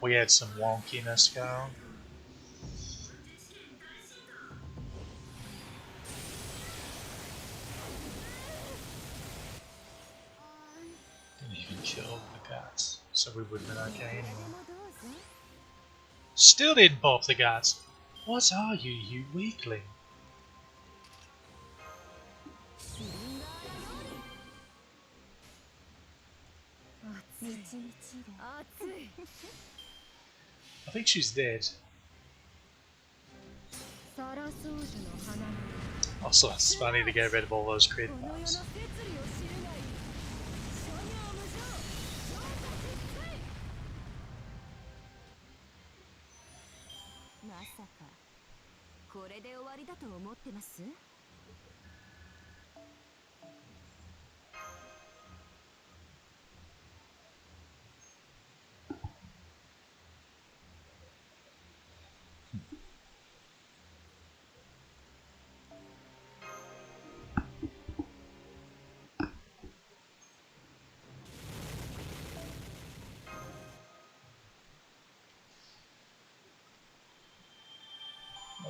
We had some wonkiness going. Didn't even kill the guts, so we would have been okay anyway. Still didn't pop the guts. What are you, you weakling? I think she's dead. Also, it's funny to get rid of all those crit buffs. まさかこれで終わりだと思ってます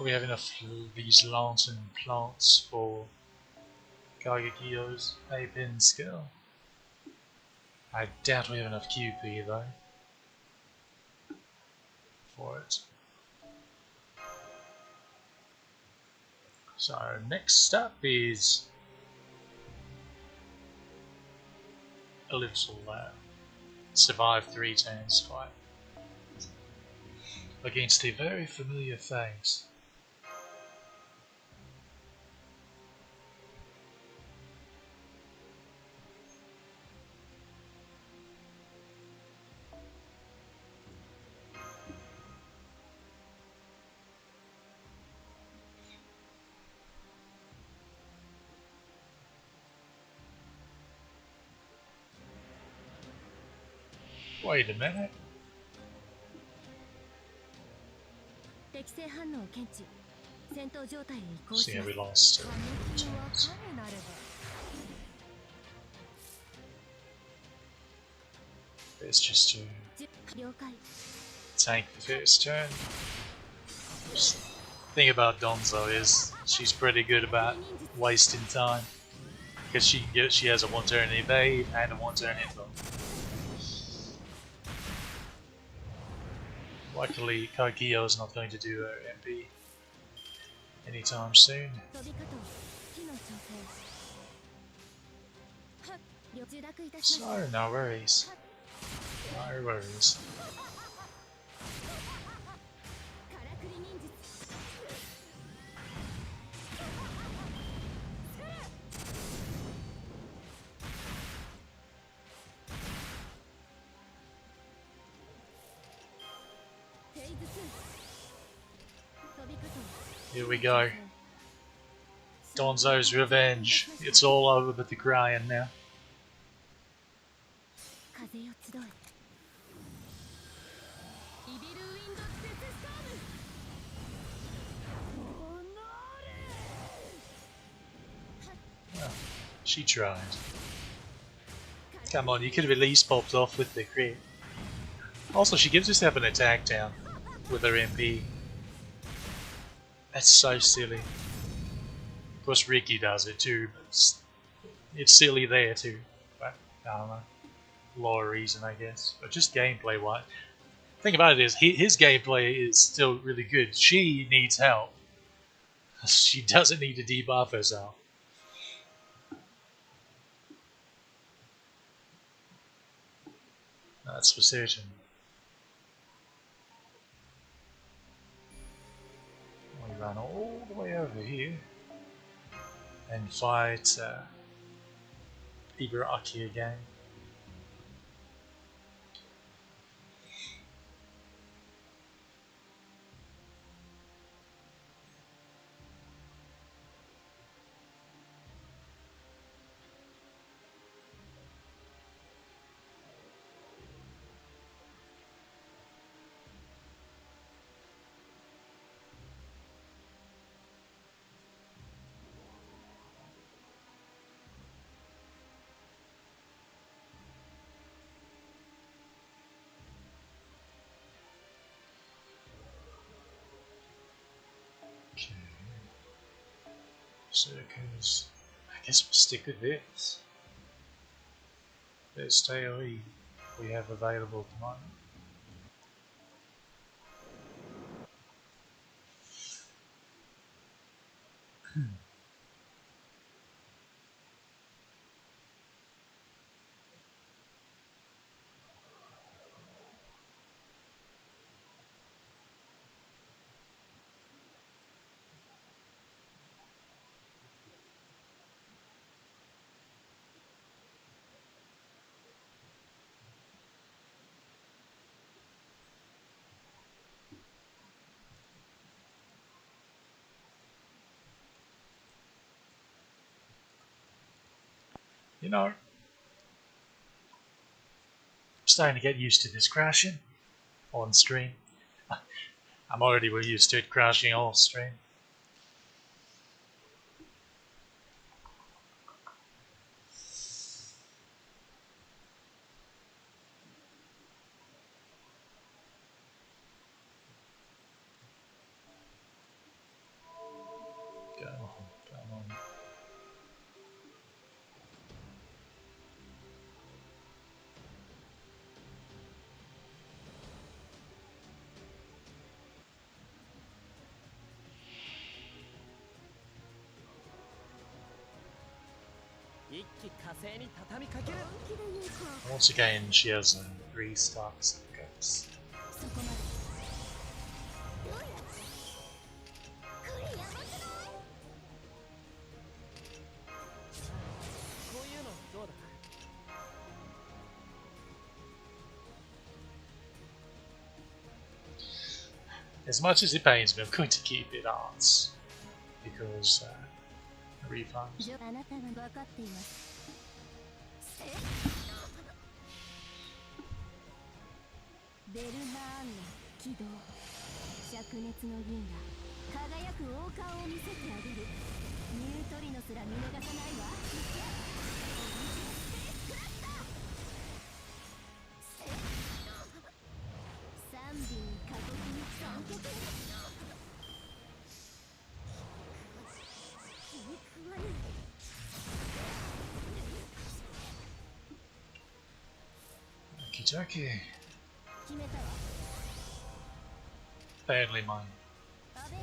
We have enough of these lantern plants for Heian-Kyo's A-pin skill. I doubt we have enough QP though for it. So next up is a little survive 3 turns fight against a very familiar face. Wait a minute. 適正反応を検知戦闘状態へ移行 So し yeah, ます we lost 羽根 two は times. 亀なれば It's just to 了解 tank the first turn. Just the thing about Donzo is she's pretty good about wasting time because she has a 1-turn evade and a 1-turn info. Luckily, Kageyo's not going to do her MP anytime soon. 飛び方を火の調整はっ受諾いたします So no worries. No worries. からくり忍術 フェーズ2飛び方を Here we go. Donzo's revenge. It's all over with the Gryan now. 風よ集えイビルウィンドスペスストーム She tried. Come on, you could have at least popped off with the crit. Also, she gives herself an attack down with her MP. That's so silly. Of course, Ricky does it too, but it's silly there too. But I don't know. Lore reason, I guess. But just gameplay wise. The thing about it is, his gameplay is still really good. She needs help. She doesn't need to debuff herself. That's for certain. We run all the way over here and fight Ibaraki again. Okay. Circus. I guess we'll stick with this. Best AoE we have available at the moment. You know, I'm starting to get used to this crashing on stream. I'm already well used to it crashing off stream. Go on, go on. Once again, she has 3 stocks of guts. そこまでどうやこれやばくないこういうのどうだ As much as it pains me, I'm going to keep it arts because refunds. あなたは分かっていますベルナーンの起動灼熱の銀河輝く王冠を見せてあげる。ニュートリノすら見逃さないわ。三尾に過酷に三極に気に食わぬ。Okie dokie. 決めたわ。 Apparently my アベン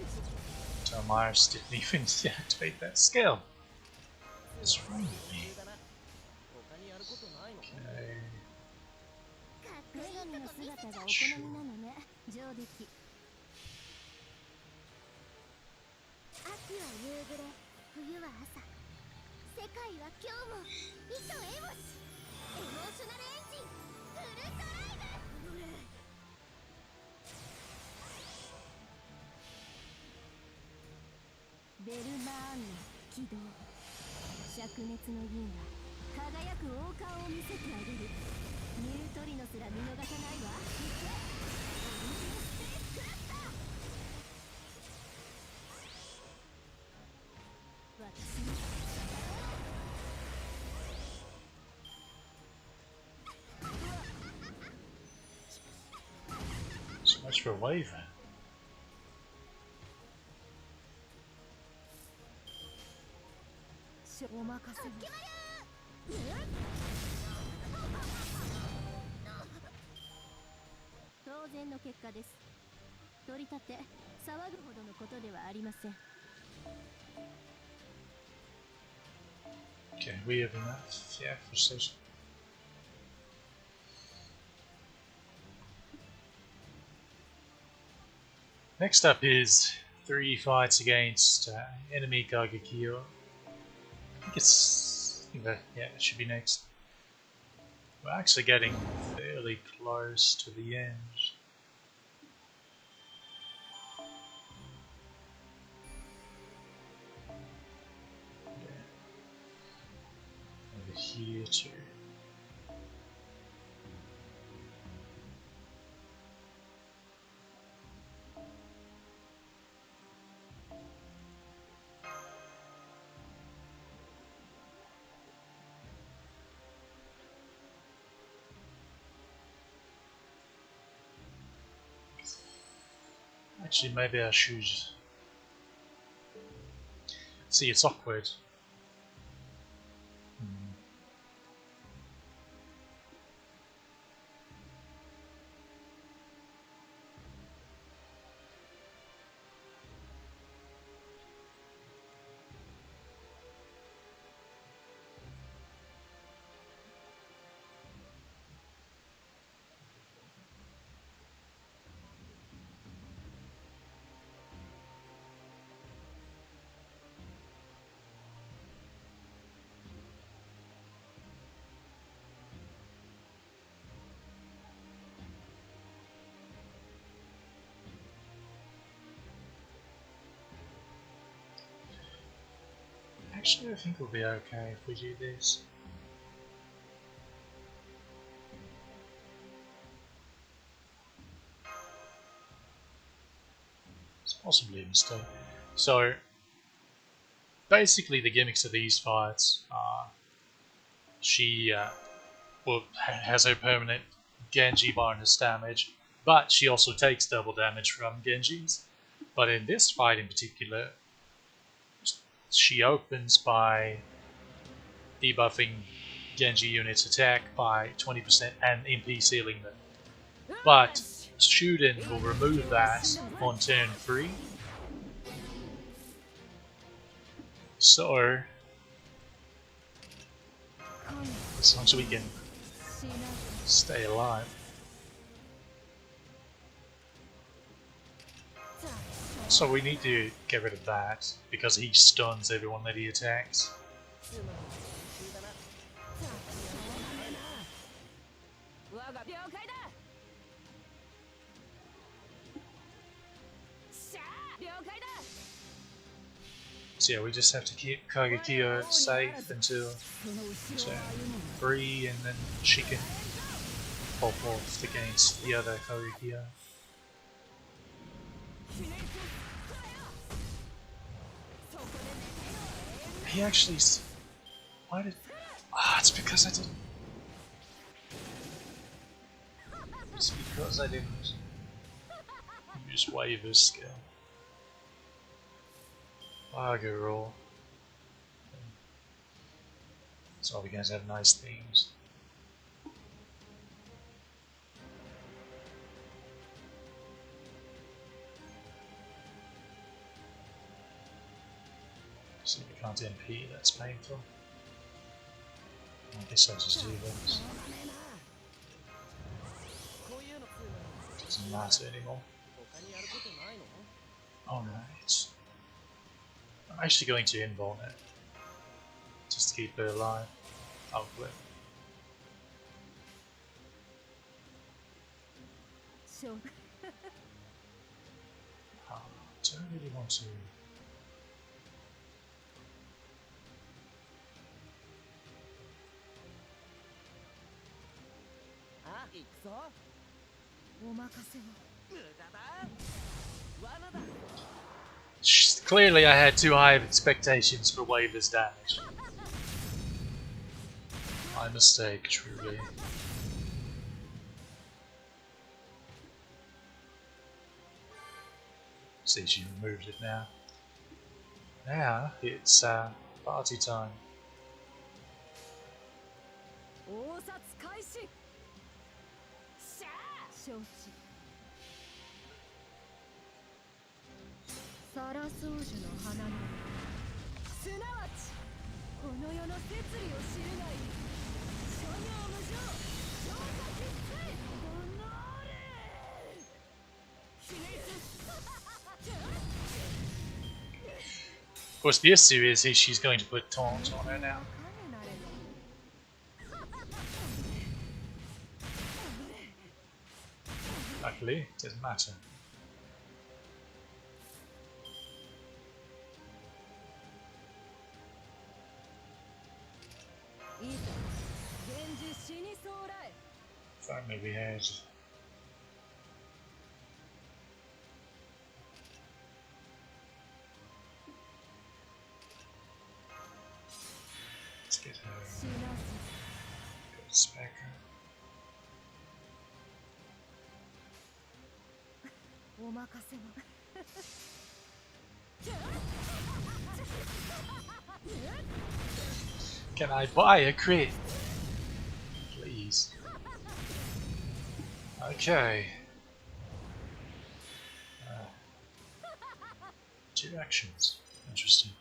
チ Tomaris didn't even deactivate that skill. What's wrong with me? 他にやることないの？ Okay. 女神の姿がお好みなのね、上出来。秋は夕暮れ、冬は朝。世界は今日も糸エモシ。エモーショナルエンジン、フルドライブ。ベルマーンの起動。灼熱の銀が輝く王冠を見せてあげる。ニュートリノすら見逃さないわ。私に So much for waving. お任せを。当然の結果です。取り立て、騒ぐほどのことではありません。 Okay, we have enough. Yeah, for station. Next up is 3 fights against enemy Heian-Kyo. I think that, yeah, it should be next. We're actually getting fairly close to the end. Yeah. Over here too. Actually, maybe I should. See, it's awkward. Actually, I think we'll be okay if we do this. It's possibly a mistake. So, basically the gimmicks of these fights are she has her permanent Genji bonus damage, but she also takes double damage from Genjis. But in this fight in particular, she opens by debuffing Genji units' attack by 20% and MP sealing them. But Shuden will remove that on turn 3. So, as long as we can stay alive. So we need to get rid of that, because he stuns everyone that he attacks. So yeah, we just have to keep Heian-Kyo safe until turn 3, and then she can pop off against the other Heian-Kyo. He actually. Why did? Ah, it's because I didn't. It's because I didn't use Waver's skill. Lager roll. So we guys have nice themes. See, we can't NP, that's painful. I guess I'll just do this. Doesn't matter anymore. Alright. I'm actually going to invuln it. Just to keep it alive. I'll quit. Don't really want to. Clearly I had too high of expectations for Waver's damage. My mistake, truly. See, she removed it now. Now it's party time. Of course, the issue is she's going to put taunt on her now. Luckily, it doesn't matter. If only we had. Let's get her. Go to Specker. Can I buy a crit? Please. Okay. 2 actions. Interesting.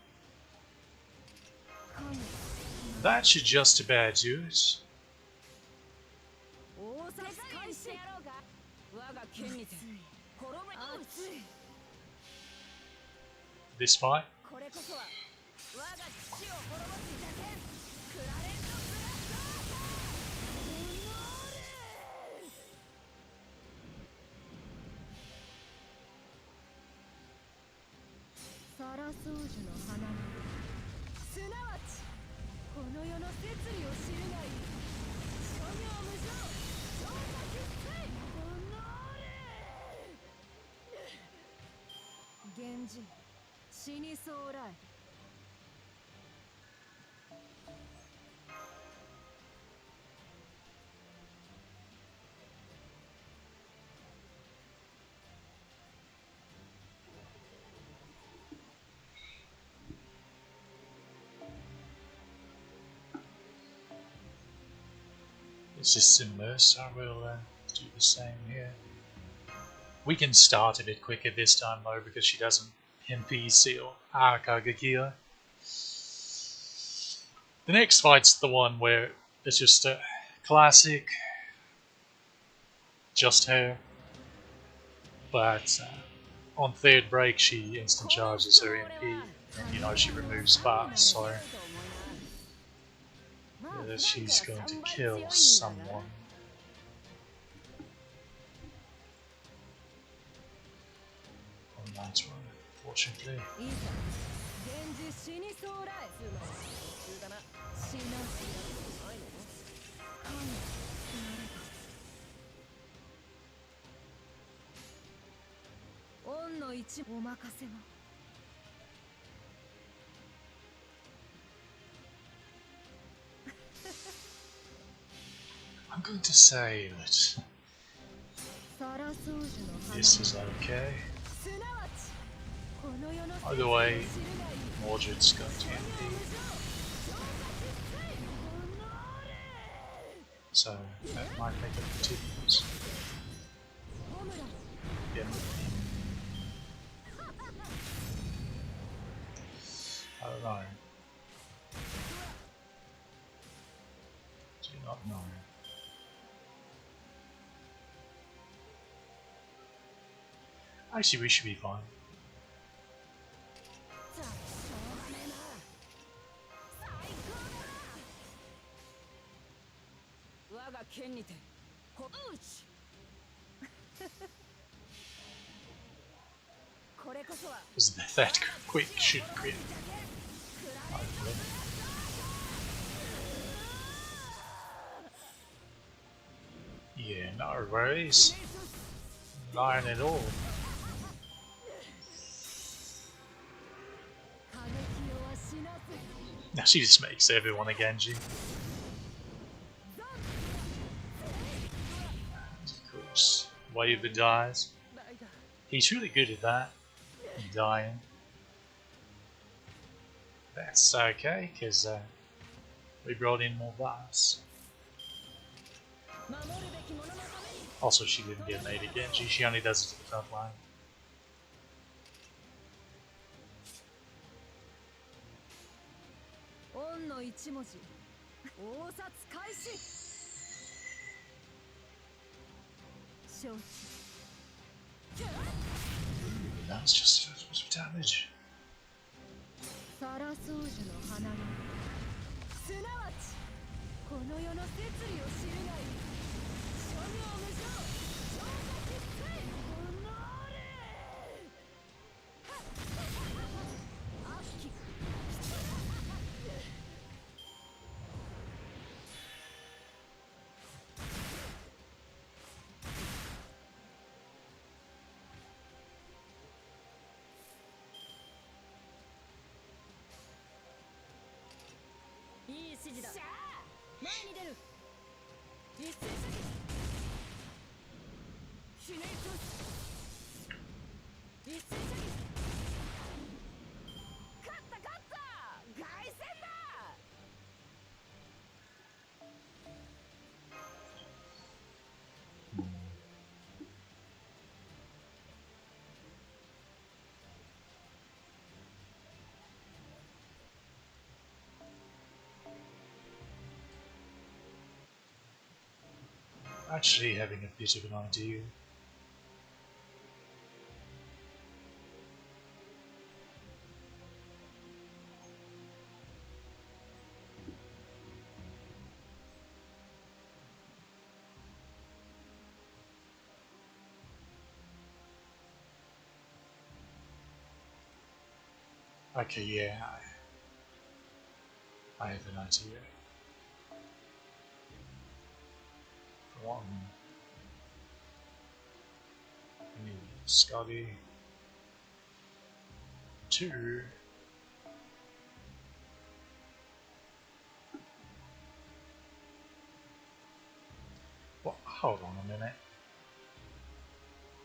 That should just about do it. This fight? It's just similar, so we'll do the same here. We can start a bit quicker this time though, because she doesn't MP seal Kagakia. The next fight's the one where it's just a classic, just her. But on third break she instant charges her MP, and you know she removes sparks, so she's going to kill someone. Oh, nice one, fortunately. going to say that this is okay. Either way, Mordred's got TNT. So that might make a difference. Yeah. I don't know. Do not know. Actually, we should be fine. Because that quick should crit. Yeah, no worries. None at all. Now she just makes everyone a Genji. And of course, Waver dies. He's really good at that. Dying. That's okay, because we brought in more buffs. Also, she didn't get made again. She only does it to the front line. That's just supposed to be damage. Actually having a bit of an idea. Okay, yeah, I have an idea. For one, we need Scotty. 2, what? Hold on a minute.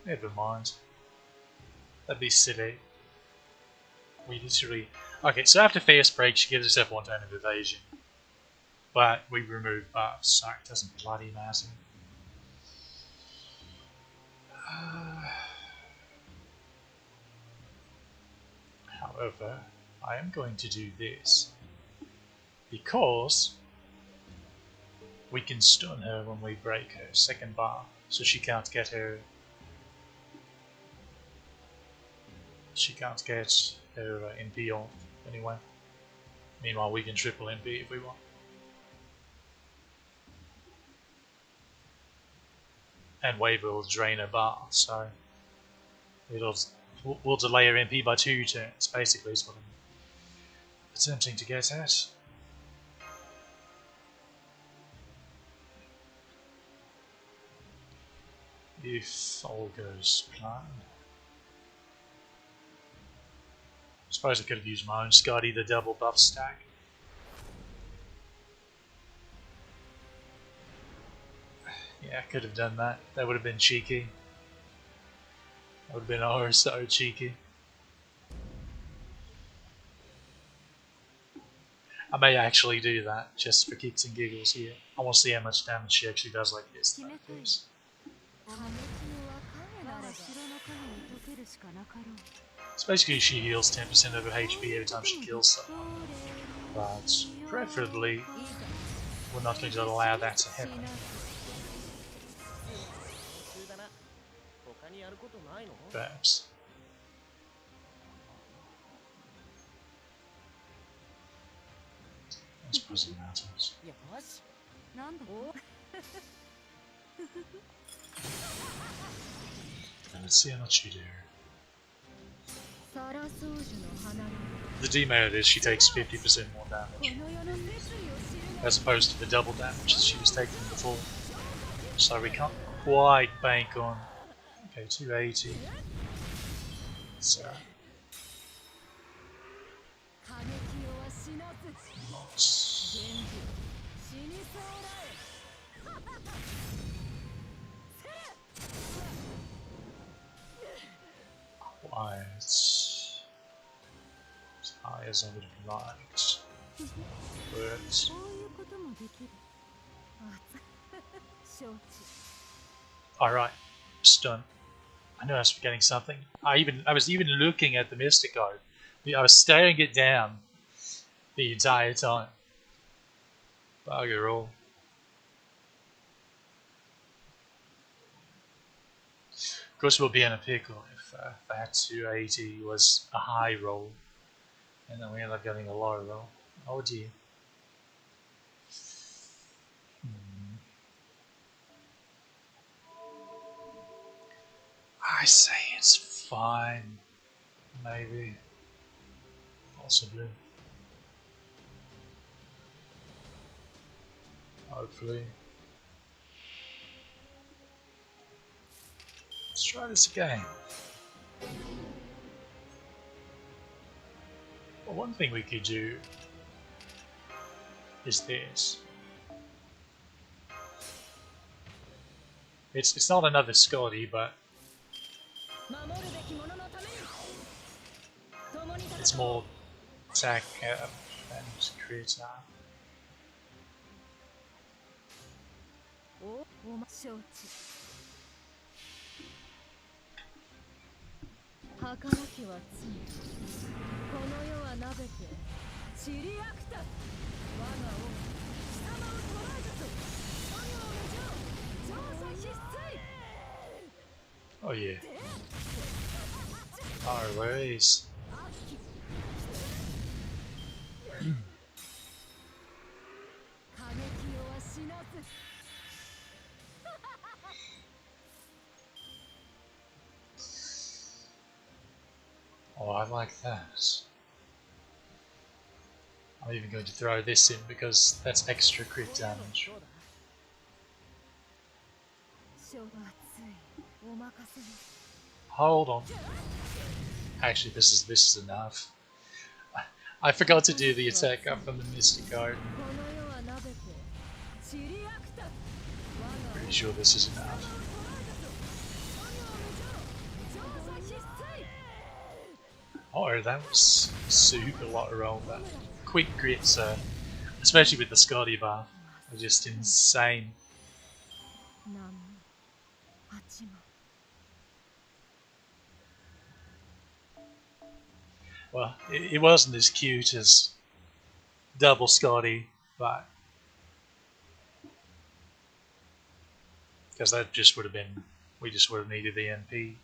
Never mind. That'd be silly. We literally... Okay, so after Fierce Break, she gives herself 1 turn of evasion. But we remove buffs, so it doesn't bloody matter. However, I am going to do this. Because we can stun her when we break her second bar, so she can't get her... She can't get her MP off anyway. Meanwhile, we can triple MP if we want. And Waver will drain her bar, so we'll delay her MP by 2 turns, basically, is what I'm attempting to get at. If all goes plan. I suppose I could have used my own Scotty, the double buff stack. Yeah, I could have done that. That would have been cheeky. That would have been oh so cheeky. I may actually do that just for kicks and giggles here. I want to see how much damage she actually does like this in that case. So basically she heals 10% of her HP every time she kills someone. But preferably, we're not going to allow that to happen. 優秀だな。他にやることないの？ Perhaps. I suppose it matters. よし。 なんだ Let's see how much you do. The demerit is she takes 50% more damage, as opposed to the double damage that she was taking before. So we can't quite bank on. Okay, 280. So. Quite as high as I would have liked. But alright, stun. I knew I was forgetting something. I was even looking at the Mystic Card. I was staring it down the entire time. Bugger all. Of course we'll be in a pickle if that 280 was a high roll. And then we end up getting a low roll. Oh dear. I say it's fine. Maybe. Possibly. Hopefully. Let's try this again. Well, one thing we could do is this. It's not another Scotty, but it's more attack and crit. Oh yeah. Our ways. Oh, I like that. I'm even going to throw this in because that's extra crit damage. Hold on. Actually, this is enough. I forgot to do the attack up from the Mystic Card. Pretty sure this is enough. Oh, that was super lot of roll. That quick grits, especially with the Scotty buff, are just insane. Well, it wasn't as cute as double Scotty, but because that just would have been, we just would have needed the NP.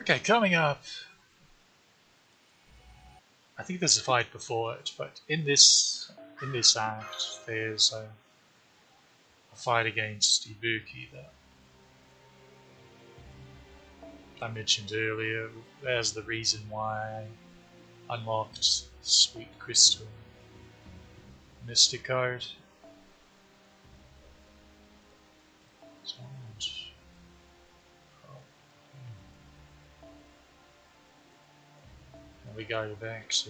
Okay, coming up. I think there's a fight before it, but in this act, there's a fight against Ibuki that I mentioned earlier. There's the reason why I unlocked Sweet Crystal Mystic Card. And we go back to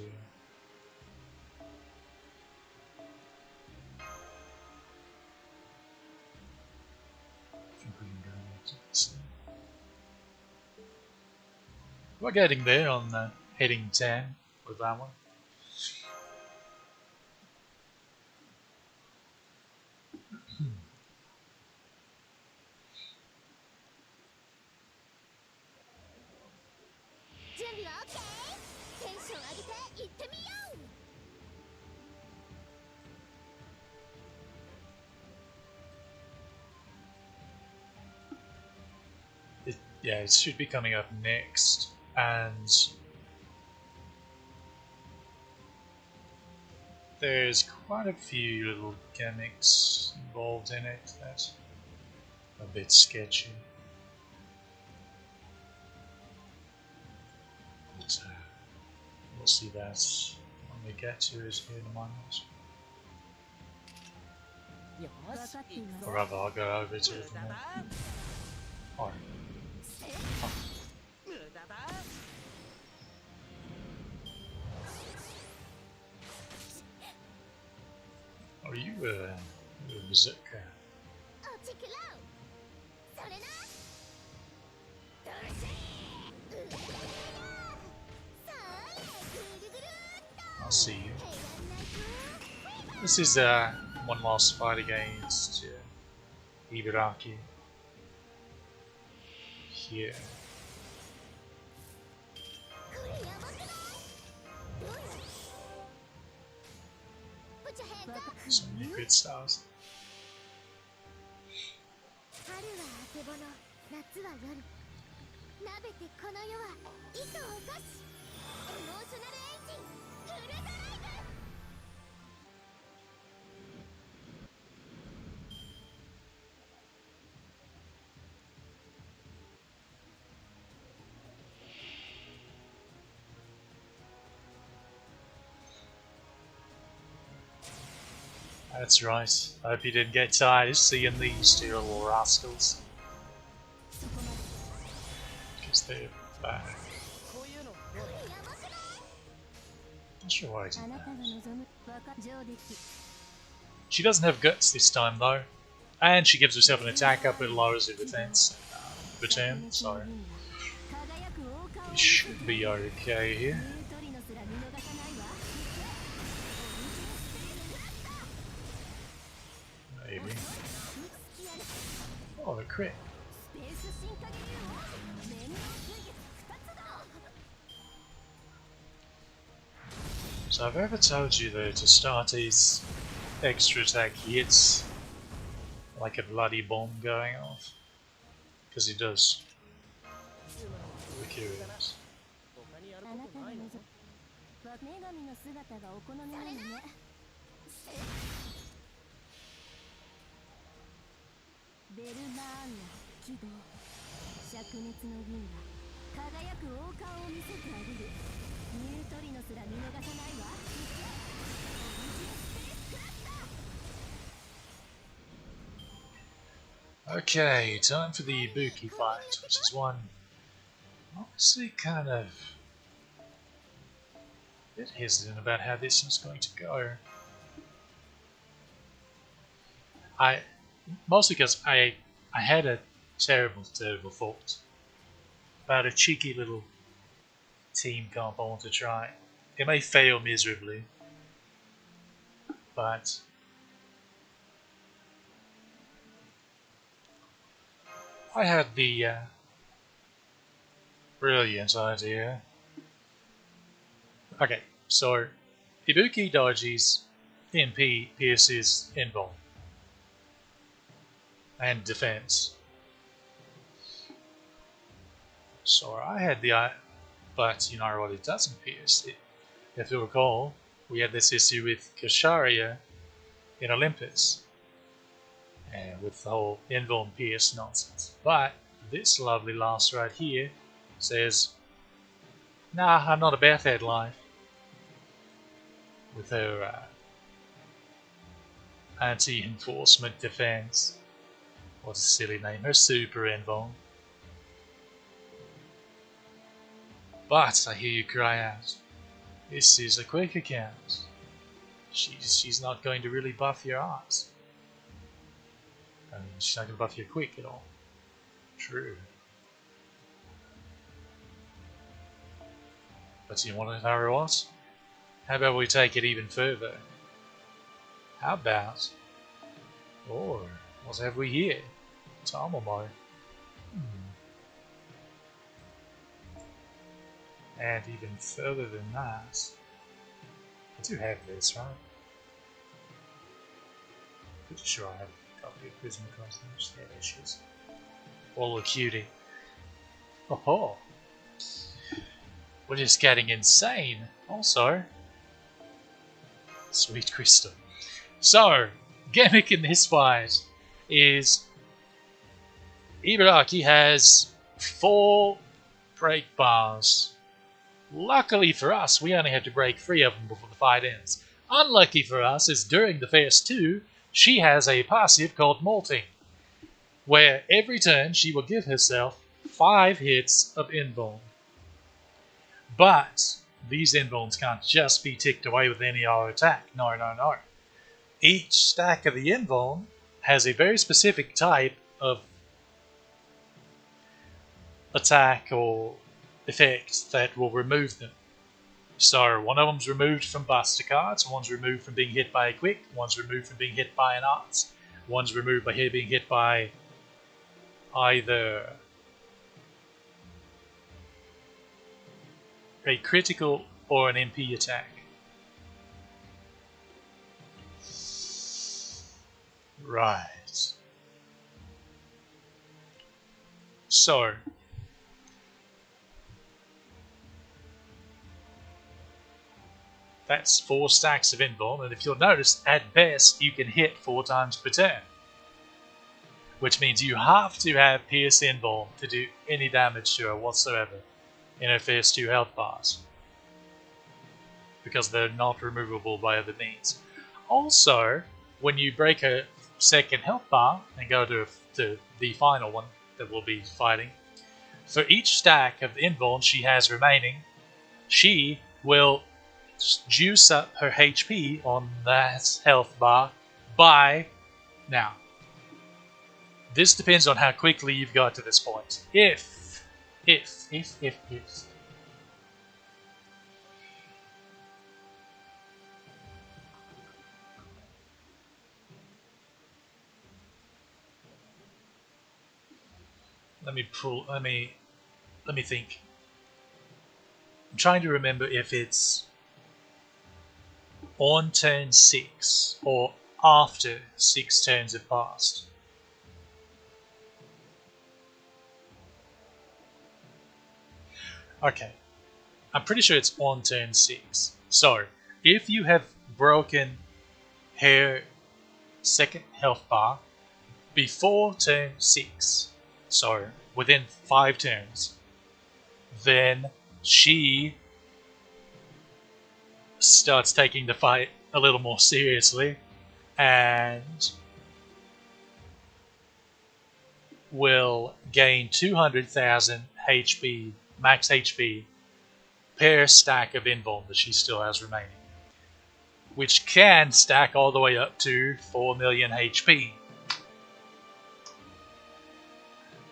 we're getting there on heading 10 with that one. Yeah, it should be coming up next, and there's quite a few little gimmicks involved in it that are a bit sketchy. But we'll see that when we get to it here in a moment. Or rather, I'll go over to it more. Oh. Are you a berserker? I'll see you. This is one last fight against Ibaraki. Here. So many good stars. That's right. I hope you didn't get tired of seeing these two little rascals. Because they're bad. Not sure why I did that. She doesn't have guts this time though. And she gives herself an attack up and lowers her defense return, so we should be okay here. Maybe. Oh, the crit. So I've ever told you though to start his extra attack hits like a bloody bomb going off, because he does. We're curious. Okay, time for the Ibuki fight, which is one obviously kind of a bit hesitant about how this one's going to go. Mostly because I had a terrible thought about a cheeky little team comp I want to try. It may fail miserably, but I had the brilliant idea. Okay, so Ibuki dodges, MP pierces invuln and defense. So I had the but you know what, it doesn't pierce. If you recall, we had this issue with Kasharia in Olympus, and with the whole invuln pierce nonsense. But this lovely lass right here says, nah, I'm not about that life. With her anti-enforcement defense. What's a silly name? Her super invuln. But I hear you cry out, this is a quick account. She's not going to really buff your ass. I mean, she's not going to buff you quick at all. True. But you want to know what? How about we take it even further? How about... Or, what have we here? Tamamo. And even further than that... I do have this, right? Pretty sure I have a copy of Prism Cosmos. Yeah, there she is. All a cutie. Oh, we're just getting insane. Also, sweet crystal. So, gimmick in this fight is Ibaraki has 4 break bars. Luckily for us, we only have to break 3 of them before the fight ends. Unlucky for us is during the phase 2, she has a passive called Molting, where every turn she will give herself 5 hits of invuln. But these invulns can't just be ticked away with any other attack. No, no, no. Each stack of the invuln has a very specific type of attack or effect that will remove them. So one of them's removed from buster cards, one's removed from being hit by a quick, one's removed from being hit by an arts, one's removed by being hit by either a critical or an MP attack. Right. So that's 4 stacks of invuln, and if you'll notice, at best you can hit 4 times per turn. Which means you have to have Pierce Invuln to do any damage to her whatsoever in her first 2 health bars. Because they're not removable by other means. Also, when you break her second health bar and go to the final one that we'll be fighting, for each stack of invuln she has remaining, she will juice up her HP on that health bar by... Now, this depends on how quickly you've got to this point. If. Let me think. I'm trying to remember if it's on turn 6 or after 6 turns have passed. Okay, I'm pretty sure it's on turn 6. So, if you have broken her second health bar before turn 6, so within 5 turns, then she starts taking the fight a little more seriously and will gain 200,000 HP, max HP, per stack of invuln that she still has remaining, which can stack all the way up to 4 million HP.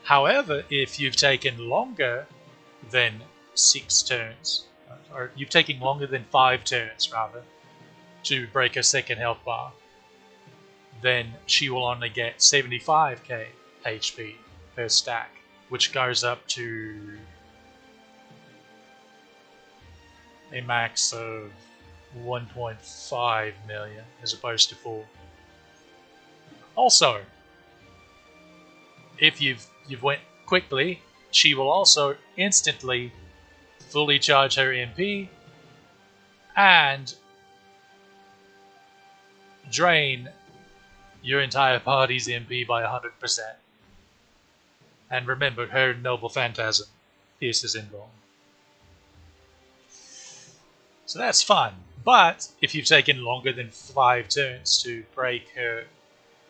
However, if you've taken longer than 6 turns, or you've taken longer than 5 turns rather, to break a second health bar, then she will only get 75k HP per stack, which goes up to a max of 1.5 million as opposed to 4. Also, if you've went quickly she will also instantly fully charge her MP and drain your entire party's MP by 100%. And remember, her Noble Phantasm pierces Invuln. So that's fun. But if you've taken longer than 5 turns to break her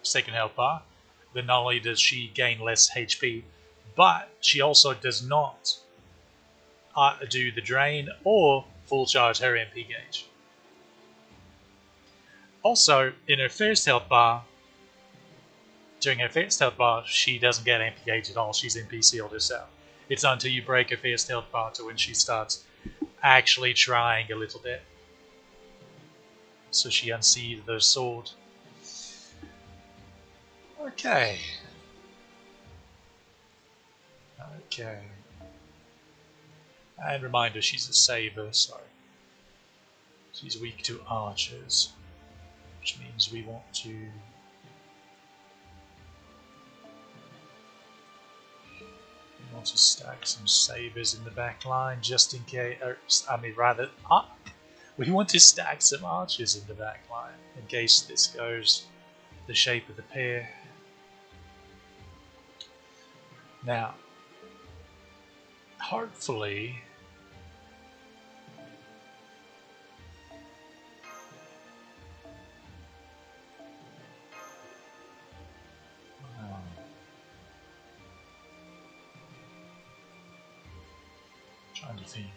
second health bar, then not only does she gain less HP, but she also does not do the drain or full charge her MP gauge. Also, in her first health bar, during her first health bar, she doesn't get MP gauge at all. She's MP sealed herself. It's until you break her first health bar to when she starts actually trying a little bit. So she unsheathed the sword. Okay. Okay. And reminder, she's a saber, so she's weak to archers, which means we want to stack some sabers in the back line just in case. We want to stack some archers in the back line in case this goes the shape of the pair. Now, hopefully, trying to think.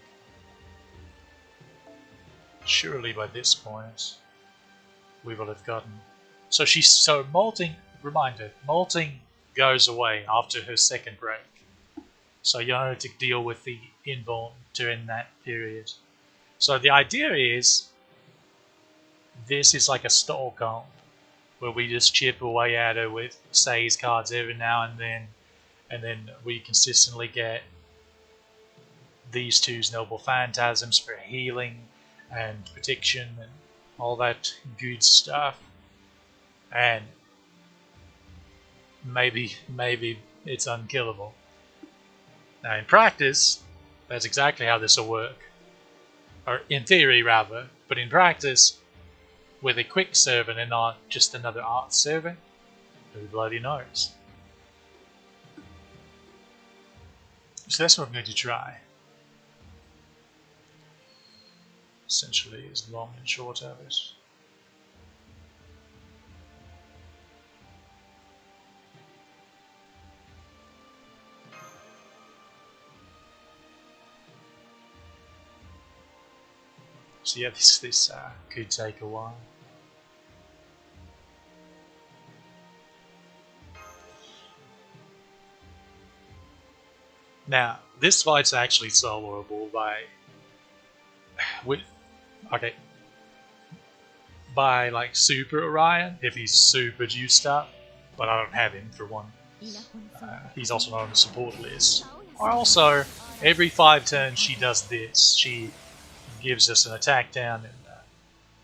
Surely by this point we will have gotten. So molting. Reminder: molting goes away after her second break. So you don't have to deal with the invuln during that period. So the idea is, this is like a stall comp where we just chip away at her with Say's cards every now and then we consistently get these two's Noble Phantasms for healing and protection and all that good stuff. And maybe it's unkillable. Now in practice, that's exactly how this will work. Or in theory rather, but in practice, with a quick servant and not just another art servant, who bloody knows. So that's what I'm going to try. Essentially is long and short of it. So yeah, this could take a while. Now, this fight's actually solvable by like Super Orion, if he's super juiced up, but I don't have him for one. He's also not on the support list. Or also, every 5 turns she does this. She gives us an attack down and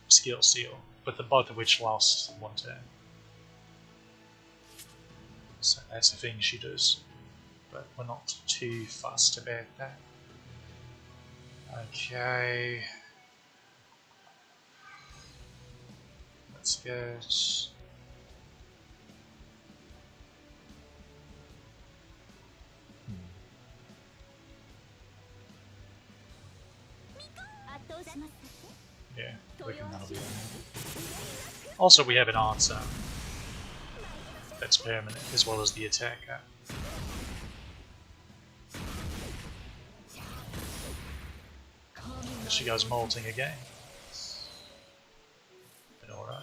skill seal, but both of which last 1 turn. So that's the thing she does, but we're not too fussed about that. Okay. Let's get... Yeah, looking that'll be enough. Also, we have an answer that's permanent, as well as the attacker. She goes molting again. But alright.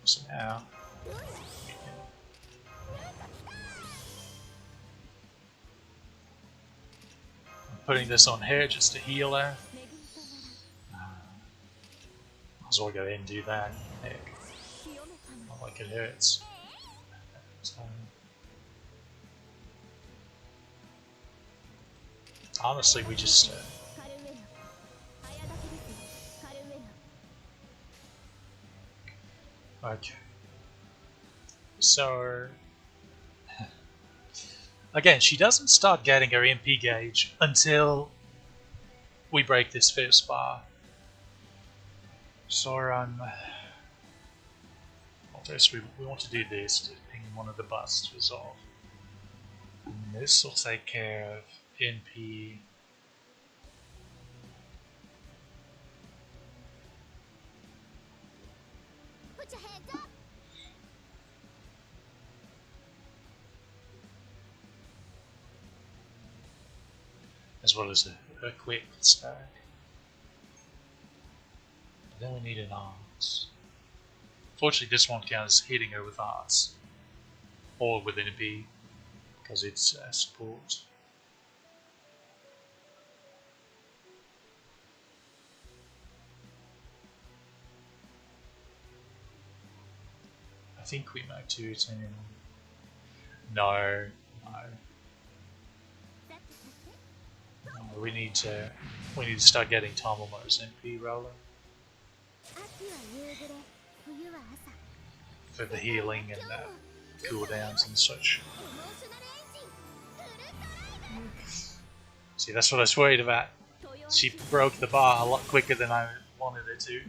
So now we can I'm putting this on her just to heal her. Might as well go ahead and do that. Heck. Not like it hurts. So, honestly, we just okay. So Again, she doesn't start getting her MP gauge until we break this first bar. So, well, first we want to do this to ping one of the busts to resolve. And this will take care of NP. Put your hands up. As well as a quick stack. Then we need an arts. Fortunately, this won't count as hitting her with arts or with an MP because it's support. I think we might do it anyway. No. We need to start getting Tomomo's MP rolling for the healing and cooldowns and such. See, that's what I was worried about. She broke the bar a lot quicker than I wanted her to.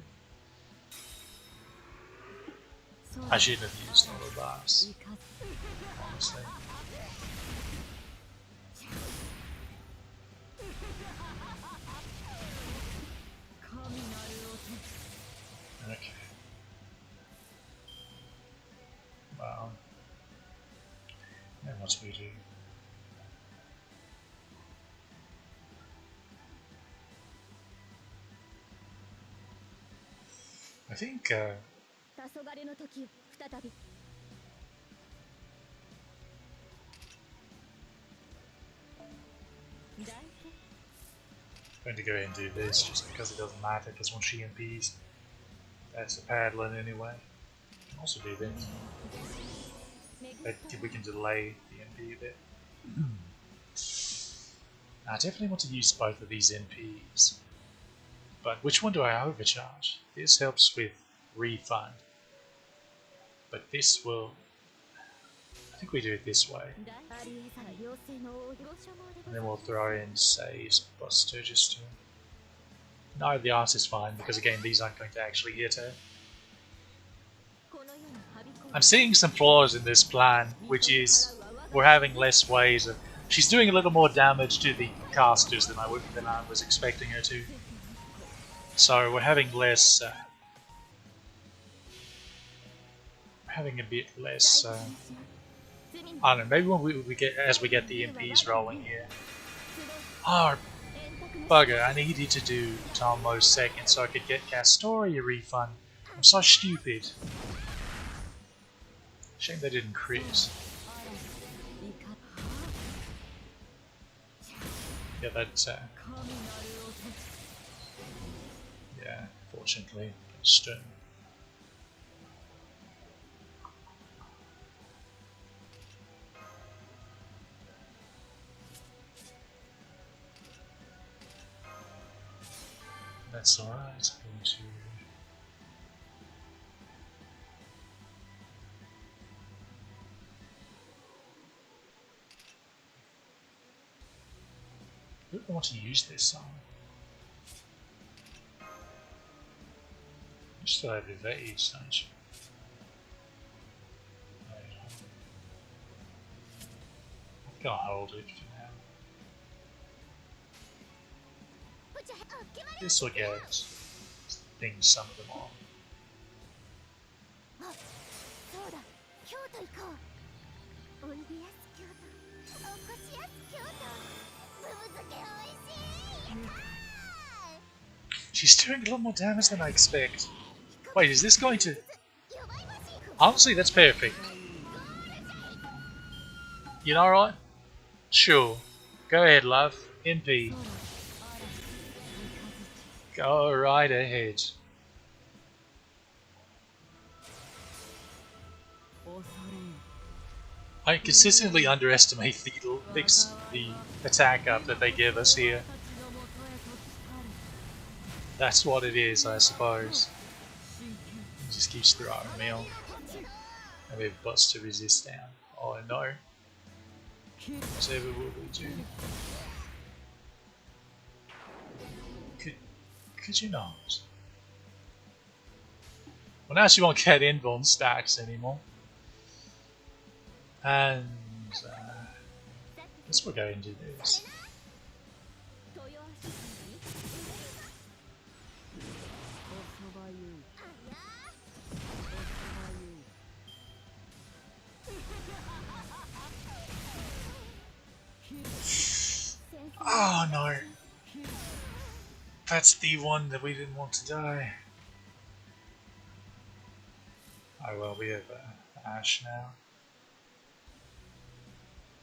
I shouldn't have used all the bars, honestly. Okay. Wow. Now what do we do? I think I'm going to go ahead and do this just because it doesn't matter, because when she MPs, that's a paddling anyway. I can also do this. But we can delay the MP a bit. I definitely want to use both of these MPs. But which one do I overcharge? This helps with refund. But this will... I think we do it this way. And then we'll throw in, say, Buster just to... No, the art is fine, because again, these aren't going to actually hit her. I'm seeing some flaws in this plan, which is we're having less ways of... She's doing a little more damage to the casters than I was expecting her to. So we're having less... we're having a bit less... I don't know, maybe when we get the MPs rolling here. Oh, bugger, I needed to do Tomo's second so I could get Castoria refund. I'm so stupid. Shame they didn't crit. Yeah, that's yeah, fortunately, stun. That's alright. Going to I don't want to use this song. You still have evade, don't you? No, you don't. I'm gonna hold it for now. This will get things some of them on. She's doing a lot more damage than I expect. Wait, is this going to... Honestly, that's perfect. You know what? Sure. Go ahead, love. MP. Go right ahead. I consistently underestimate the attack up that they give us here. That's what it is, I suppose. It just keeps throwing me on. And we have Buster resist down. Oh no. Whatever will we do? Could you not? Well, now she won't get inborn stacks anymore. And guess we're going to do this. Oh no! That's the one that we didn't want to die. Oh well, we have Ash now.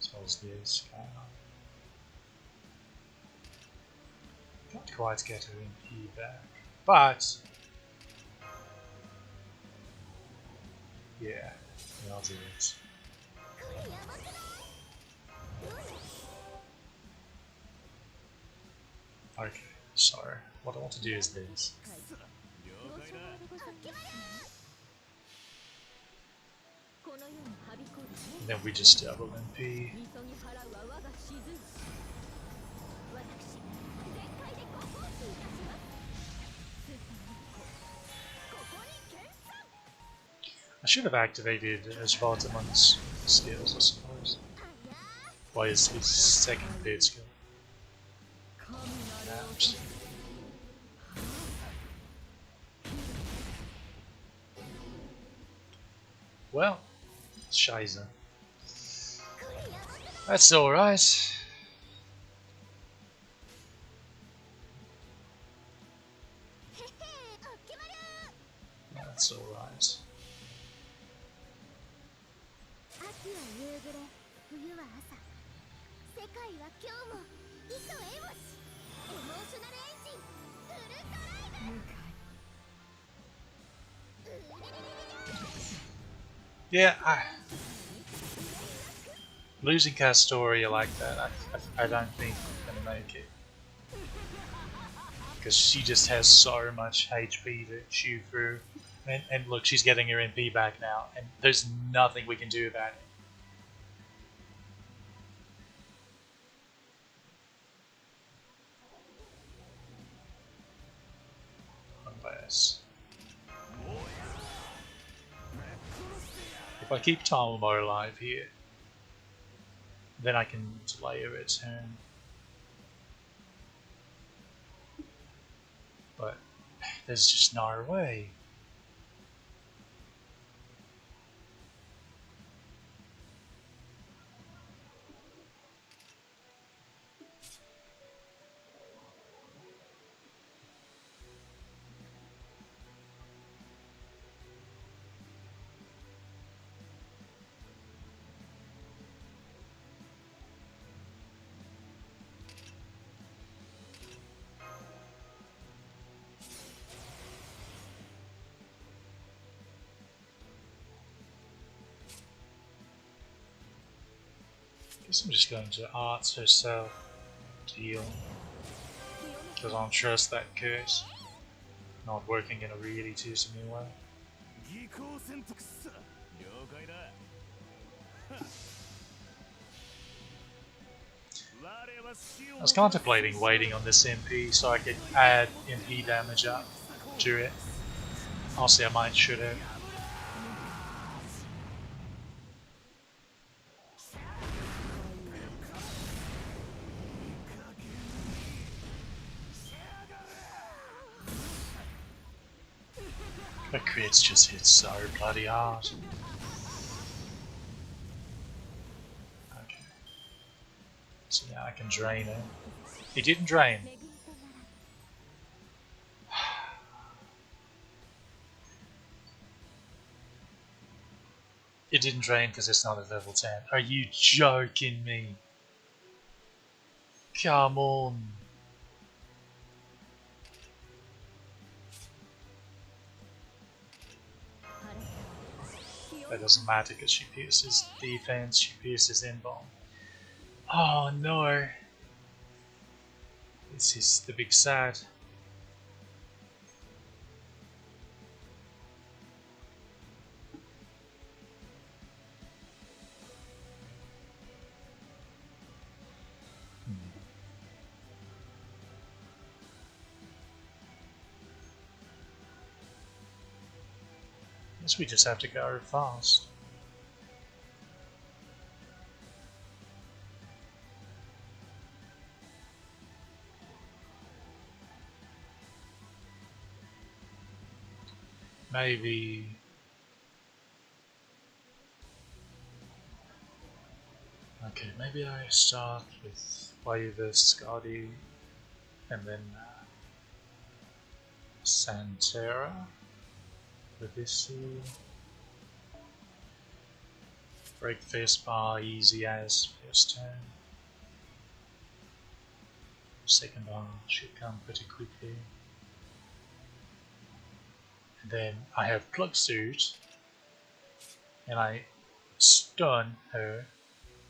As well as this guy. Can't quite get her MP back. But yeah, I'll do it. Okay, so what I want to do is this. And then we just double MP. I should have activated Svartaman's skills, I suppose. Why is his second third skill? Naps. Well, Scheiße. That's alright. That's alright. Yeah, losing Castoria like that, I don't think I'm gonna make it. Because she just has so much HP to chew through. And look, she's getting her MP back now, and there's nothing we can do about it. Unless... if I keep Talmor alive here, then I can delay a return. But there's just no way. I guess I'm just going to Arts herself to heal. Because I don't trust that curse. Not working in a really too-simi way. I was contemplating waiting on this MP so I could add MP damage up to it. Honestly, I might should have. The crits just hit so bloody hard. Okay. So now I can drain it. It didn't drain. It didn't drain because it's not at level 10. Are you joking me? Come on. That doesn't matter because she pierces defense, she pierces inbound. Oh no. This is the big sad. Guess we just have to go fast. Maybe. Okay, maybe I start with Waiver Scotty and then Santera with this break first bar easy as first turn. Second bar should come pretty quickly. And then I have Plug Suit and I stun her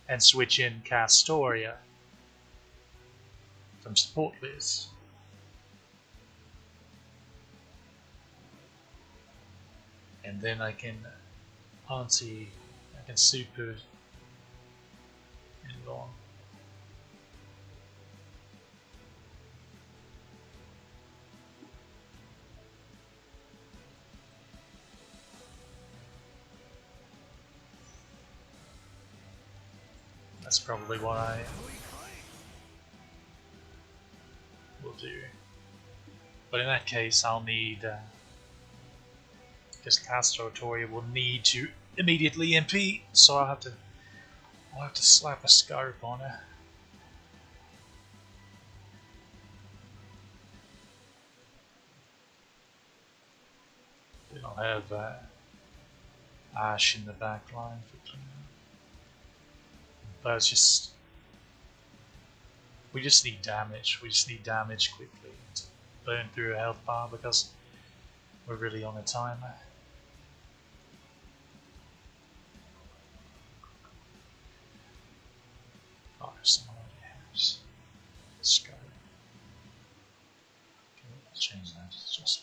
and switch in Castoria from support list. And then I can I can super and long. That's probably what I will do. But in that case, I'll need because Castoria will need to immediately MP, so I'll have to slap a scarf on her. Then I'll have Ash in the back line for cleanup. But it's just we just need damage. We just need damage quickly to burn through a health bar because we're really on a timer. Oh, someone already has. Let's go. Okay, let's change that. It's just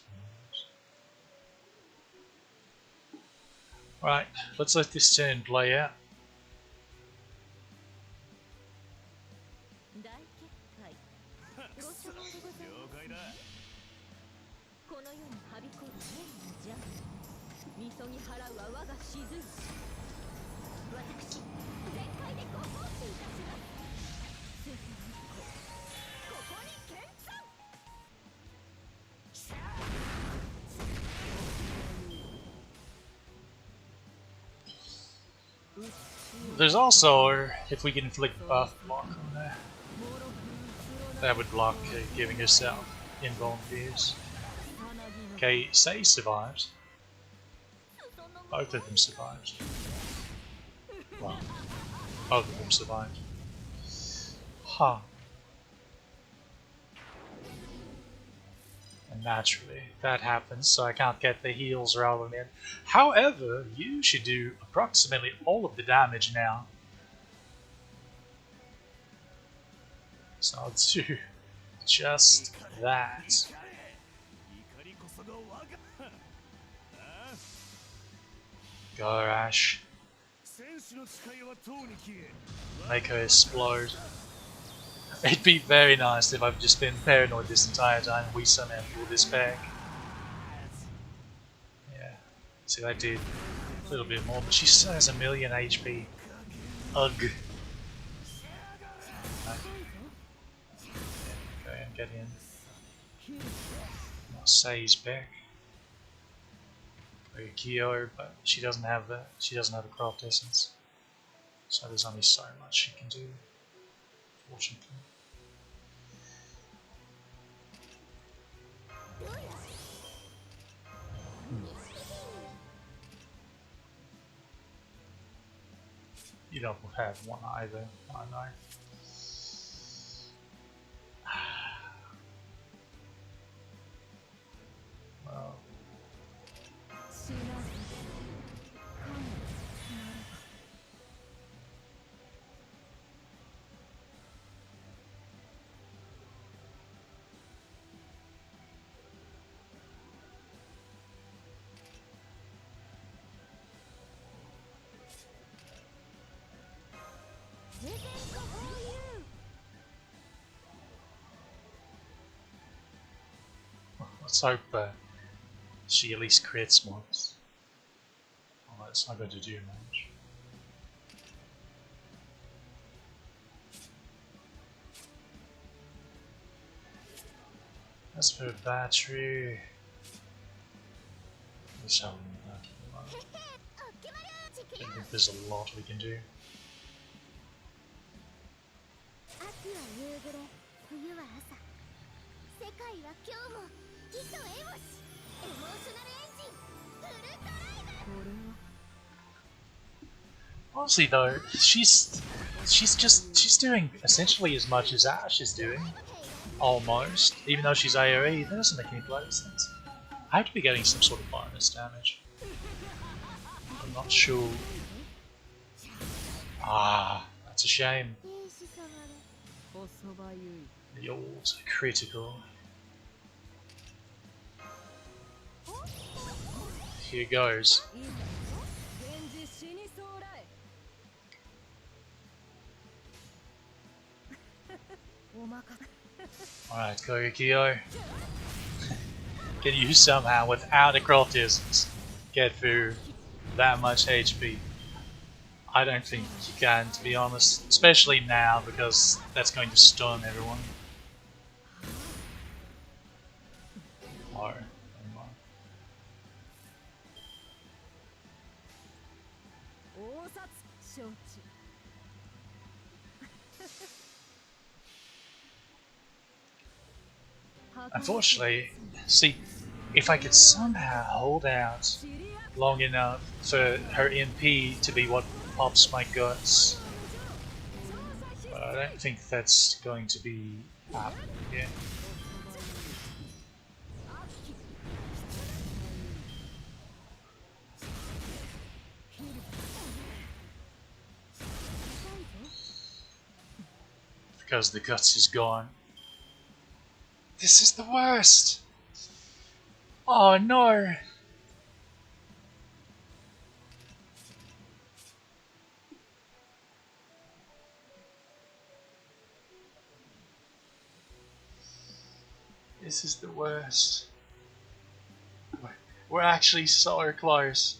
right, let's let this turn play out. 大結界ご所望でございますこの世にはびこる天の邪みそぎ払うは我が沈む私全開でご奉仕いたしますスーパー日光ここに見参 There's also, if we can inflict buff block on there, that would block giving yourself invulnerabilities. Okay, Sei survived. Both of them survived. Well, both of them survived. Huh. And naturally, that happens, so I can't get the heals rolling in. However, you should do approximately all of the damage now. So I'll do just that. Go, Ash. Make her explode. It'd be very nice if I've just been paranoid this entire time and we somehow pull this back. Yeah. See, I did a little bit more, but she still has 1,000,000 HP. Ugh. Okay. Yeah, go and get in. Not Sei's back. Kyo, but she doesn't have a craft essence, so there's only so much she can do, fortunately. You don't have one either, I know. Well. Let's hope she at least crits once. it's not going to do much. As for battery, let's have that. I think there's a lot we can do. 秋は夕暮れ、冬は朝。世界は今日も火とエボシ。エモーショナルエンジン、フルドライブ。 Honestly though, she's doing essentially as much as Ash is doing. Almost. Even though she's AoE, that doesn't make any bloody sense. I have to be getting some sort of bonus damage. I'm not sure. Ah, that's a shame. The old critical. Here goes. Alright, Heian-Kyo. Can you somehow, without necrotisms, get through that much HP? I don't think you can, to be honest. Especially now, because that's going to stun everyone. Or, never mind. Unfortunately, see, if I could somehow hold out long enough for her MP to be what pops my guts, but I don't think that's going to be happening again. Because the guts is gone. This is the worst! Oh no! This is the worst. We're actually so close.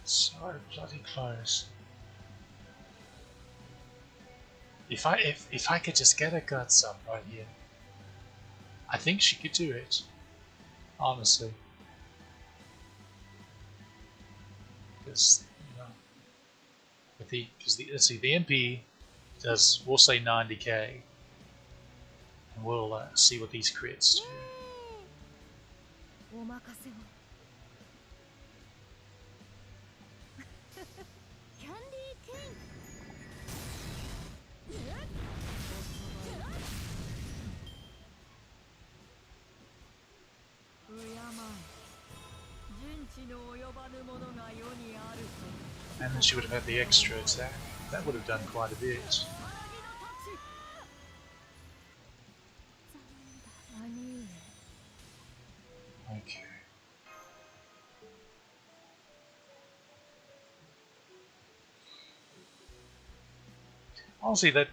So bloody close. If I could just get her guts up right here, I think she could do it. Honestly, because let's see, the MP does, we'll say 90k, and we'll see what these crits do. And then she would have had the extra attack. That would have done quite a bit. Okay. Honestly, that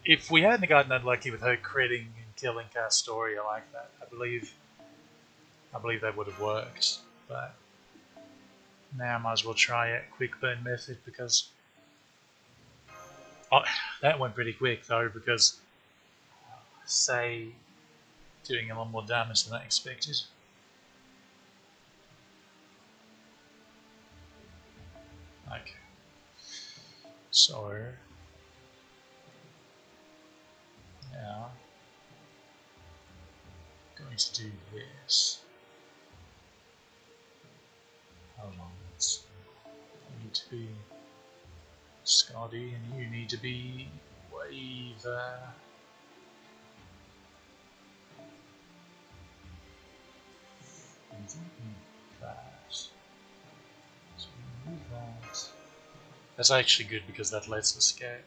if we hadn't gotten unlucky with her critting and killing Castoria like that, I believe that would have worked. But now I might as well try a quick burn method because that went pretty quick though, because say doing a lot more damage than I expected. Okay. So now I'm going to do this. Hold on, you need to be Scotty and you need to be Waver. That. So move that. That's actually good because that lets us get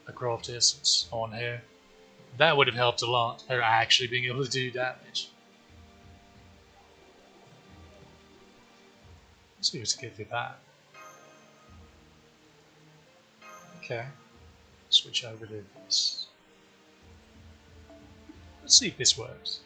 a craft essence on her. That would have helped a lot, her actually being able to do damage. Let's see what's good with that. Okay. Switch over to this. Let's see if this works.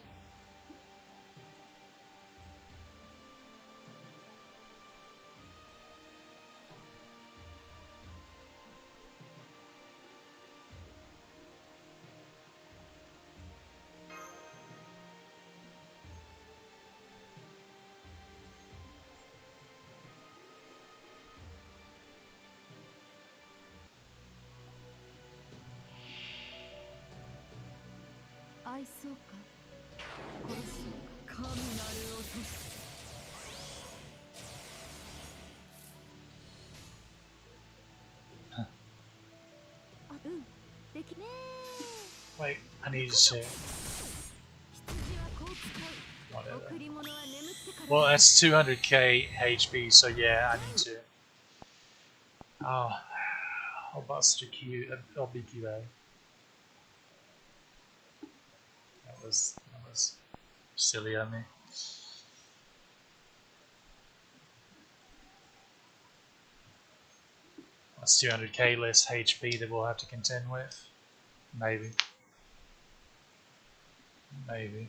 Wait, I need to. Whatever. Well, that's 200k HP, so yeah, I need to. Oh, I'll bust a Q. I'll be QA. That was silly of me. That's 200k less HP that we'll have to contend with. Maybe. Maybe.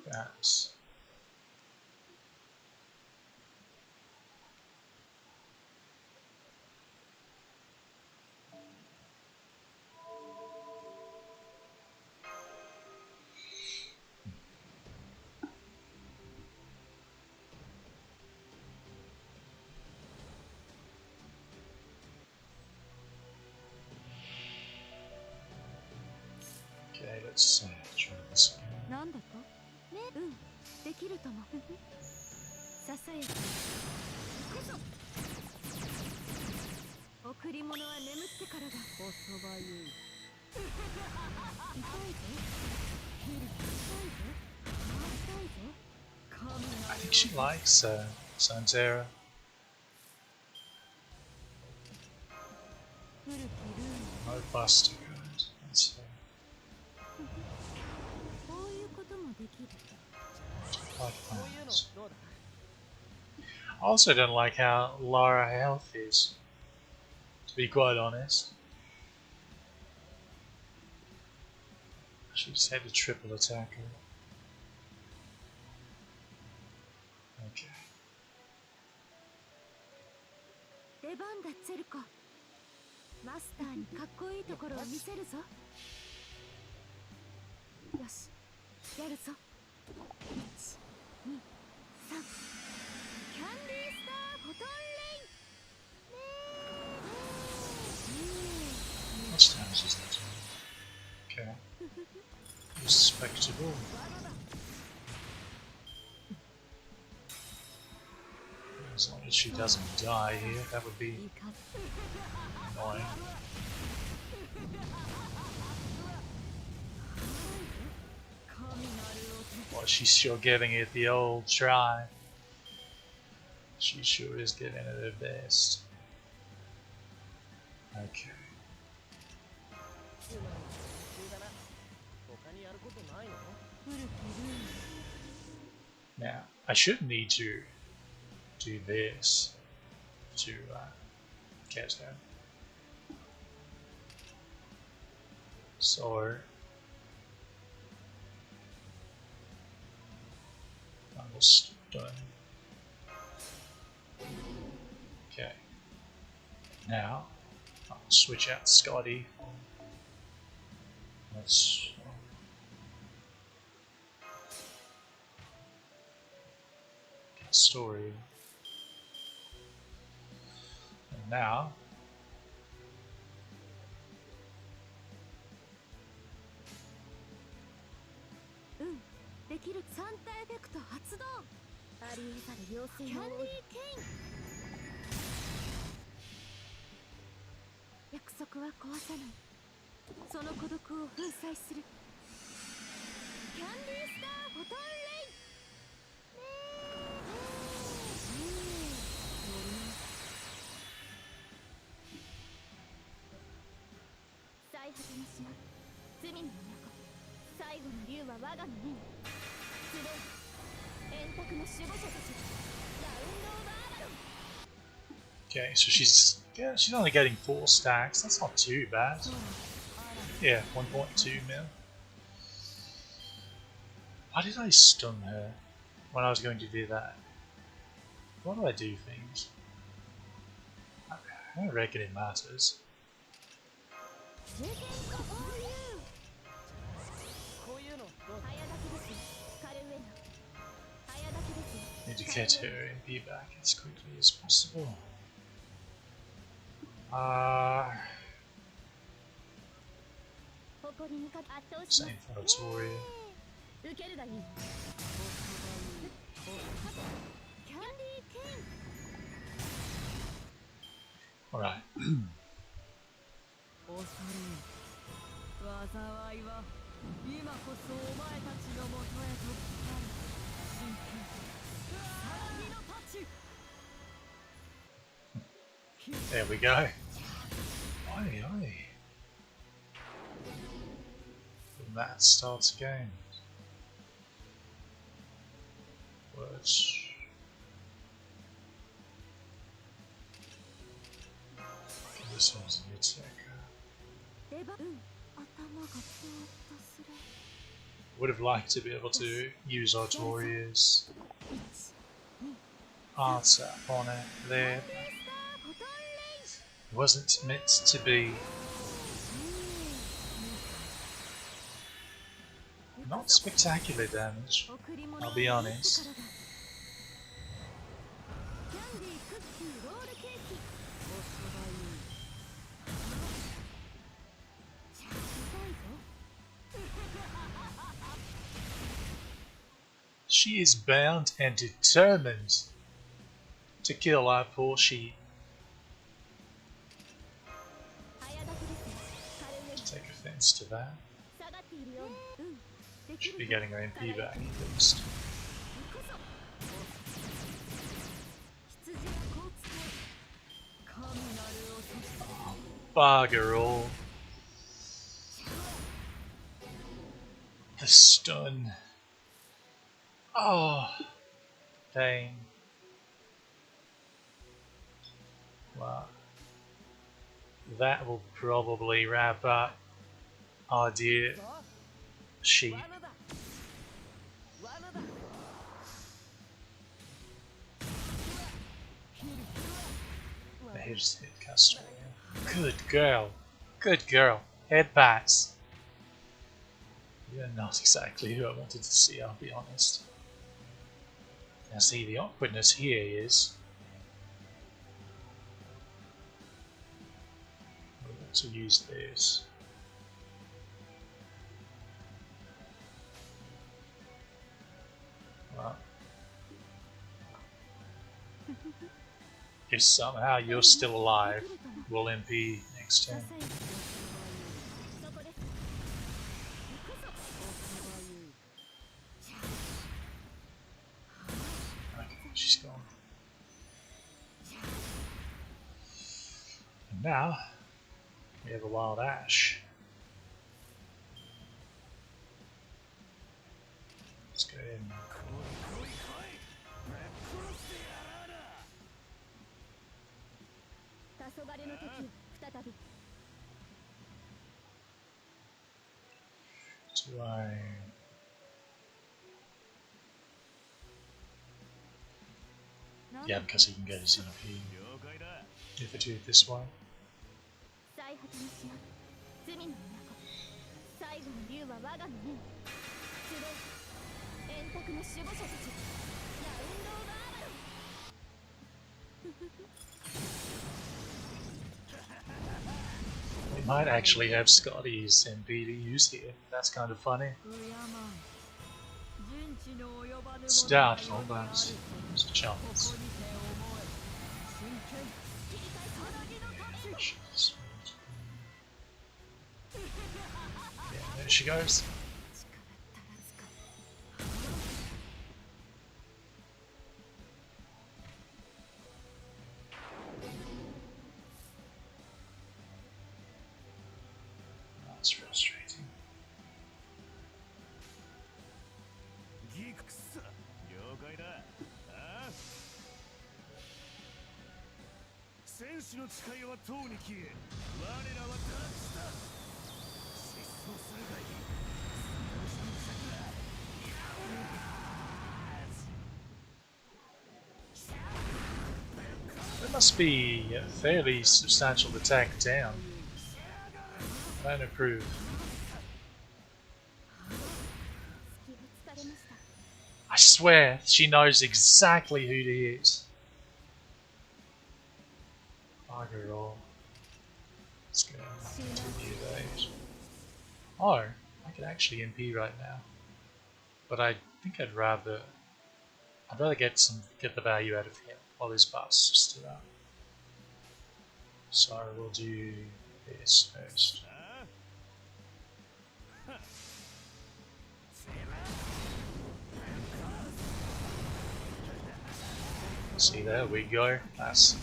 Perhaps. Okay, let's try this again. なんだと？ね、できるとも。ささやか。贈り物は眠ってからだ。おそばゆい。痛いぞ。痛いぞ。 I think she likes Santera. No buster, good. That's like plans. I also don't like how Lara health is, to be quite honest. She just had a triple attacker. Okay. 出番だゼルコ。マスターにかっこいいところを見せるぞ。よし、やるぞ。1、2、3。キャンディースターフォトンレイン。How much damage is that? Okay. Respectable. As long as she doesn't die here, that would be annoying. Well, she's sure giving it the old try. She sure is giving it her best. Okay. Now, I should need to do this to get her. So almost done. Okay. Now I'll switch out Scotty. Let's get story. And nowできるサンタエフェクト発動。ありえざる妖精のキャンディーケイン。約束は壊さない。その孤独を粉砕する。キャンディースターフォトンレイン。は我がの目に集え円卓の守護者たちラウンド・オブ・アバロン Okay, so she's only getting 4 stacks. That's not too bad. Yeah, 1.2 mil. Why did I stun her when I was going to do that? Why do I do things? I don't reckon it matters. Need to get her MP back as quickly as possible. Same for Artoria. Alright. 災いは今こそお前たちのもとへと来たる真剣騒ぎのパチ There we go. Oi, oi. And that starts again. Words. This one's a new attacker. Would have liked to be able to use Artoria's answer on it there. It wasn't meant to be. Not spectacular damage, I'll be honest. She is bound and determined to kill our poor sheep. Take offense to that. Should be getting her MP back at least. Oh, bugger all. The stun. Oh, pain. Well, that will probably wrap up our dear sheep. Here's hit Castro. Good girl. Good girl. Head pass. You're not exactly who I wanted to see, I'll be honest. Now see, the awkwardness here is we want to use this. Well, if somehow you're still alive, we'll MP next turn. She's gone. And now we have a wild ash. Let's go in. Do I? Yeah, because he can get his MP. If I do it this way. We might actually have Scotty's MP to use here. That's kind of funny. It's doubtful, but there's a chance. Yeah, there she goes. That's frustrating. 解だ。ああ、戦士の誓いはとうに消え、我らは脱した。失踪するがいい。その先だ。There must be a fairly substantial attack down. I don't approve. 隙を突かれました。 I swear, she knows exactly who to hit. Bugger all. Let's go and continue those. Oh, I can actually MP right now. But I think I'd rather get the value out of him while his buff's still up. So we'll do this first. See, there we go. That's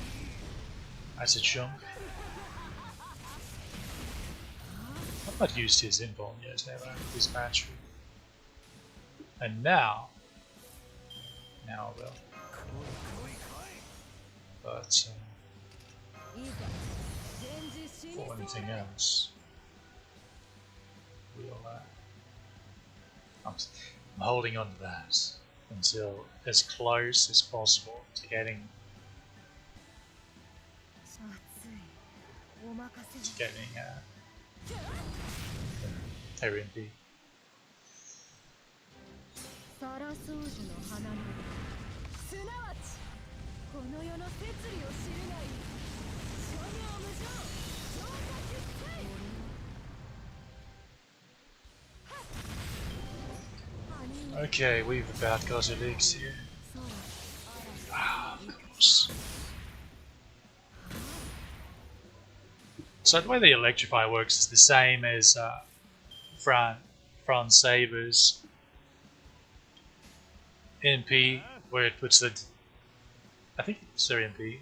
a chunk. I've not used his invuln yet, have I? His battery. And now I will. But for anything else, we'll. I'm holding on to that until as close as possible to getting Terran B. サラソージの花のすなわちこの世の摂理を知るがいい。諸行無常浄化決済。 Okay, we've about got elixir. Ah, of course. So the way the electrify works is the same as Franz Saber's MP, where it puts the, I think it's their MP.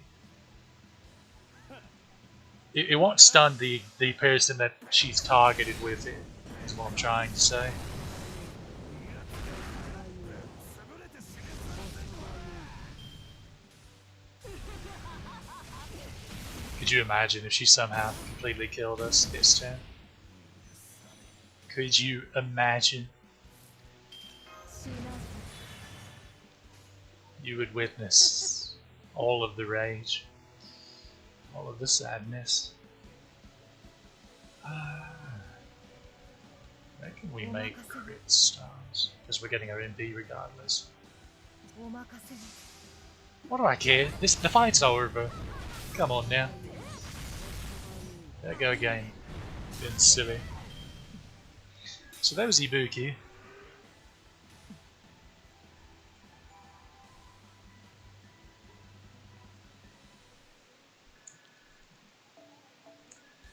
It won't stun the person that she's targeted with it, is what I'm trying to say. Could you imagine if she somehow completely killed us this turn? Could you imagine? You would witness all of the rage, all of the sadness. Reckon we make crit stars because we're getting our MP regardless. What do I care? The fight's over. Come on now. There go again. Been silly. So that was Ibuki.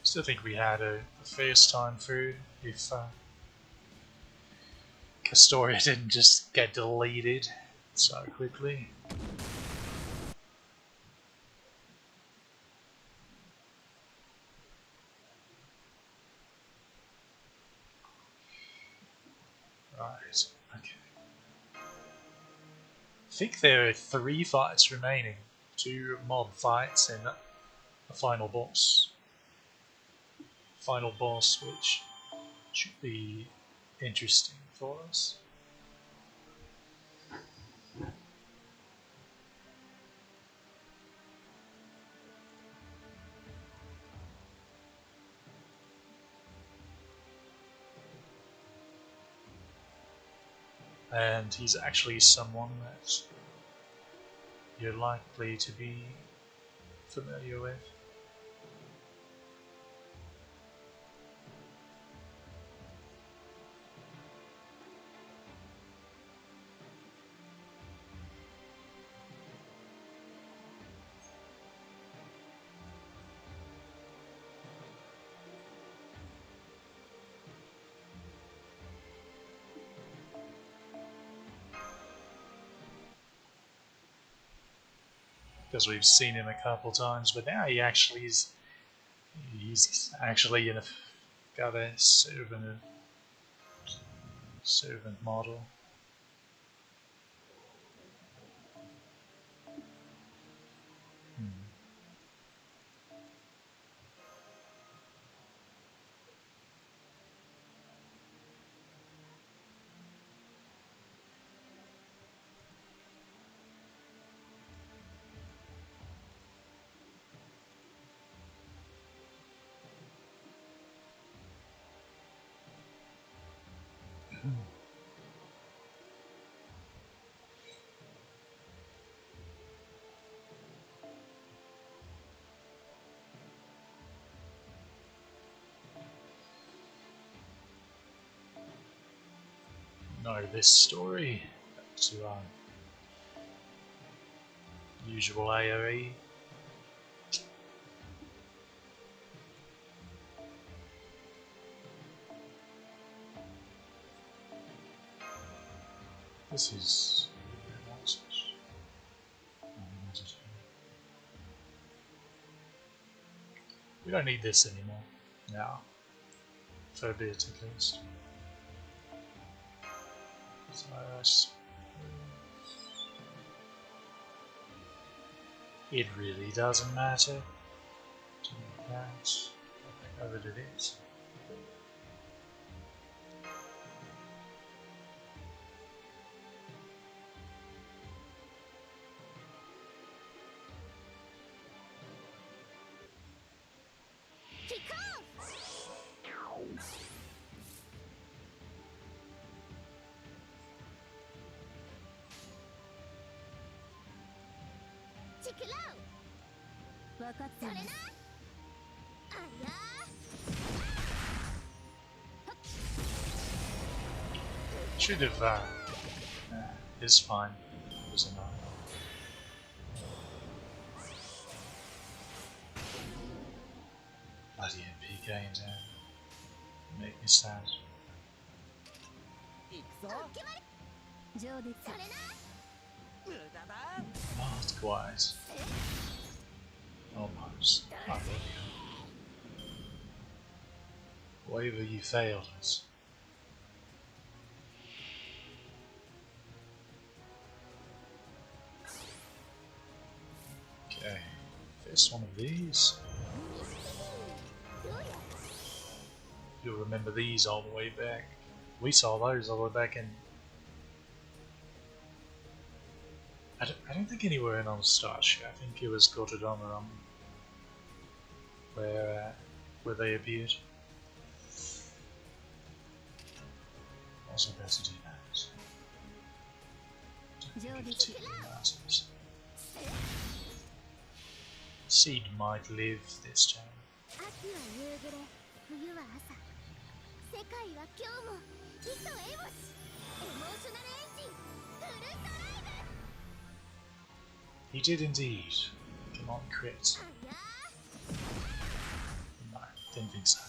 Still think we had a first time through if Castoria didn't just get deleted so quickly. Right, okay. I think there are 3 fights remaining. 2 mob fights and a final boss. Final boss which should be interesting for us. And he's actually someone that you're likely to be familiar with. Because we've seen him a couple times, but now he's actually got a servant model. know this story. Back to our usual AoE. This is... We don't need this anymore. No. For a bit at least. So it really doesn't matter. To that. I think it is. Should have, it's fine. It was enough. Bloody MP games, make me sad. Not quite. Almost. Oh, there we go. Waver, you failed us. Okay, first one of these. You'll remember these all the way back. We saw those all the way back in... I don't think anywhere in on Starship. I think it was Gotodama where they appeared. Also better do that. Don't give too many answers. Seed might live this time. He did indeed. Come on, crit. No, didn't think so.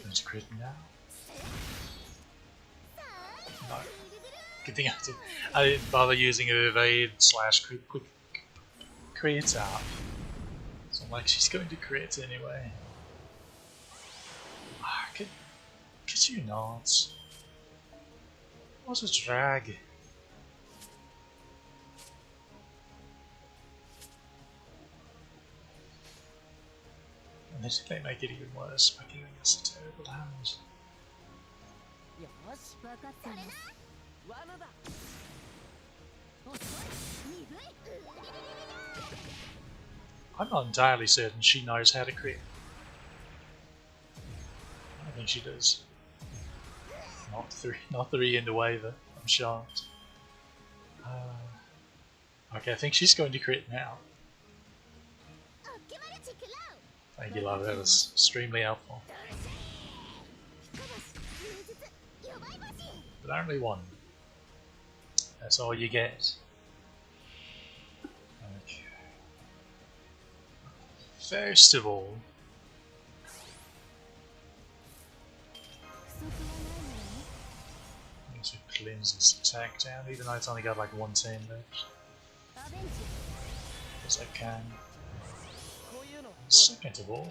Let's crit now. No. Good thing I didn't bother using a evade slash crit quick crit out. So I'm like, she's going to crit anyway. Ah, could you not? What a drag. And they make it even worse by giving us a terrible hand. I'm not entirely certain she knows how to crit. I think she does. Not three in the waiver. I'm shocked. Okay, I think she's going to crit now. Thank you, love. That was extremely helpful. But only one. That's all you get. Okay. First of all, need to cleanse this attack down, even though it's only got like 110 left. As I can. Second of all,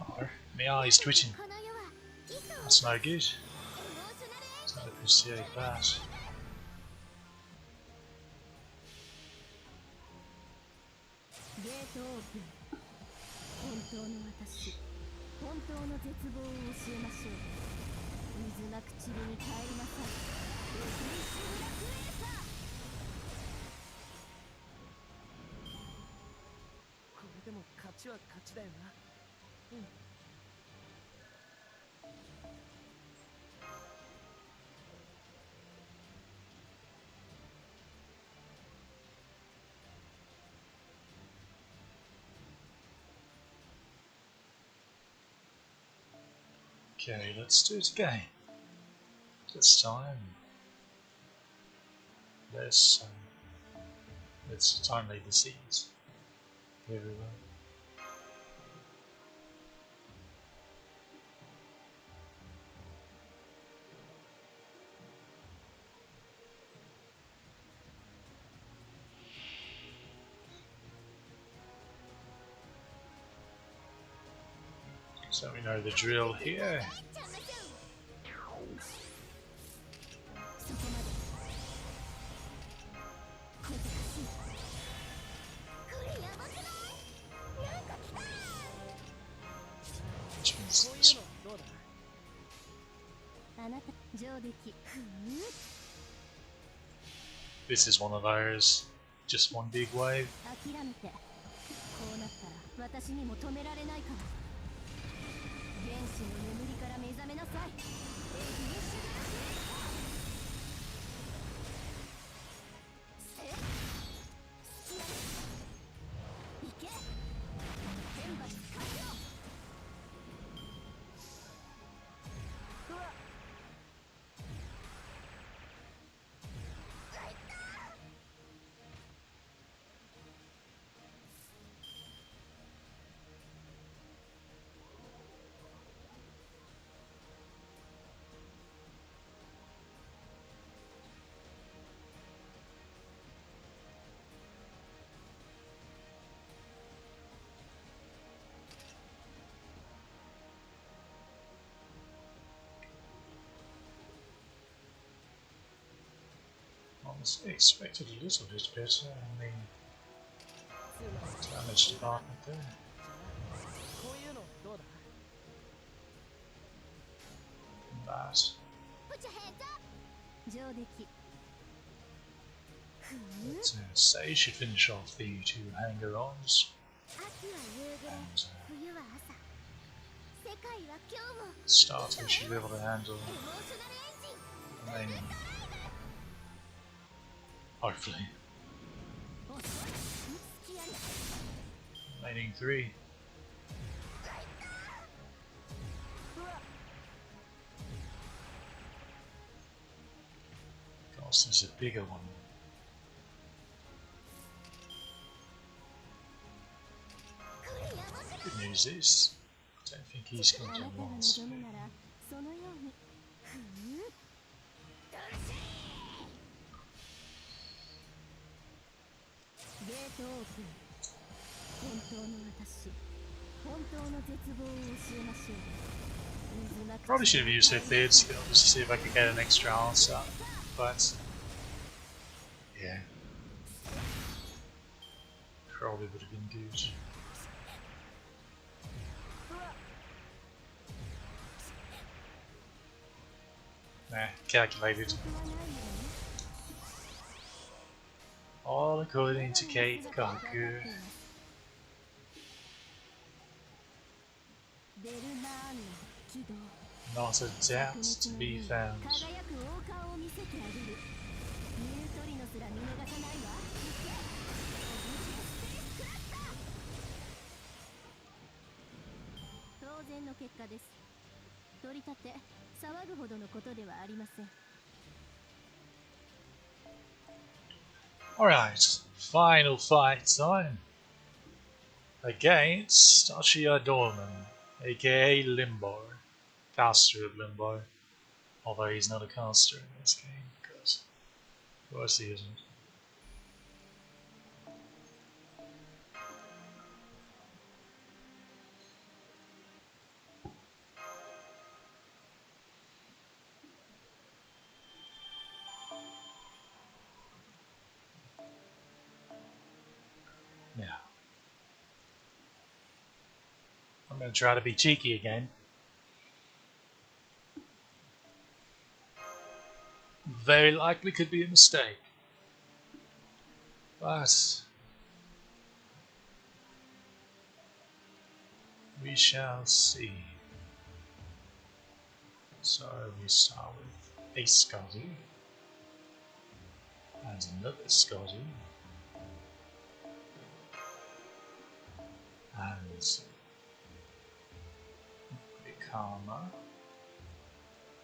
oh, my eye's twitching. That's no good. Don't appreciate that. 本当の絶望を教えましょう。水なく塵に帰りなさい。エグリッシュブラックレーサー。これでも勝ちは勝ちだよな。うん。Okay, let's do it again. This time, let's time lead the seeds. Very well. So we know the drill here. そこまで。小賢しい。これやばくない？なんか来た。 Which means こうい this うのどうだ？あなた上出来。this is one of those. Just one big wave. 諦めて。こうなったら私にも止められないかも。原始の眠りから目覚めなさい。エグリッシュブラックレーサー。せっ。隙あり。行け。天罰完了。うわっ。 Honestly, expected a little bit better in the damage department there. こういうのどうだ？ But プチヘッド上出来。let's say should finish off the two hanger-ons. 秋は夕暮れ、 And 冬は朝。世界は今日も starter should be able to handle エモーショナルエンジン。 the remaining. Hopefully. 遅い。隙あり。 Remaining three. Gosh, there's a bigger one. Good news is, I don't think he's あ going な to たが last. 望むならそのように。ゲートオープン。本当の私、本当の絶望を教えましょう。水なく Probably should have used her third skill just to see if I could get an extra answer, but yeah, probably would have been good. Nah, calculated. All according to Kate Kaku. ベルナーンの起動。 Not a doubt to be found. 輝く王冠を見せてあげる。ニュートリノすら見逃さないわ。行け。当然の結果です。取り立て、騒ぐほどのことではありません。 Alright, final fight time. Against Ashiya Dorman, aka Limbo. Caster of Limbo. Although he's not a caster in this game, because of course he isn't. gonna try to be cheeky again. Very likely could be a mistake. But we shall see. So we start with a Scotty and another Scotty and a Karma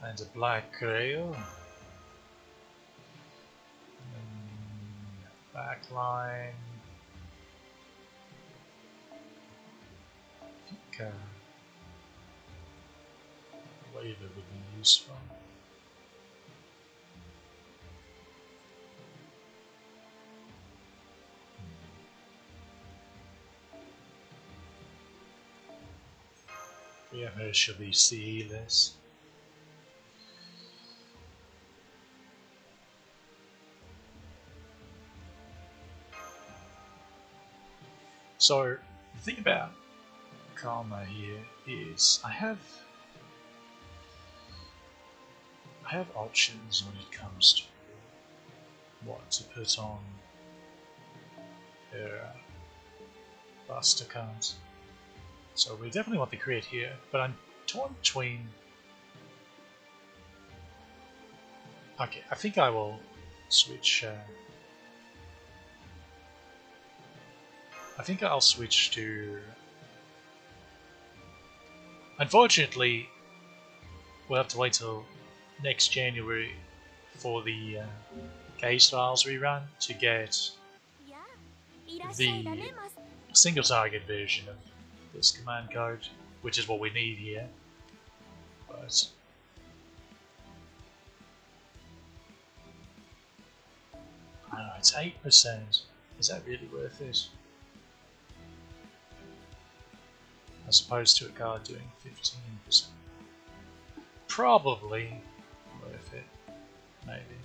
and a Black Grail. Backline. I think Waiver would be useful. Yeah, her should be C-less. So, the thing about Karma here is I have options when it comes to what to put on her Buster cards. So we definitely want the crit here, but I'm torn between... Okay, I think I will switch... I think I'll switch to... Unfortunately, we'll have to wait till next January for the Case Files rerun to get the single target version of this command card, which is what we need here. But I don't know, it's 8%. Is that really worth it? As opposed to a card doing 15%. Probably worth it. Maybe.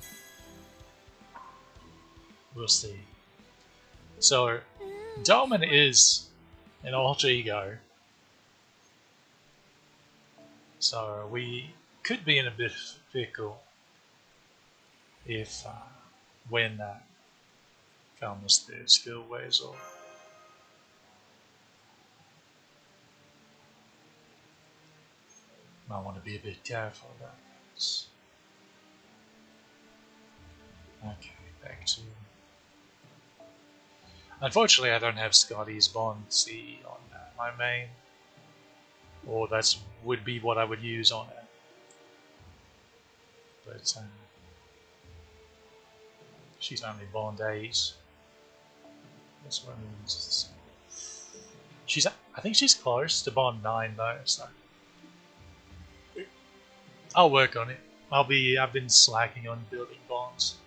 We'll see. So, Dolmen is an alter ego. So, we could be in a bit of pickle if when comes the skill wears off. Might want to be a bit careful about that. Okay, back to... Unfortunately, I don't have Scotty's Bond C on my main. Or that would be what I would use on it. But she's only Bond 8. This one is... I think she's close to Bond 9 though, so... I'll work on it. I've been slacking on building bonds,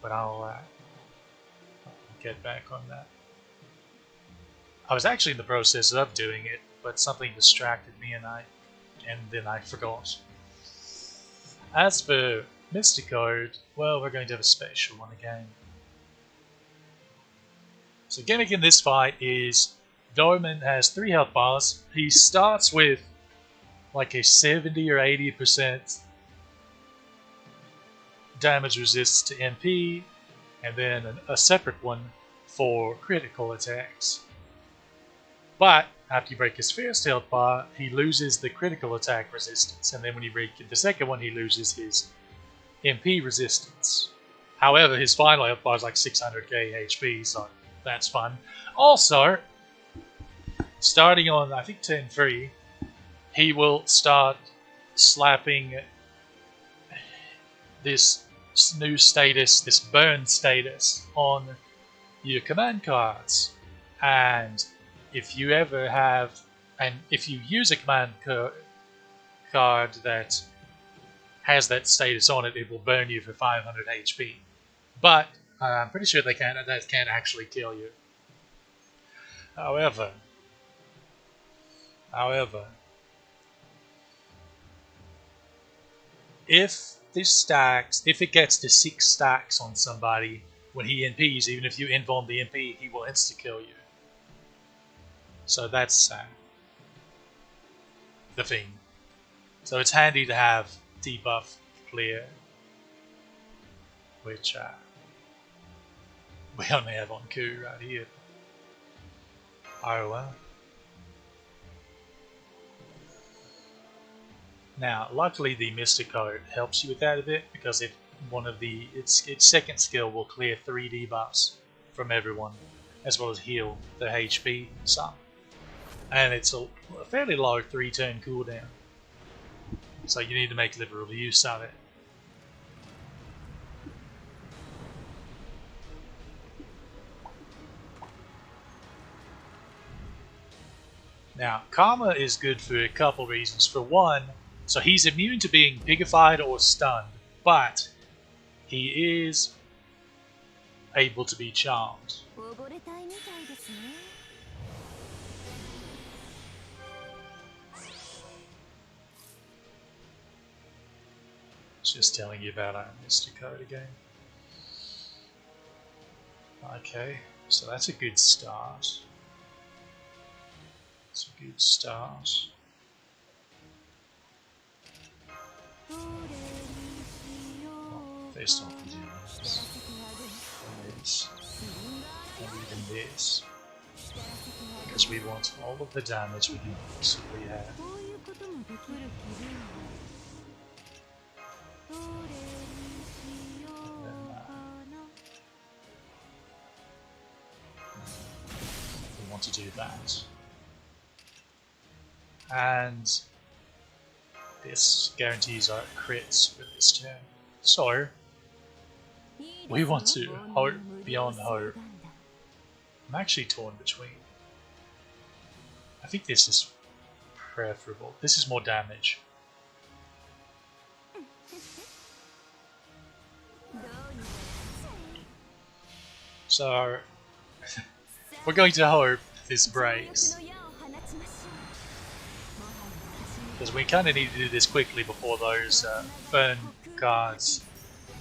but I'll get back on that. I was actually in the process of doing it, but something distracted me and then I forgot. As for Mysticode, well, we're going to have a special one again. So gimmick in this fight is Dolmen has 3 health bars. He starts with like a 70 or 80% damage resist to MP, and then a separate one for critical attacks. But after you break his first health bar, he loses the critical attack resistance, and then when you break the second one, he loses his MP resistance. However, his final health bar is like 600k HP, so that's fun. Also, starting on I think 10-3, he will start slapping this new status, this burn status, on your command cards. And if you ever have, and if you use a command card that has that status on it, it will burn you for 500 HP. But I'm pretty sure that can't actually kill you. However, if it gets to 6 stacks on somebody when he NPs, even if you invuln the NP, he will insta-kill you. So that's the thing. So it's handy to have debuff clear, which we only have on Ku right here. Oh well. Now, luckily the Mystic Coat helps you with that a bit, because if one of its second skill will clear 3 debuffs from everyone, as well as heal the HP some. And it's a fairly low 3-turn cooldown, so you need to make liberal use of it. Now, Karma is good for a couple reasons. For one, so he's immune to being pigified or stunned, but he is able to be charmed. Just telling you about our Mystic Code again. Okay, so that's a good start. It's a good start. First off, we do this, and even this, because we want all of the damage we can possibly have. We want to do that. And this guarantees our crits for this turn. So, we want to hope beyond hope. I'm actually torn between. I think this is preferable. This is more damage. So, we're going to hope this breaks. Because we kind of need to do this quickly before those burn cards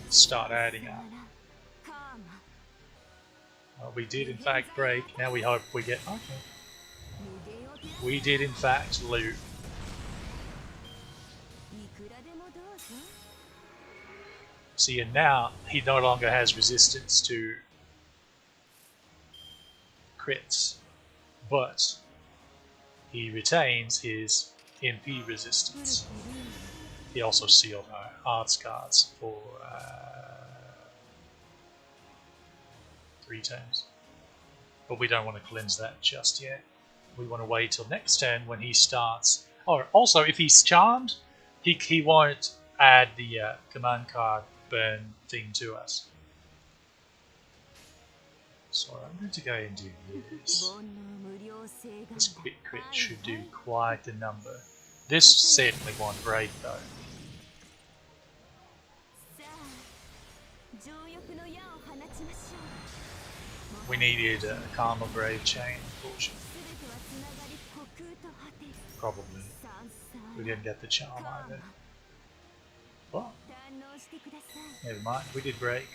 start adding up. Well, we did in fact break. Now we hope we get... Okay. We did in fact loot. See, and now he no longer has resistance to crits, but he retains his MP resistance. He also sealed our arts cards for 3 turns. But we don't want to cleanse that just yet. We want to wait till next turn when he starts. Or also, if he's charmed, he won't add the command card burn thing to us. So I'm going to go and do this. This quick crit should do quite a number. This certainly won't break though. We needed a Karma Brave chain, unfortunately. Probably. We didn't get the charm either. But never mind, we did break.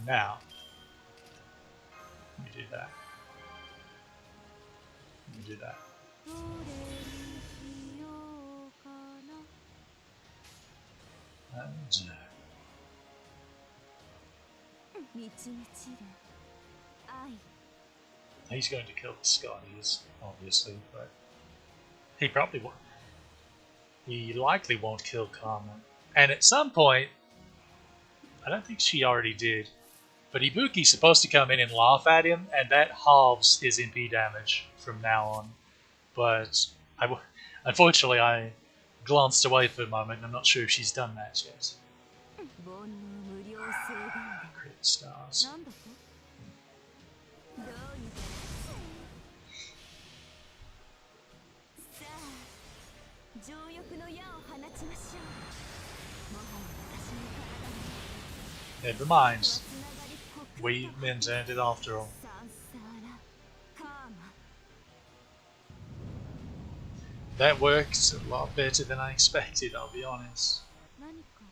Now, let me do that. Let me do that. And he's going to kill the Scotties, obviously, but he probably won't. He likely won't kill Karma. And at some point, I don't think she already did, but Ibuki's supposed to come in and laugh at him, and that halves his MP damage from now on. But unfortunately, I glanced away for a moment, and I'm not sure if she's done that yet. Crit stars. Never mind. We maintained it after all. That worked a lot better than I expected, I'll be honest. 何か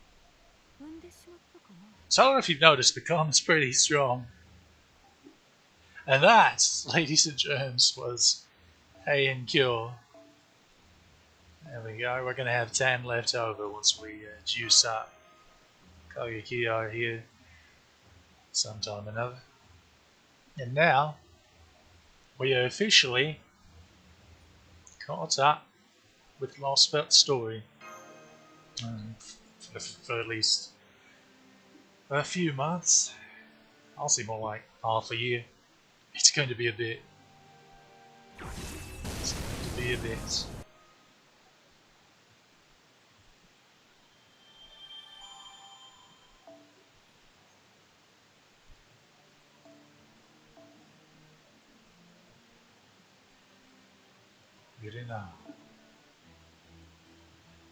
踏んでしまったかな。 So I don't know if you've noticed, but Khan's pretty strong. And that, ladies and germs, was Heian-Kyo. There we go, we're going to have 10 left over once we juice up Kagekyo here sometime or another. And now, we are officially caught up with Lost Belt story. For at least a few months. I'll say more like half a year. It's going to be a bit. It's going to be a bit. You don't know.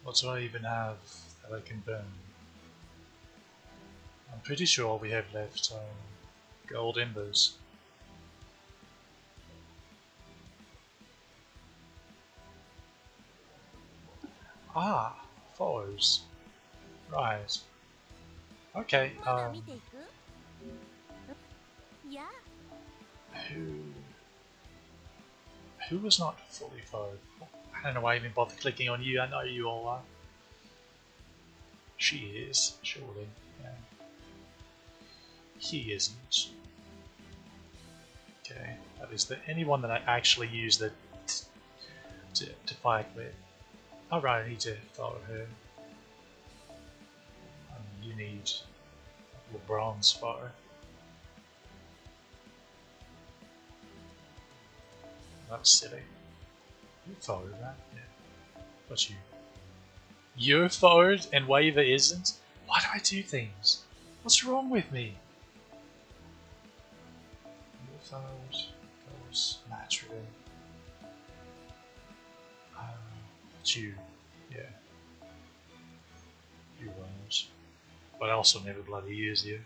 What do I even have that I can burn? I'm pretty sure all we have left are gold embers. Ah, foes. Right. Okay, まだ見ていく？いや、 who was not fully foe? I don't know why I even bother clicking on you, I know you all are. She is, surely. Yeah. He isn't. Okay, is there anyone that I actually use that to fight with? Alright, I need to follow her. You need a little bronze fire. That's silly. You forward, right? Yeah. What's you? You're forward and Waver isn't? Why do I do things? What's wrong with me? You're forward goes naturally. It's you. Yeah. You won't. But I also never bloody use you.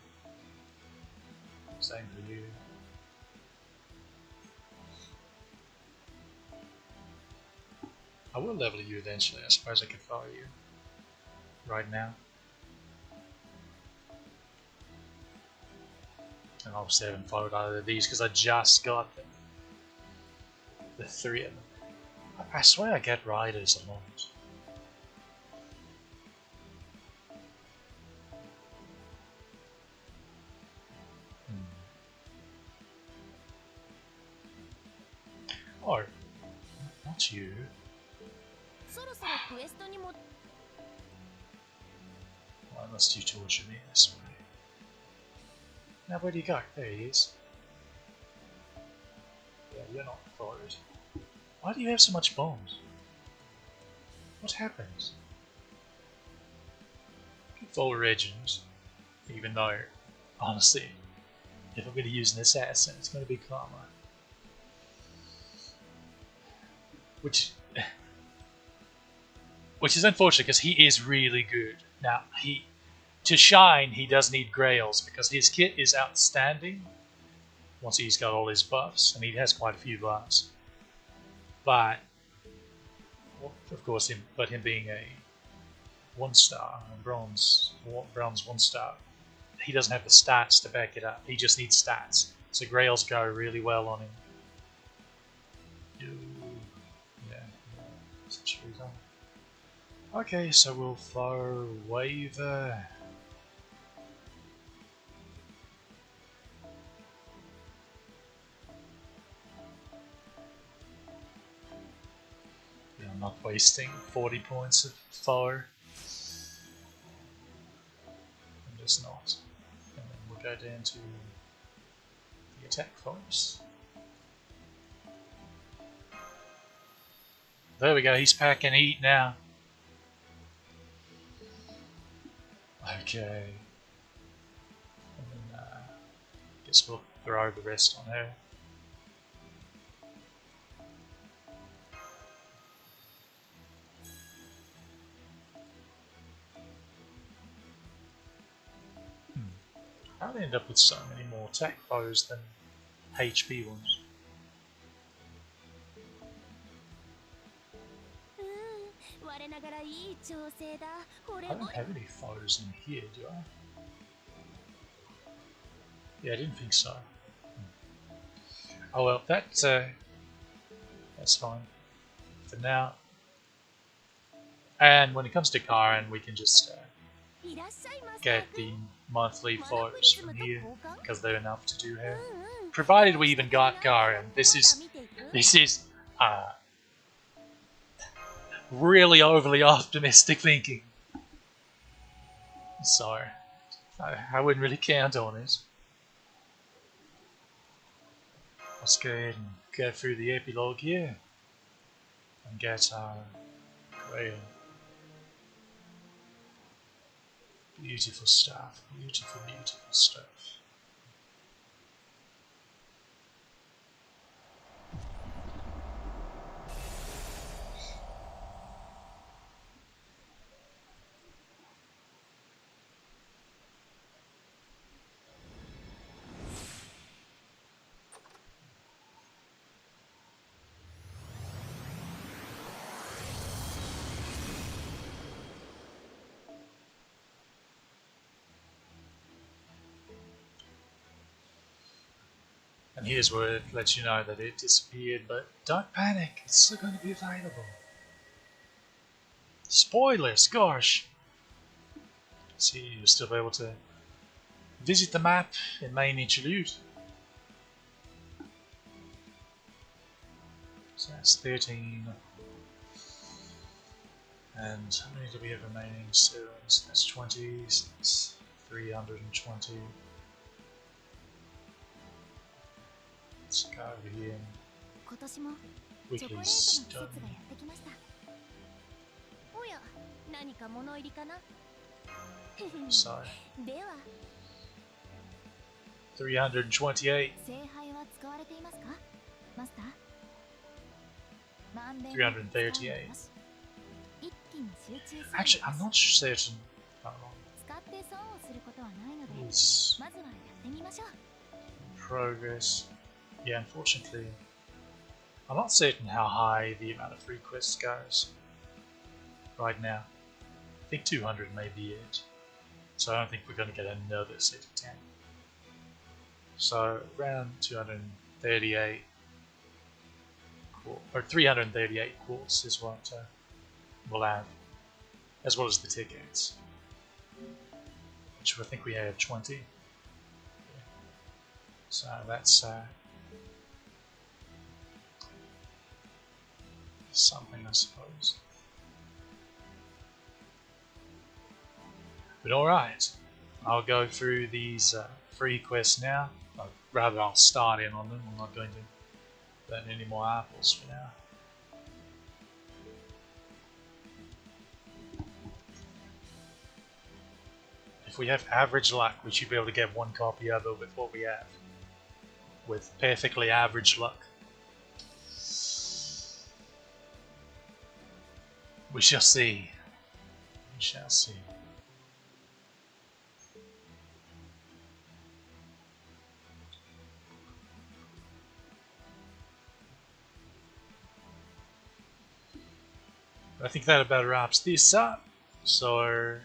Same for you. I will level you eventually, I suppose I could follow you. Right now. And obviously I haven't followed either of these because I just got them. The three of them. I swear I get riders a lot. Oh, not you. そろそろクエストにも。 Why must you torture me this way? Now where do you go? There he is. Yeah, you're not forward. Why do you have so much bombs? What happened? Good for legends. Even though, honestly, if I'm going to use an assassin, it's going to be Karma. Which is unfortunate because he is really good. Now, to shine, he does need grails because his kit is outstanding once he's got all his buffs, and he has quite a few buffs. But, well, of course, him being a 1-star, bronze 1-star, he doesn't have the stats to back it up. He just needs stats. So grails go really well on him. Yeah, such a reason. Okay, so we'll follow Waver. Yeah, I'm not wasting 40 points of fire. I'm just not. And then we'll go down to the attack force. There we go, he's packing heat now. Okay. And then, guess we'll throw the rest on her. I'll end up with so many more attack foes than HP ones. いい調整だ。惚れ I don't 惚れ。 have any photos in here, do I? Yeah, I didn't think so. Oh well, that's fine for now. And when it comes to Karen, we can just いらっしゃいませ。 get the monthly photos from here because they're enough to do うん here. うん。 Provided we even got Karen. This is 見ていく？ this is really overly optimistic thinking. So I wouldn't really count on it. Let's go ahead and go through the epilogue here and get Grail. Beautiful stuff. Beautiful, beautiful stuff. And here's where it lets you know that it disappeared, but don't panic, it's still going to be available. Spoilers, gosh! See, you'll still be able to visit the map in main interlude. So that's 13. And how many do we have remaining? 7, so that's 20, so that's 320. Let's go over here. 今年もチョコレートの Weekly's 季節 done. がやってきました。おや、何か物入りかな？ So では、 328, 聖杯は使われていますか？マスター？まんべんなく 338. 一気に集中する。 Actually, I'm not certain. 使って損をすることはないので、 Is まずはやってみましょう。 progress. Yeah, unfortunately, I'm not certain how high the amount of requests goes right now. I think 200 may be it. So I don't think we're going to get another set of 10. So around 238 or 338 quartz is what we'll have, as well as the tickets, which I think we have 20. Yeah. So that's something, I suppose. But alright, I'll go through these free quests now. Or rather, I'll start in on them. I'm not going to burn any more apples for now. If we have average luck, we should be able to get one copy of it with what we have. With perfectly average luck. We shall see. We shall see. I think that about wraps this up. So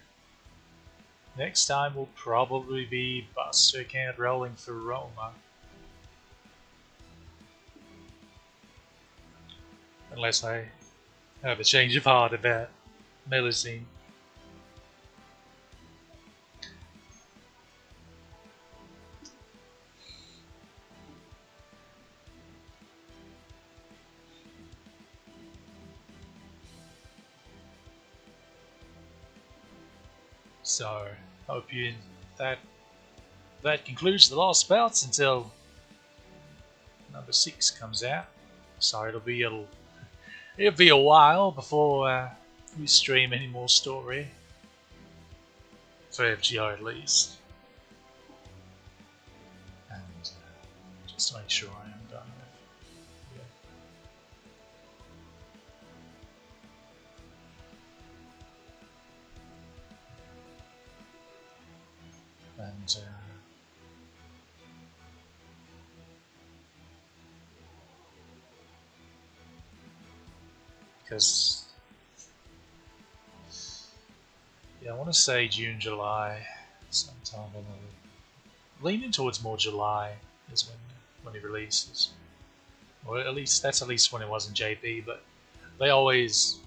next time will probably be Buster Can't rolling for Roma. Unless I have a change of heart about Melusine. So, hope you that concludes the Lost Belts until number 6 comes out. So it'll be a while before we stream any more story for FGO at least. And just to make sure I am done with. Yeah. And because Yeah, I want to say June, July, sometime. I don't know. Leaning towards more July is when it releases, or at least that's at least when it was in JP. But they always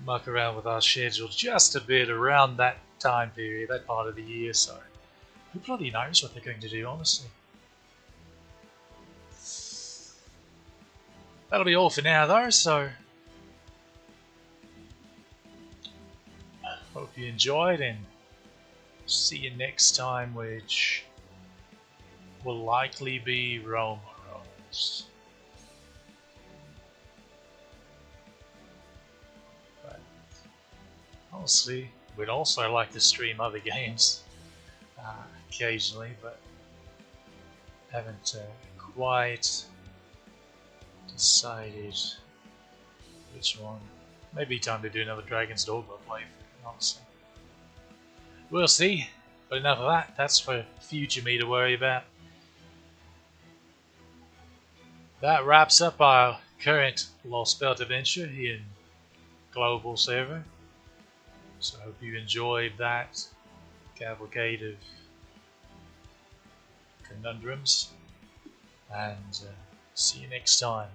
muck around with our schedule just a bit around that time period, that part of the year. So who bloody knows what they're going to do, honestly. That'll be all for now, though. So hope you enjoyed, and see you next time, which will likely be Roma Rolls. But honestly, we'd also like to stream other games occasionally, but haven't quite decided which one. Maybe time to do another Dragon's Dogma playthrough, honestly. We'll see, but enough of that. That's for future me to worry about. That wraps up our current Lost Belt adventure here in Global Server. So I hope you enjoyed that cavalcade of conundrums, and see you next time.